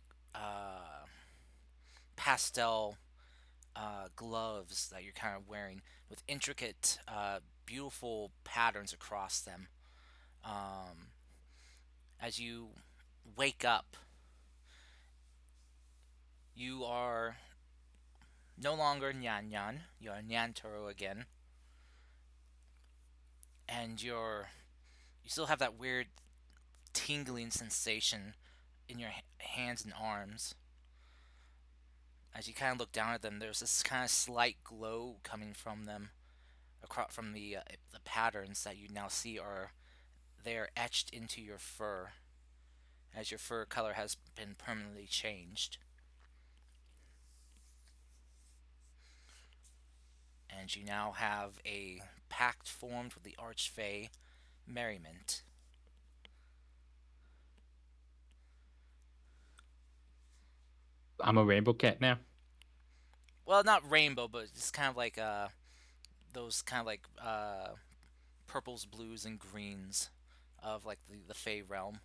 pastel gloves that you're kind of wearing with intricate, beautiful patterns across them. As you wake up, you are no longer Nyan Nyan. You are Nyantaro again, and you still have that weird tingling sensation in your hands and arms. As you kind of look down at them, there's this kind of slight glow coming from them, across from the patterns that you now see are they're etched into your fur, as your fur color has been permanently changed. And you now have a pact formed with the Archfey Merriment. I'm a rainbow cat now. Well, not rainbow, but it's kind of like those kind of like purples, blues, and greens of like the Fey realm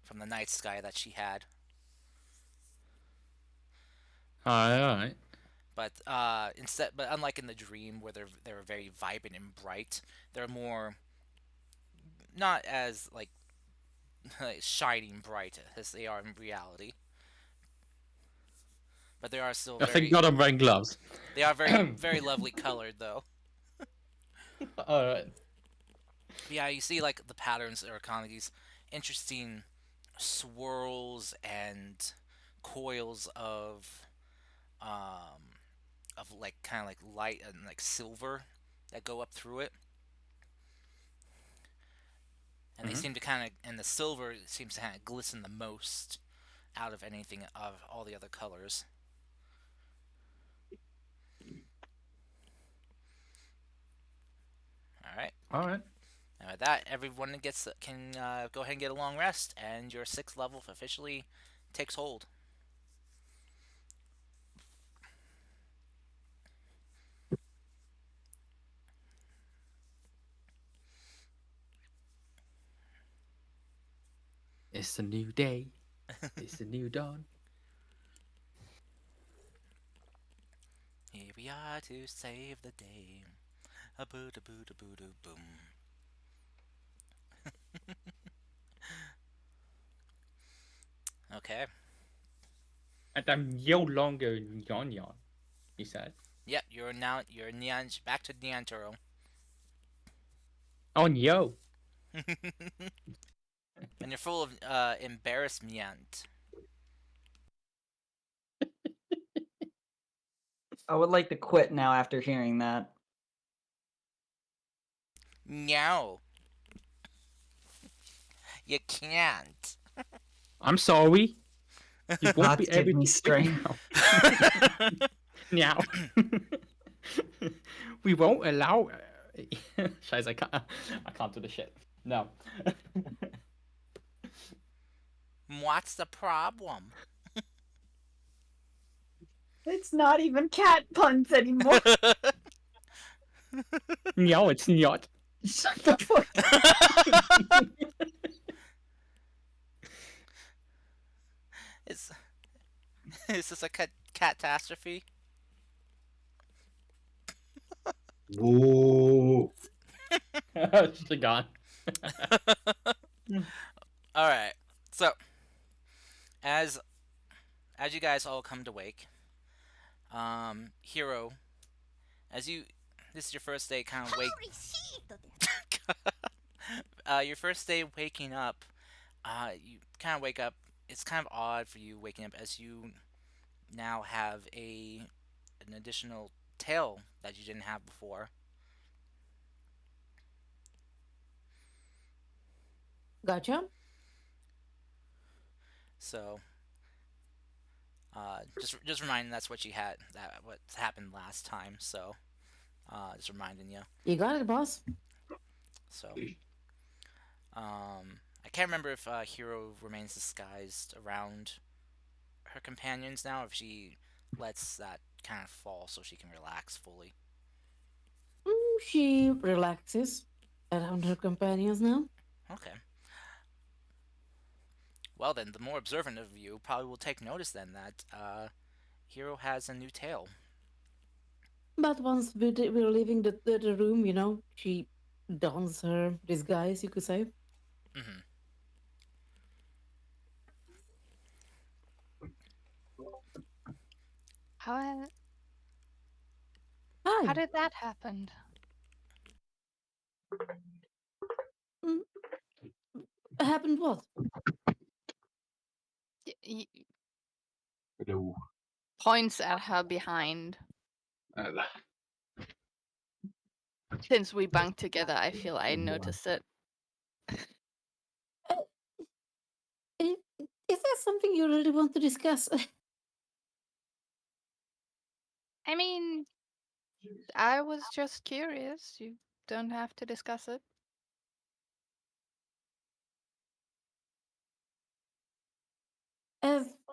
from the night sky that she had. Alright. But but unlike in the dream where they're very vibrant and bright, they're more not as like shining bright as they are in reality. But they are still very. Thank God I'm wearing gloves. They are very lovely colored though. Alright. Yeah, you see like the patterns are kind of these interesting swirls and coils of like kind of like light and like silver that go up through it. And they seem to kind of, and the silver seems to kind of glisten the most out of anything of all the other colors. Alright. Alright. And with that, everyone can go ahead and get a long rest, and your 6th level officially takes hold. It's a new day. It's a new dawn. Here we are to save the day. A boo da boo da boo da boom. Okay. And I'm no longer Yon Yon, he said. Yep, you're back to Neantoro. Oh, yo. And you're full of embarrassment. I would like to quit now after hearing that. No. You can't. I'm sorry. You won't God be give able me to strength. Now. We won't allow. Scheiße, I can't do the shit. No. What's the problem? It's not even cat puns anymore. No, it's not. Shut the fuck up. Is this a catastrophe? Whoa. She's gone. All right. So, as you guys all come to wake, Hero, this is your first day kind of your first day waking up. You kind of wake up. It's kind of odd for you waking up as you now have an additional tail that you didn't have before. Gotcha. So, just reminding that's what you had, that what happened last time. So, Just reminding you. You got it, boss. So, I can't remember if Hero remains disguised around her companions now, if she lets that kind of fall so she can relax fully. She relaxes around her companions now. Okay. Well then, the more observant of you probably will take notice then that Hero has a new tail. But once we're leaving the room, you know, she dons her disguise, you could say. Mm-hmm. How Hi. did that happen? Happened what? Hello. Points at her behind. Älä. Since we bunked together, I feel I noticed it. Is there something you really want to discuss? I mean, I was just curious. You don't have to discuss it.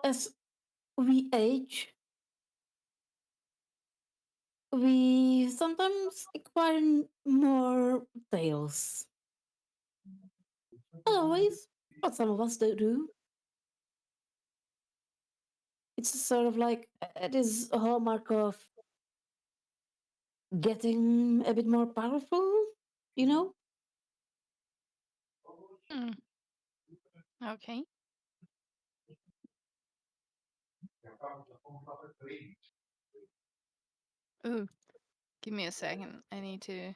As we age, we sometimes acquire more tales. Not always, but some of us do. It's sort of like it is a hallmark of getting a bit more powerful, you know? Hmm. Okay. Ooh, give me a second. I need to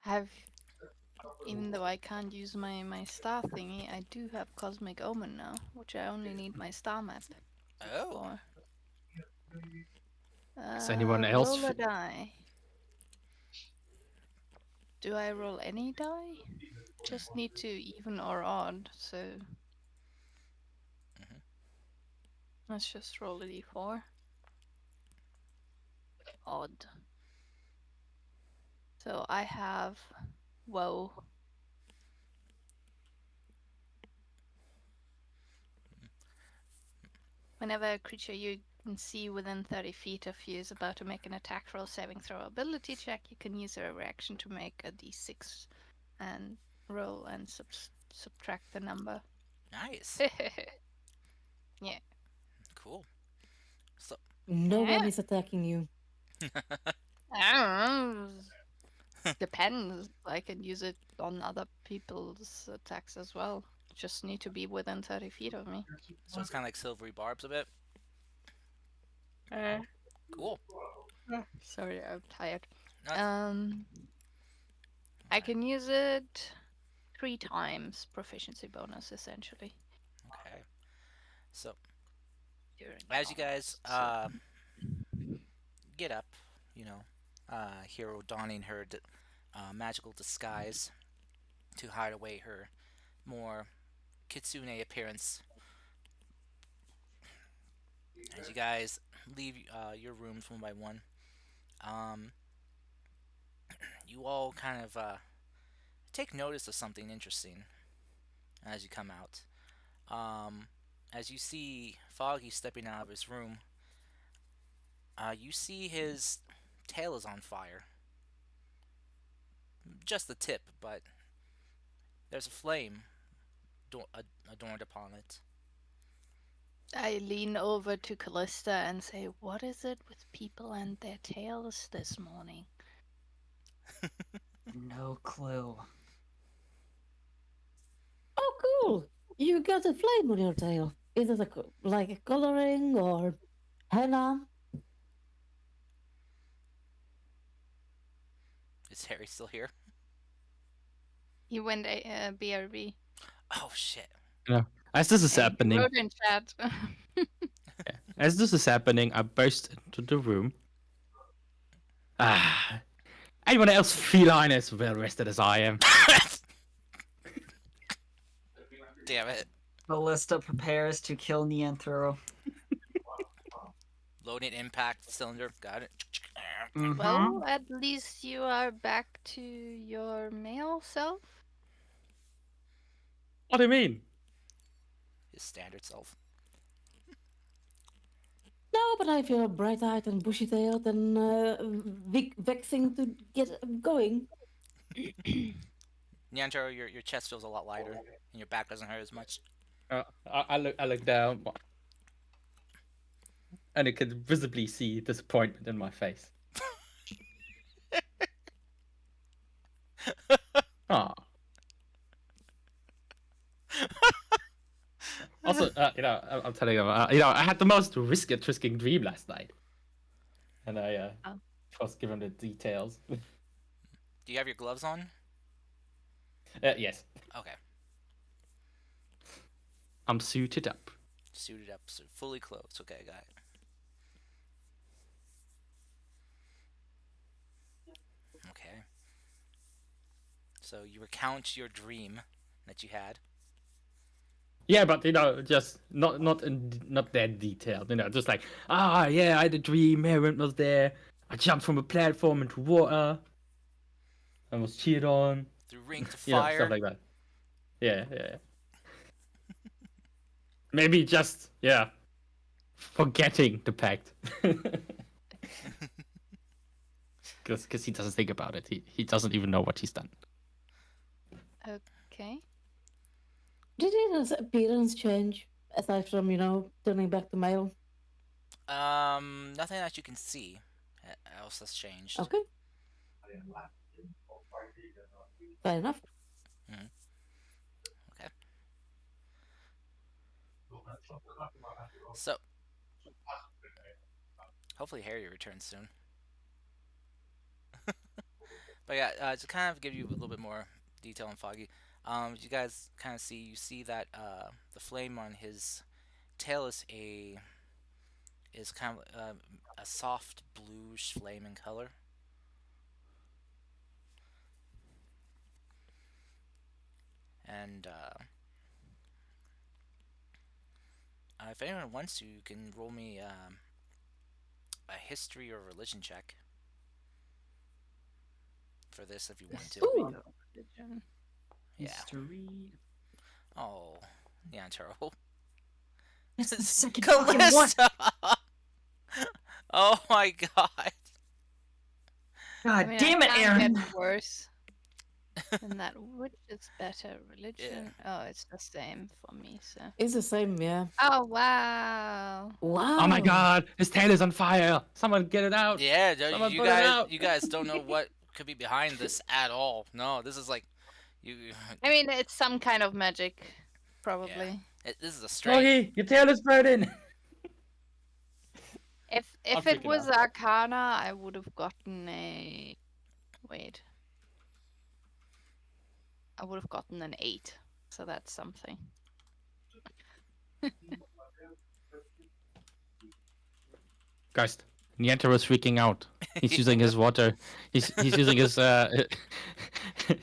have, even though I can't use my star thingy, I do have Cosmic Omen now, which I only need my star map Oh. for. Is anyone else Roll a die. Do I roll any die? Just need to even or odd, so Mhm. let's just roll a d4. Odd. So I have woe. Whenever a creature you can see within 30 feet of you is about to make an attack roll, saving throw, ability check, you can use a reaction to make a d6 and roll and subtract the number. Nice. Yeah. Cool. So, No one Yeah. is attacking you. I don't know. Depends. I can use it on other people's attacks as well. Just need to be within 30 feet of me. so it's kind of like silvery barbs a bit. Cool. Sorry, I'm tired. That's- I can use it 3 times proficiency bonus essentially. Okay. So, During as you guys combat, get up, you know, Hero donning her magical disguise to hide away her more kitsune appearance. As you guys leave your rooms one by one, um, you all kind of take notice of something interesting as you come out. Um, as you see Foggy stepping out of his room, you see his tail is on fire. Just the tip, but there's a flame adorned upon it. I lean over to Callista and say, "What is it with people and their tails this morning?" No clue. Oh, cool! You got a flame on your tail. Is it like a coloring or henna? Is Harry still here? He went BRB. Oh shit. As this is And happening, wrote in chat. as this is happening, I burst into the room. Ah, anyone else feline as well rested as I am? Damn it. Ballista prepares to kill Nianthro. Loading impact cylinder. Got it. Mhm. Well, at least you are back to your male self. What do you mean? His standard self. No, but I feel bright-eyed and bushy-tailed and vexing to get going. Nyantaro, your chest feels a lot lighter, and your back doesn't hurt as much. I look down, and you can visibly see disappointment in my face. Ah. Also, I'm telling you, I had the most risking dream last night, and I Oh. was given the details. Do you have your gloves on? Yes, Okay. I'm suited up. Suited up, so fully clothed. Okay, got it. Okay. So you recount your dream that you had. Yeah, but just not that detailed. Just like yeah, I had a dream. Heron was there. I jumped from a platform into water. I was cheered on. Through rings of Stuff fire. like that. Yeah. Maybe just forgetting the pact. Because he doesn't think about it. He doesn't even know what he's done. Okay. Did his appearance change aside from turning back to male? Nothing that you can see else has changed. Okay, fair enough. Okay. So, hopefully Harry returns soon. But yeah, to kind of give you a little bit more detail on Foggy, you guys kind of see that the flame on his tail is kind of a soft bluish flame in color. And if anyone wants to, you can roll me a history or religion check for this if you want to. Ooh. Yeah. History. Oh, yeah, Taro. That's the second fucking one. Calista! Oh my god. God I mean, damn I it, can't Aaron. get worse than that. Which is better, religion? Oh, it's the same for me. So. It's the same, yeah. Oh wow. Wow. Oh my god, his tail is on fire! Someone get it out! Yeah, Someone you put it guys, out! you guys don't know what could be behind this at all. No, this is like, you. I mean, it's some kind of magic, probably. This is a straight. Froggy, your tail is burning! If I'm it freaking was out. Arcana, I would have gotten a. Wait. I would have gotten an 8, so that's something. Guys, Niente was freaking out. He's using his water. He's using his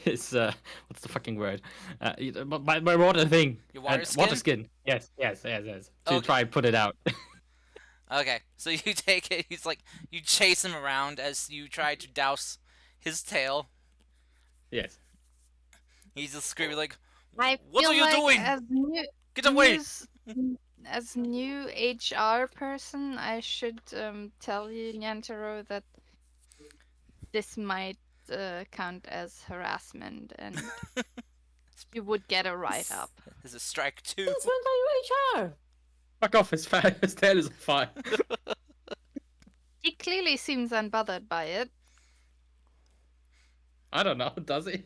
his what's the fucking word? My water thing. Your water Water skin? skin. Yes. To Okay. try and put it out. Okay, so you take it. He's like, you chase him around as you try to douse his tail. Yes. He's just screaming like, I "What feel are you like doing? As new, Get away!" as new HR person, I should tell you, Nyantaro, that this might count as harassment, and you would get a write-up. This is strike 2. Since when are you HR? Fuck off! His tail is on fire. He clearly seems unbothered by it. I don't know. Does he?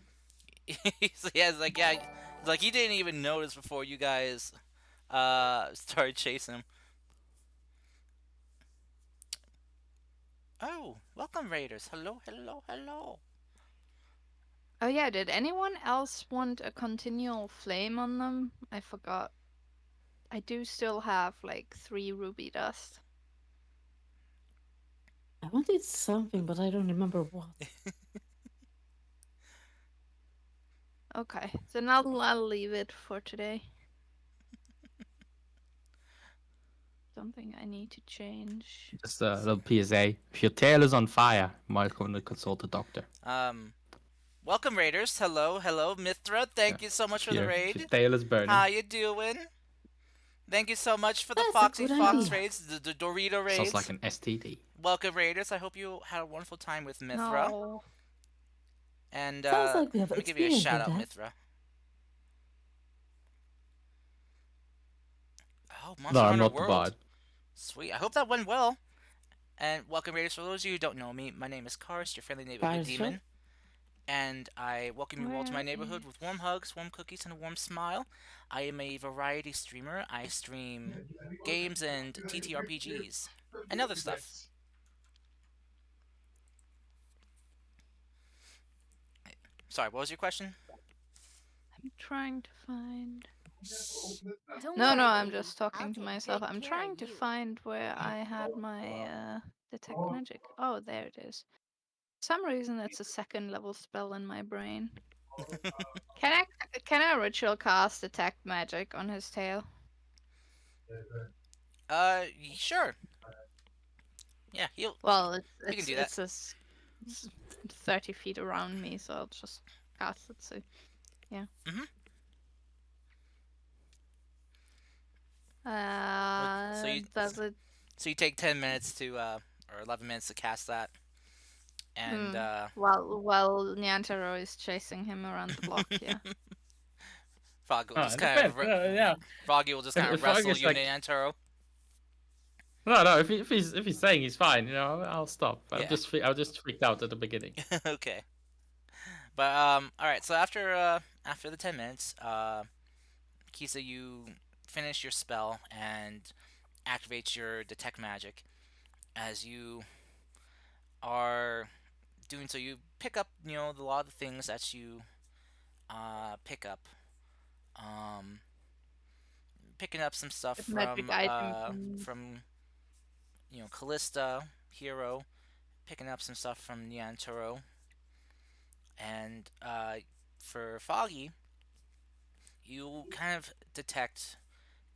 He's like, yeah. He's like, he didn't even notice before you guys started chasing him. Oh, welcome Raiders. Hello. Oh yeah, did anyone else want a continual flame on them? I forgot. I do still have like 3 ruby dust. I wanted something, but I don't remember what. Okay, then I'll leave it for today. something I need to change. Just a little PSA. If your tail is on fire, you might want to consult a doctor. Welcome, Raiders. Hello, Mithra. Thank you so much for the If raid. your tail is burning. How you doing? Thank you so much for the That's a Foxy good Fox idea. raids, the Dorito raids. Sounds like an STD. Welcome, Raiders. I hope you had a wonderful time with Mithra. No. And Sounds like we have let me give you a experience shout with out, that. Mithra. Oh, Monster No, I'm Hunter not the World. bard. Sweet. I hope that went well. And welcome, Raiders. For those of you who don't know me, my name is Karst, your friendly neighborhood Karst, demon. And I welcome you all to my Where neighborhood is- with warm hugs, warm cookies, and a warm smile. I am a variety streamer. I stream games and TTRPGs and other stuff. Sorry, what was your question? I'm trying to find. Don't No, worry, I'm baby. just I'll talking to take myself. good I'm care trying of to you. find where I had my detect magic. Oh, there it is. For some reason, it's a second level spell in my brain. Can I ritual cast detect magic on his tail? Sure. Yeah, he'll. Well, You can do that. it's 30 feet around me, so I'll just cast it. So, yeah. Mhm. So you- Does it? So you take 10 minutes to, or 11 minutes to cast that. And, While Nyantaro is chasing him around the block, yeah. Froggy will Oh, just it kind of. depends, yeah. Froggy will just kind If of Froggy's wrestle you, like- Nyantaro. No. If he's saying he's fine, I'll stop. But Yeah. I was just freaked out at the beginning. Okay. But all right. So after the 10 minutes, Kisa, you finish your spell and activate your detect magic. As you are doing so, you pick up a lot of the things that you pick up. Picking up some stuff With magic items. from Callista, Hero, picking up some stuff from Nyantaro. And for Foggy, you kind of detect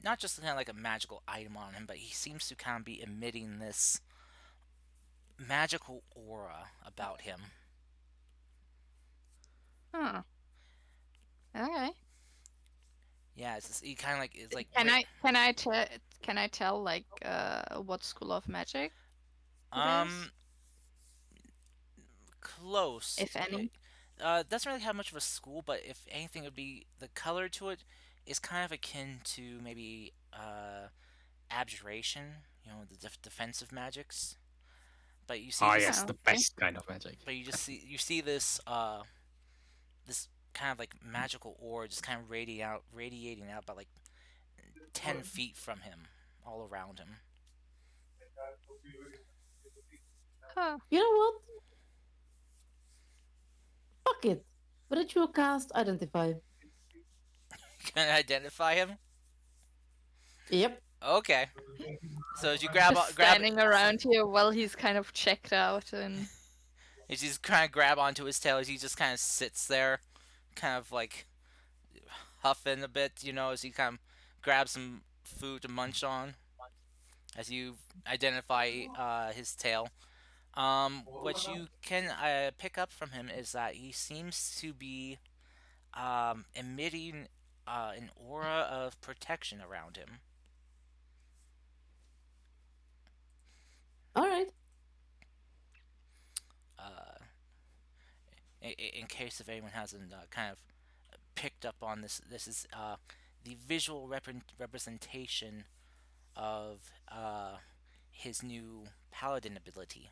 not just kind of like a magical item on him, but he seems to kind of be emitting this magical aura about him. Huh. Okay. Yeah, he kind of like is like. Can I tell like what school of magic? it is? Close. If any? Doesn't really have much of a school, but if anything, it would be the color to it is kind of akin to maybe abjuration. The defensive magics. But you see. Oh this, yes, the okay. best kind of magic. But you see this this kind of like magical aura just kind of radiating out about like 10 feet from him, all around him. Huh. You know what? Fuck it. Ritual cast identify. Can I identify him? Yep. Okay. So as you grab Just standing around here while he's kind of checked out and. you just kind of grab onto his tail as he just kind of sits there, kind of like huffing a bit, as he kind of grabs some food to munch on. As you identify his tail. What you can pick up from him is that he seems to be emitting an aura of protection around him. All right. In case if anyone hasn't kind of picked up on this, this is the visual representation of his new paladin ability.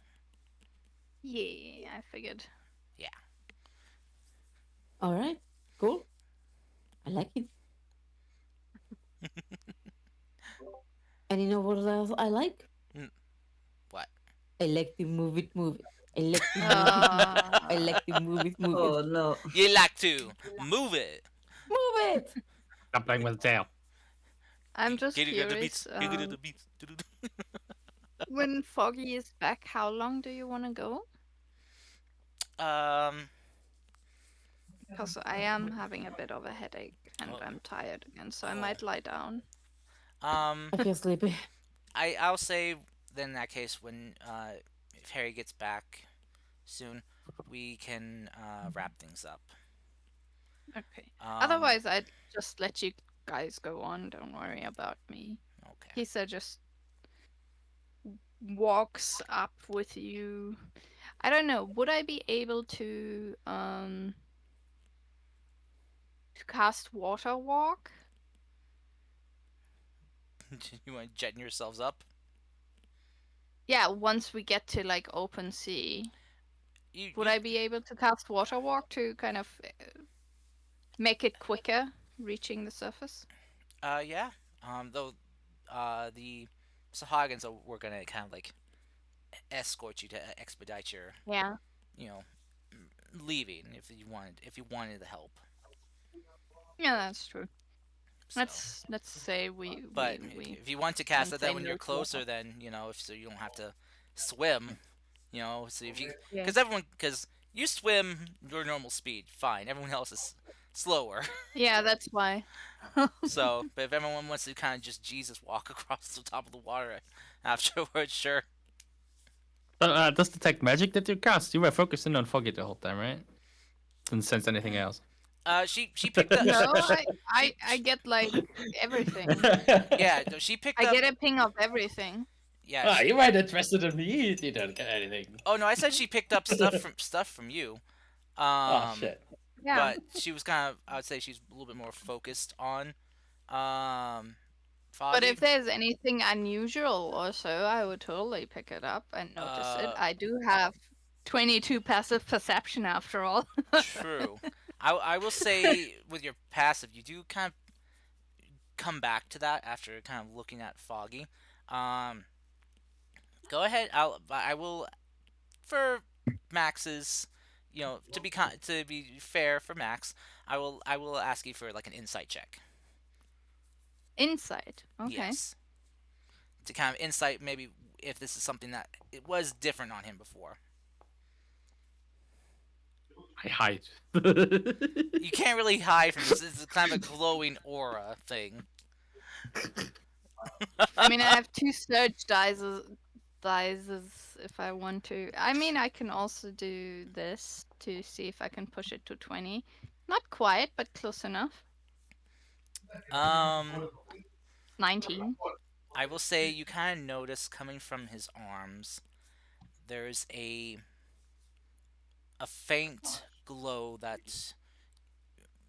Yeah, I figured. Yeah. All right. Cool. I like it. And you know what else I like? What? I like to move it. I like to move it. I like to move it. Oh no. You like to move it. Move it. I'm playing with the tail. I'm just Get it to the beats. curious. Get it to the beats. When Foggy is back, how long do you want to go? Because I am having a bit of a headache and Oh. I'm tired again, so I might lie down. I feel sleepy. I'll say then in that case when if Harry gets back soon, we can wrap things up. Okay. Um, Otherwise, I'd just let you guys go on. Don't worry about me. okay. Kisa just walks up with you. I don't know. Would I be able to cast Water Walk? You want to jetting yourselves up? Yeah, once we get to like open sea, You, would you- I be able to cast Water Walk to kind of make it quicker reaching the surface? Yeah. Though, the Sahagins were gonna kind of like escort you to expedite your, Yeah. you know, leaving if you wanted the help. Yeah, that's true. So. Let's say we But we if you want to cast don't it, then say when no you're to Water. closer, then if so you don't have to swim. So if you Yeah. because you swim your normal speed, fine. Everyone else is slower. Yeah, that's why. So, but if everyone wants to kind of just Jesus walk across the top of the water afterwards, sure. Does detect magic that you cast? You were focusing on Foggy the whole time, right? Didn't sense anything else. She picked up. No, I get like everything. Yeah, no, she picked I up. get a ping of everything. Yeah. Ah, you might have trusted in me. You don't get anything. Oh no, I said she picked up stuff from you. Oh shit. Yeah. But she was kind of. I would say she's a little bit more focused on. Foggy. But if there's anything unusual or so, I would totally pick it up and notice it. I do have 22 passive perception after all. True. I will say with your passive, you do kind of come back to that after kind of looking at Foggy. Go ahead. I will for Max's, to be fair for Max, I will ask you for like an insight check. Insight. Okay. Yes. To kind of insight maybe if this is something that it was different on him before. I hide. You can't really hide from this. It's kind of a glowing aura thing. I mean, I have 2 surge dices if I want to. I mean, I can also do this to see if I can push it to 20. Not quite, but close enough. 19. I will say you kind of notice coming from his arms, there's a faint glow that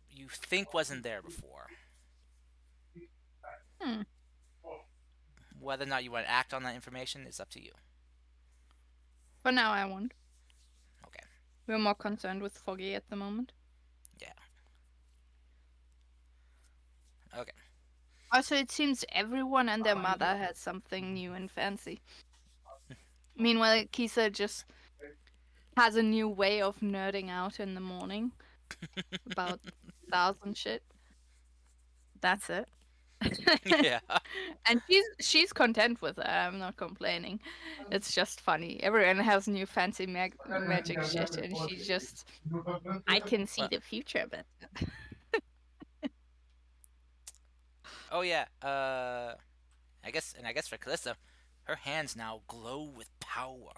you think wasn't there before. Whether or not you want to act on that information is up to you. For now, I won't. Okay. We're more concerned with Foggy at the moment. Yeah. Okay. Also, it seems everyone and their mother has something new and fancy. Meanwhile, Kisa just has a new way of nerding out in the morning about 1,000 shit. That's it. Yeah. And she's content with it. I'm not complaining. It's just funny. Everyone has new fancy magic shit, and she's just, I can see the future of it. Oh yeah. I guess for Calista, her hands now glow with power.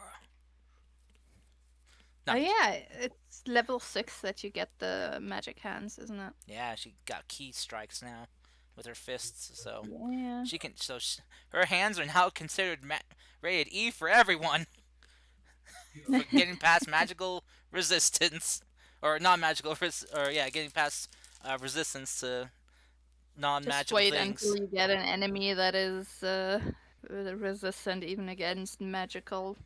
Oh yeah, it's level 6 that you get the magic hands, isn't it? Yeah, she got key strikes now with her fists, so Yeah. she can. Her hands are now considered rated E for everyone. For getting past magical resistance, or non-magical getting past resistance to Just non-magical wait things. until you get an enemy that is resistant even against magical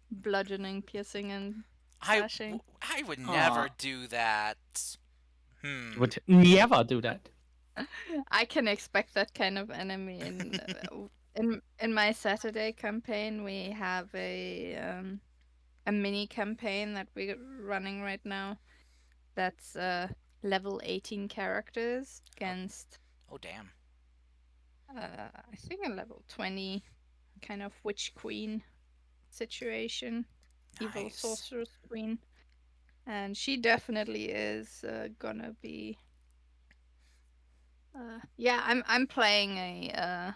bludgeoning, piercing, and slashing. I would never do that. Would never do that. I can expect that kind of enemy in my Saturday campaign. We have a mini campaign that we're running right now. That's level 18 characters against. Oh damn. I think a level 20 kind of witch queen situation, evil Nice. sorceress queen, and she definitely is gonna be. Yeah, I'm playing a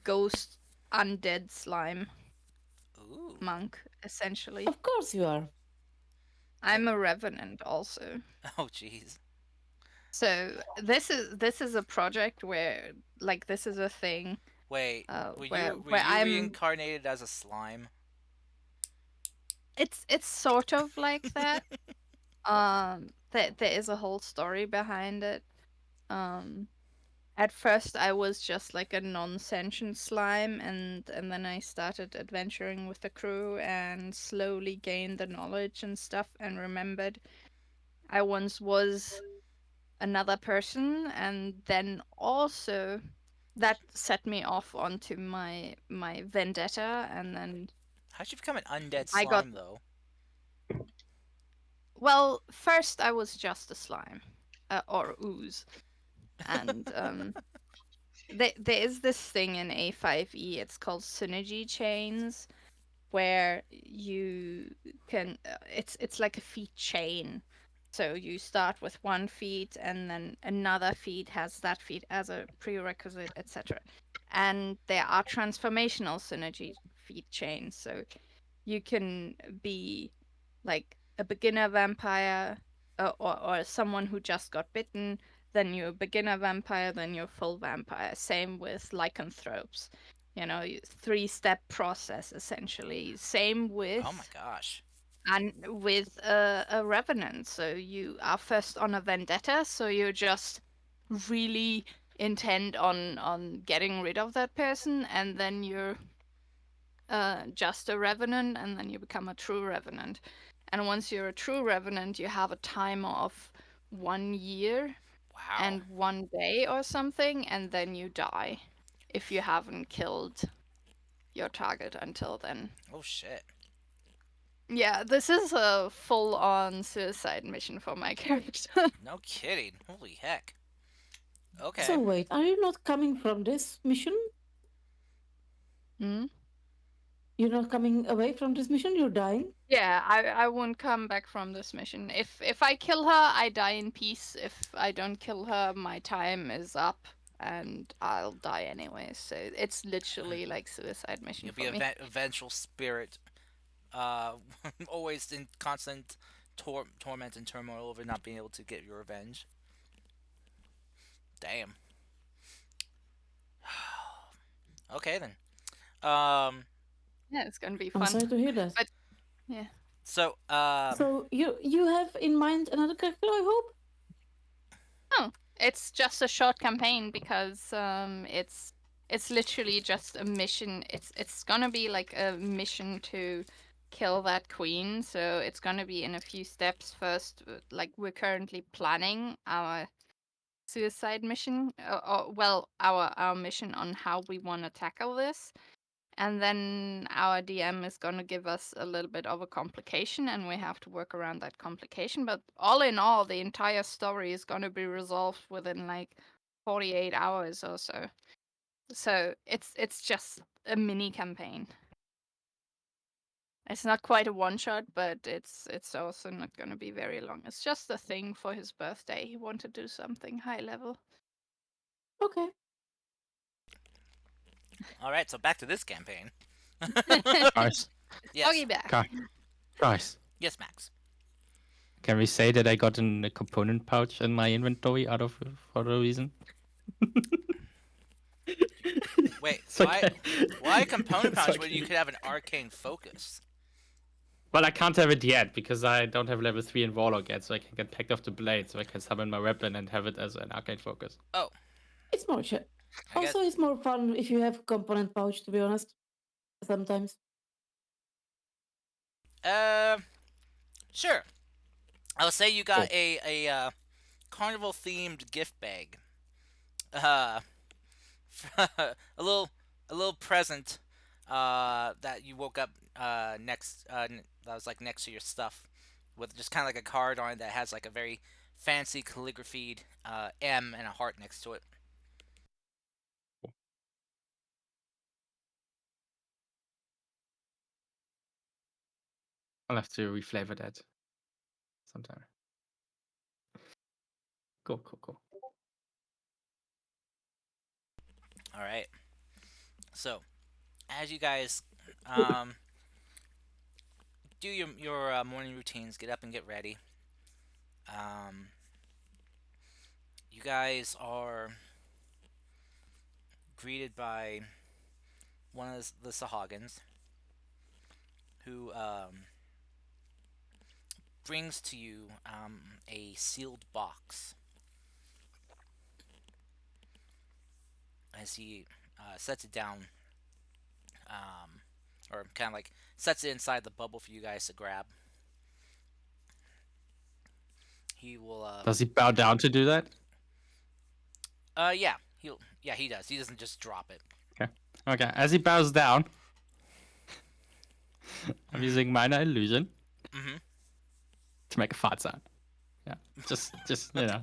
ghost undead slime Ooh. monk, essentially. Of course you are. I'm a revenant also. Oh, jeez. So this is a project where like this is a thing Wait, were where you where I'm reincarnated as a slime? it's sort of like that. There is a whole story behind it. Um at first I was just like a non-sentient slime, and then I started adventuring with the crew and slowly gained the knowledge and stuff and remembered I once was another person, and then also that set me off onto my vendetta, and then How'd you become an undead I got slime, though? well, first I was just a slime or ooze, and there is this thing in A5E. It's called synergy chains, where you can it's like a feat chain. So you start with one feat, and then another feat has that feat as a prerequisite, etc. And there are transformational synergy feat chains. So you can be like a beginner vampire, or someone who just got bitten, then you're a beginner vampire, then you're full vampire. Same with lycanthropes. You know, three-step process essentially. Same with Oh my gosh. a revenant. So you are first on a vendetta, so you're just really intent on getting rid of that person, and then you're just a revenant, and then you become a true revenant. And once you're a true revenant, you have a timer of 1 year Wow. and 1 day or something, and then you die if you haven't killed your target until then. Oh shit. Yeah, this is a full-on suicide mission for my character. No kidding. Holy heck. Okay. So wait, are you not coming from this mission? Hmm? You're not coming away from this mission? You're dying? Yeah, I won't come back from this mission. If I kill her, I die in peace. If I don't kill her, my time is up and I'll die anyway. So it's literally like suicide mission You'll for be me. a vengeful spirit. Always in constant torment and turmoil over not being able to get your revenge. Damn. Okay then. Yeah, it's gonna be I'm fun. sorry to hear that. But yeah. So, So you have in mind another character, I hope? Oh, it's just a short campaign because it's literally just a mission. It's gonna be like a mission to kill that queen. So it's gonna be in a few steps. First, like we're currently planning our suicide mission, or well, our mission on how we want to tackle this. And then our DM is going to give us a little bit of a complication, and we have to work around that complication. But all in all, the entire story is going to be resolved within like 48 hours or so. So it's just a mini campaign. It's not quite a one shot, but it's also not going to be very long. It's just a thing for his birthday. He wanted to do something high level. Okay. all right. So back to this campaign. Guys, Yes. Doggy back. guys, Yes, Max. can we say that I got a component pouch in my inventory for a reason? Wait. It's why? okay. Why a component It's pouch when okay. you could have an arcane focus? Well, I can't have it yet because I don't have level 3 in Warlock yet, so I can get Pact of the Blade, so I can summon my weapon and have it as an arcane focus. Oh. It's more I guess. also it's more fun if you have component pouch, to be honest. Sometimes. Sure. I'll say you got a carnival themed gift bag. A little present that you woke up next that was like next to your stuff with just kind of like a card on it that has like a very fancy calligraphied M and a heart next to it. I'll have to reflavor that sometime. Cool. All right. So, as you guys do your morning routines, get up and get ready. Um, you guys are greeted by one of the Sahagins, who brings to you a sealed box as he sets it down, or kind of like sets it inside the bubble for you guys to grab. He will. Does he bow down to do that? Yeah. He does. He doesn't just drop it. Okay. As he bows down, I'm using minor illusion Mm-hmm. to make a fart sound. Yeah. Just you know.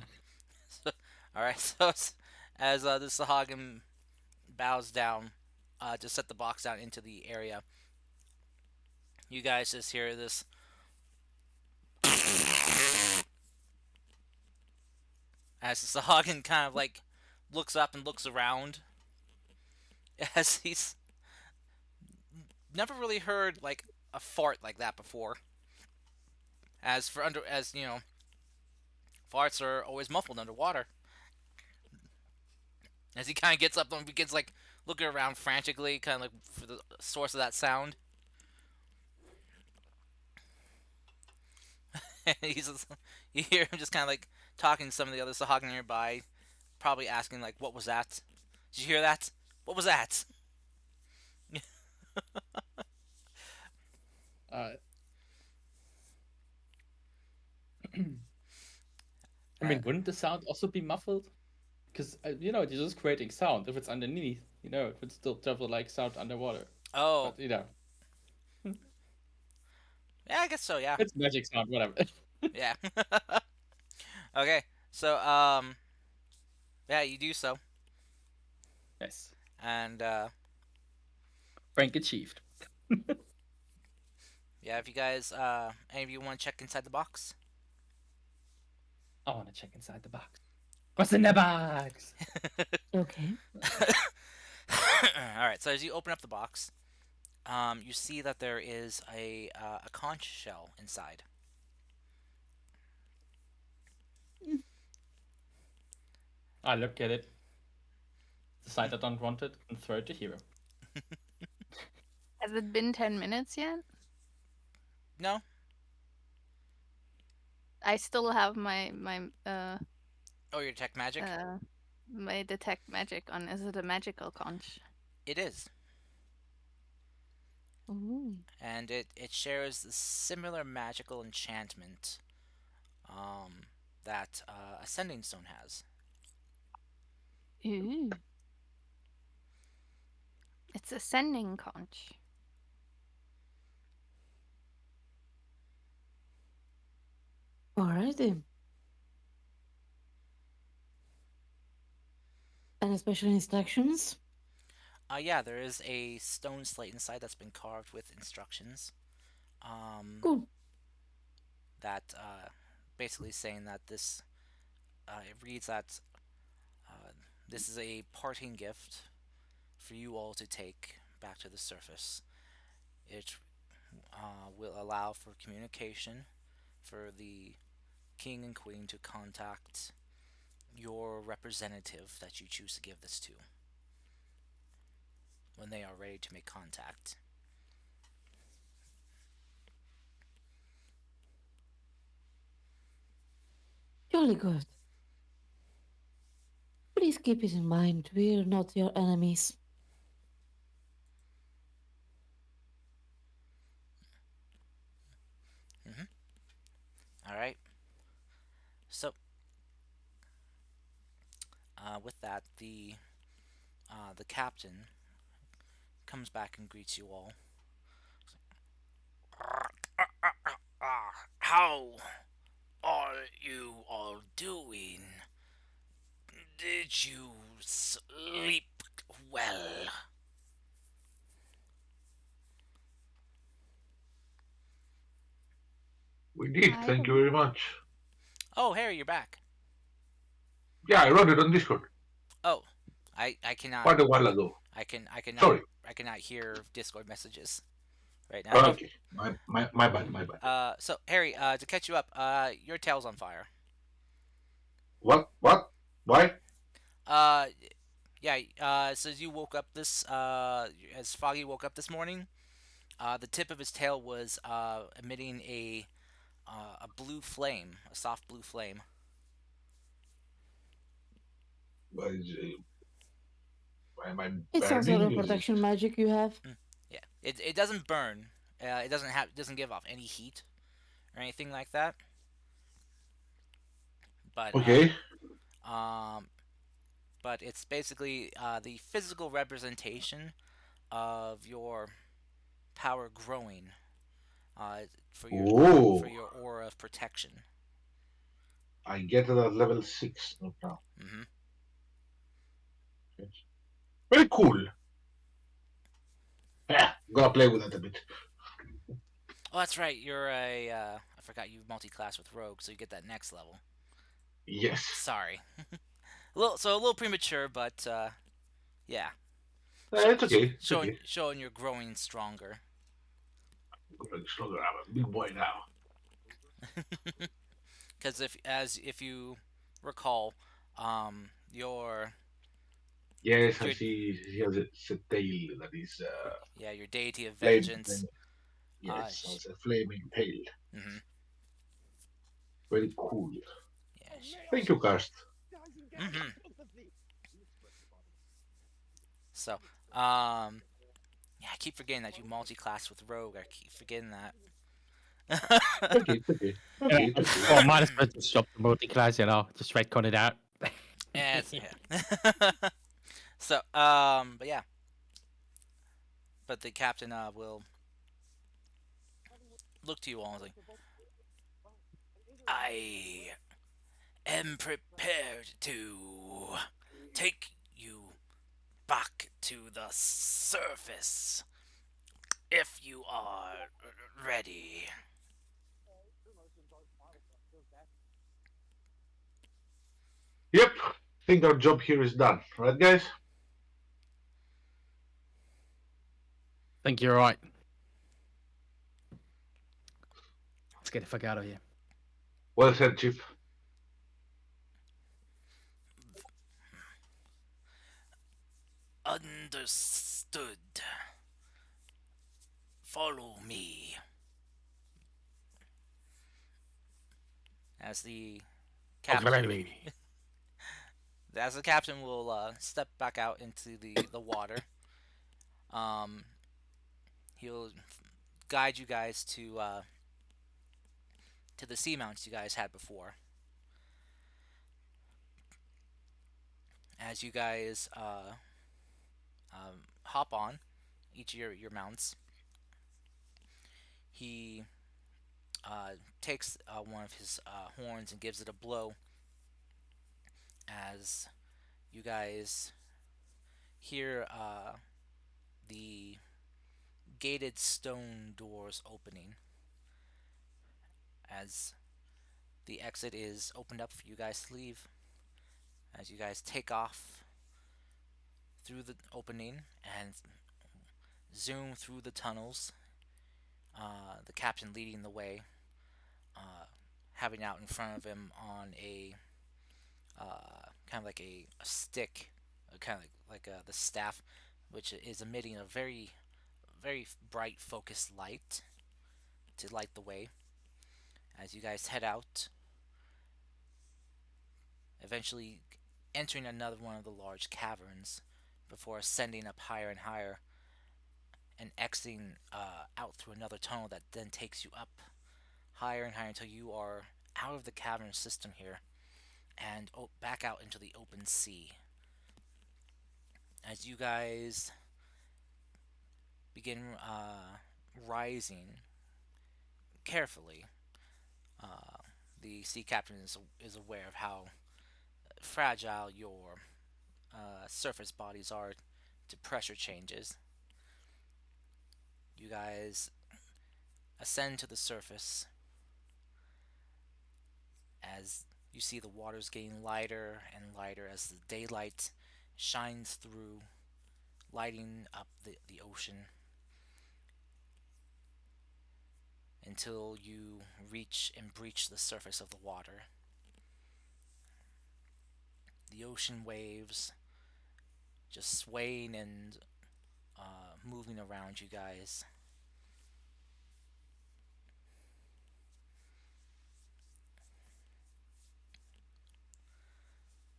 All right. So as the Sahagin bows down to set the box down into the area, you guys just hear this. As the Sahagin kind of like looks up and looks around, as he's never really heard like a fart like that before. As you know, farts are always muffled underwater. As he kind of gets up and begins like looking around frantically, kind of like for the source of that sound. And you hear him just kind of like talking to some of the other Sahagin nearby, probably asking like, "What was that? Did you hear that? What was that?" I mean, wouldn't the sound also be muffled? Because you know, you're just creating sound. If it's underneath, you know, it would still travel like sound underwater. Oh, But, you know, yeah, I guess so. Yeah, it's magic sound, whatever. yeah. Okay, so yeah, you do so, Yes. and Rank achieved. yeah, if you guys, any of you want to check inside the box? I want to check inside the box. What's in the box? Okay. All right. So as you open up the box, you see that there is a conch shell inside. I look at it, decide I don't want it, and throw it to Hero. Has it been 10 minutes yet? No. I still have my Oh, your detect magic. my detect magic on. Is it a magical conch? It is, Ooh. and it shares a similar magical enchantment, that Ascending Stone has. Ooh. It's ascending conch. Alrighty. Any special instructions? Yeah, there is a stone slate inside that's been carved with instructions. Cool. That basically saying that this it reads that this is a parting gift for you all to take back to the surface. It will allow for communication for the king and queen to contact your representative that you choose to give this to when they are ready to make contact. Jolly good. Please keep it in mind, we're not your enemies. All right. So, with that, the captain comes back and greets you all. How are you all doing? Did you sleep well? We did. Thank you very much. Oh, Harry, you're back. Yeah, I wrote it on Discord Oh, I cannot. quite a while ago. I cannot. Sorry. I cannot hear Discord messages right now. Okay, my bad, my bad. So Harry, to catch you up, your tail's on fire. What? Why? Uh, yeah. So as you woke up as Foggy woke up this morning, the tip of his tail was emitting a blue flame, a soft blue flame. Why am I It's some sort of burning? Is it? protection magic you have. Yeah, it doesn't burn. It doesn't give off any heat or anything like that. But Okay. um, but it's basically the physical representation of your power growing uh, Oh, for your aura of protection. I get it at level 6 now. Hmm. Very cool. Yeah, gotta play with that a bit. Oh, that's right. You're I forgot you multi-class with rogue, so you get that next level. Yes. Sorry, a little premature, but yeah. It's okay. It's Showing okay. showing you're growing stronger. Growing stronger. I'm a big boy now. Because if you recall, your Yes, I Your- see. He has a tail that is yeah, your deity of flame. vengeance. Yes, has a flaming tail. Mm-hmm. Very cool. Yeah. Thank you, Karst. Mm-hmm. So, yeah, I keep forgetting that you multi-class with rogue. I keep forgetting that. Okay, it's okay. Okay, it's okay. Well, might as well just shop the multi-class, just retcon it out. Yeah. So, but yeah. But the captain will look to you all and like, I am prepared to take you back to the surface if you are ready. Yep. Think our job here is done, right, guys? Think you're right. Let's get the fuck out of here. Well said, Chief. Understood. Follow me. As the captain, as the captain will step back out into the water. He'll guide you guys to the sea mounts you guys had before. As you guys hop on each of your mounts, he takes one of his horns and gives it a blow as you guys hear the gated stone doors opening as the exit is opened up for you guys to leave. As you guys take off through the opening and zoom through the tunnels, the captain leading the way, having out in front of him on a kind of like a stick, kind of like the staff, which is emitting a very bright focused light to light the way as you guys head out, eventually entering another one of the large caverns before ascending up higher and higher and exiting out through another tunnel that then takes you up higher and higher until you are out of the cavern system here and back out into the open sea. As you guys begin rising carefully, the sea captain is aware of how fragile your surface bodies are to pressure changes. You guys ascend to the surface as you see the waters getting lighter and lighter as the daylight shines through, lighting up the ocean until you reach and breach the surface of the water. The ocean waves just swaying and moving around you guys.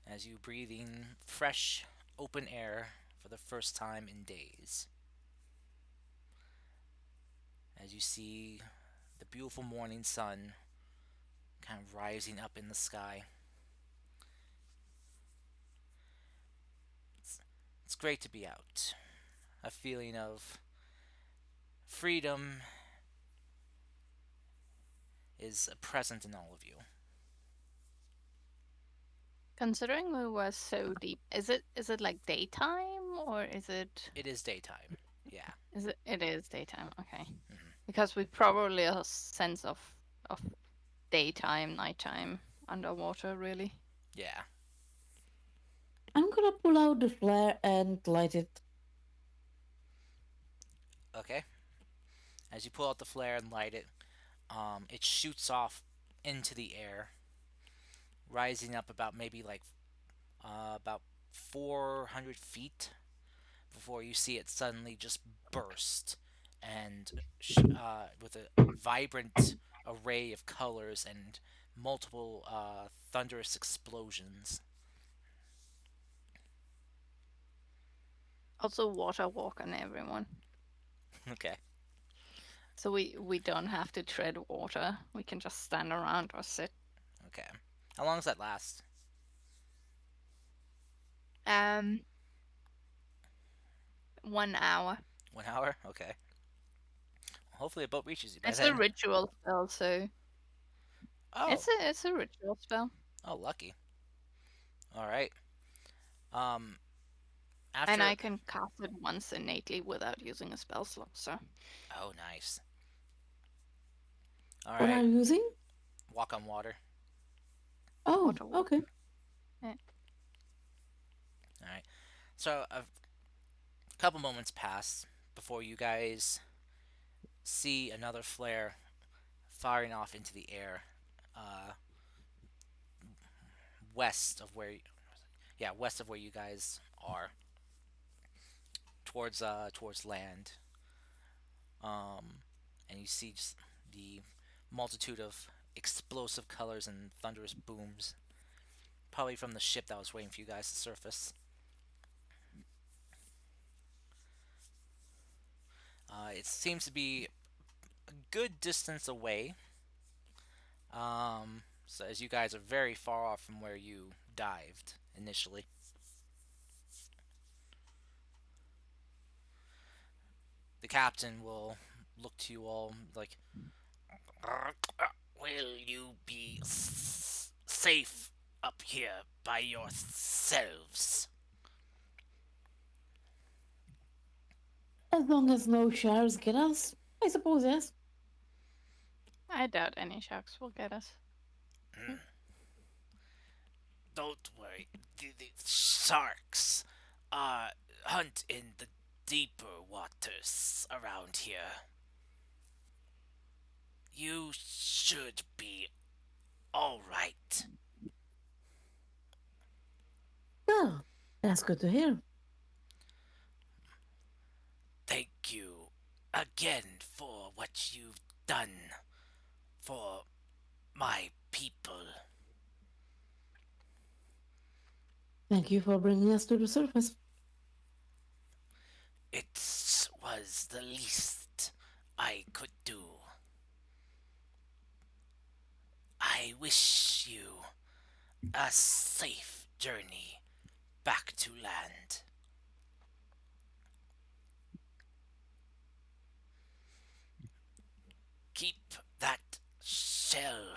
As you breathe in fresh, open air for the first time in days. As you see the beautiful morning sun kind of rising up in the sky. It's great to be out. A feeling of freedom is present in all of you. Considering we were so deep, is it like daytime or is it It is daytime. Yeah. it is daytime, okay. Mhm. Because we probably a sense of daytime, nighttime, underwater really. Yeah. I'm gonna pull out the flare and light it. Okay. As you pull out the flare and light it, it shoots off into the air, rising up about maybe like about 400 feet before you see it suddenly just burst and with a vibrant array of colors and multiple thunderous explosions. Also water walk on everyone. Okay. So we don't have to tread water. We can just stand around or sit. Okay. How long does that last? 1 hour. 1 hour? Okay. Hopefully a boat reaches you by It's then. a ritual spell, so Oh. it's a ritual spell. Oh, lucky. All right. After. And I can cast it once innately without using a spell slot, so Oh, nice. All What are right. you using? Walk on water. Oh, Water walk. okay. All right. So a couple moments pass before you guys see another flare firing off into the air, west of where, west of where you guys are, towards land. And you see just the multitude of explosive colors and thunderous booms, probably from the ship that was waiting for you guys to surface. It seems to be a good distance away. So as you guys are very far off from where you dived initially. The captain will look to you all like, will you be safe up here by yourselves? As long as no sharks get us, I suppose yes. I doubt any sharks will get us. Don't worry, the sharks hunt in the deeper waters around here. You should be alright. Well, that's good to hear. Thank you again for what you've done for my people. Thank you for bringing us to the surface. It was the least I could do. I wish you a safe journey back to land. Keep that shell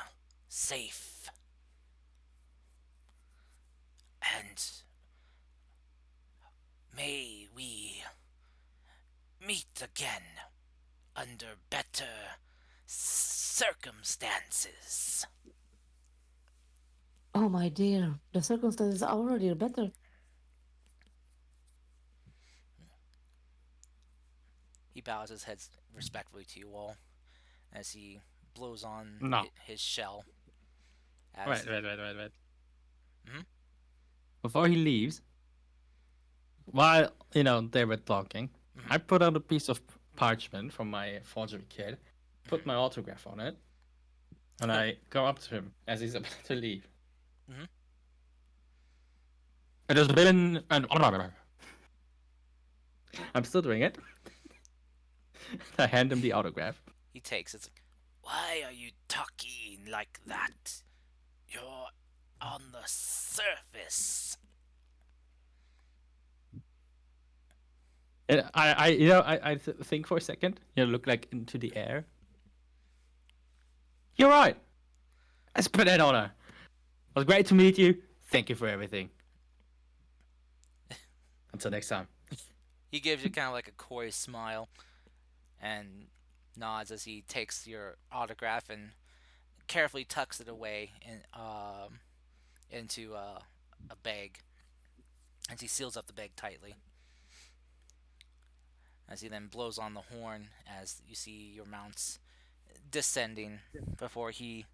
safe. And may we meet again under better circumstances. Oh my dear, the circumstances are already better. He bows his head respectfully to you all as he blows on No. his shell. Wait. Mhm. Before he leaves, while they were talking, I put out a piece of parchment from my forgery kit, put my autograph on it, and I go up to him as he's about to leave. Mhm. It has been an honor. I'm still doing it. I hand him the autograph. He takes it. Why are you talking like that? You're on the surface. And I think for a second. Look like into the air. You're right. It's been an honor. It was great to meet you. Thank you for everything. Until next time. He gives you kind of like a coy smile and nods as he takes your autograph and carefully tucks it away into a bag. As he seals up the bag tightly. As he then blows on the horn as you see your mounts descending before he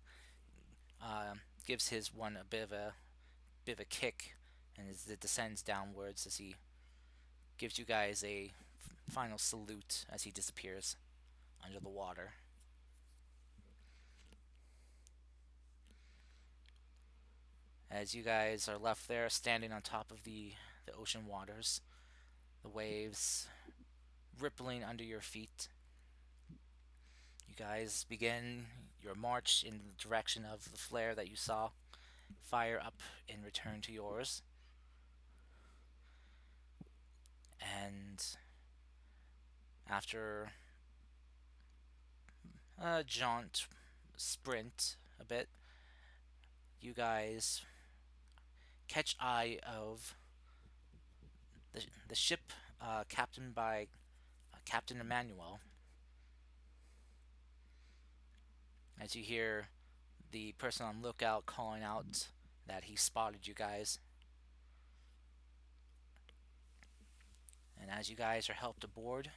gives his one a bit of a kick, and as it descends downwards as he gives you guys a final salute as he disappears under the water. As you guys are left there standing on top of the ocean waters, the waves rippling under your feet, you guys begin your march in the direction of the flare that you saw fire up in return to yours. And after a jaunt, sprint a bit, you guys catch eye of the ship captained by Captain Emmanuel. As you hear the person on lookout calling out that he spotted you guys. And as you guys are helped aboard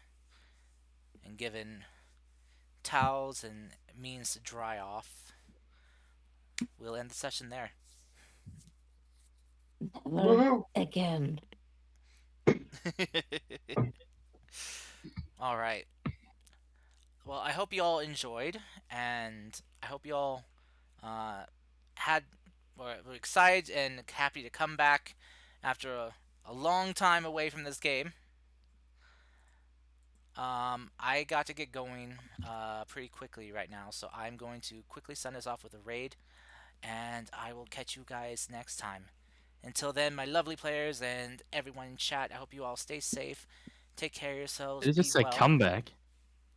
and given towels and means to dry off, we'll end the session there. Never again. All right. Well, I hope you all enjoyed, and I hope you all were excited and happy to come back after a long time away from this game. I got to get going pretty quickly right now, so I'm going to quickly send us off with a raid, and I will catch you guys next time. Until then, my lovely players and everyone in chat, I hope you all stay safe, take care of yourselves, Did you just say well. come back?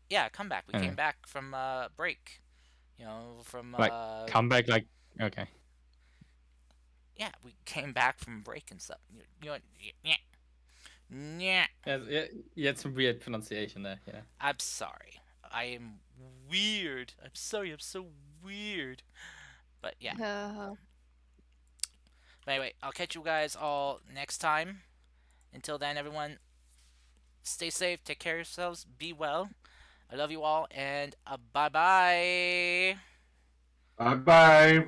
Yeah, come back. We Okay. came back from break. From Like come back like okay. Yeah, we came back from break and stuff. Yeah. You had some weird pronunciation there. Yeah. I'm sorry. I am weird. I'm sorry. I'm so weird. But yeah. But anyway, I'll catch you guys all next time. Until then, everyone, stay safe. Take care of yourselves. Be well. I love you all, and bye-bye. Bye bye.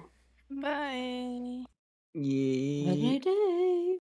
Bye. Yeah. Have a great day.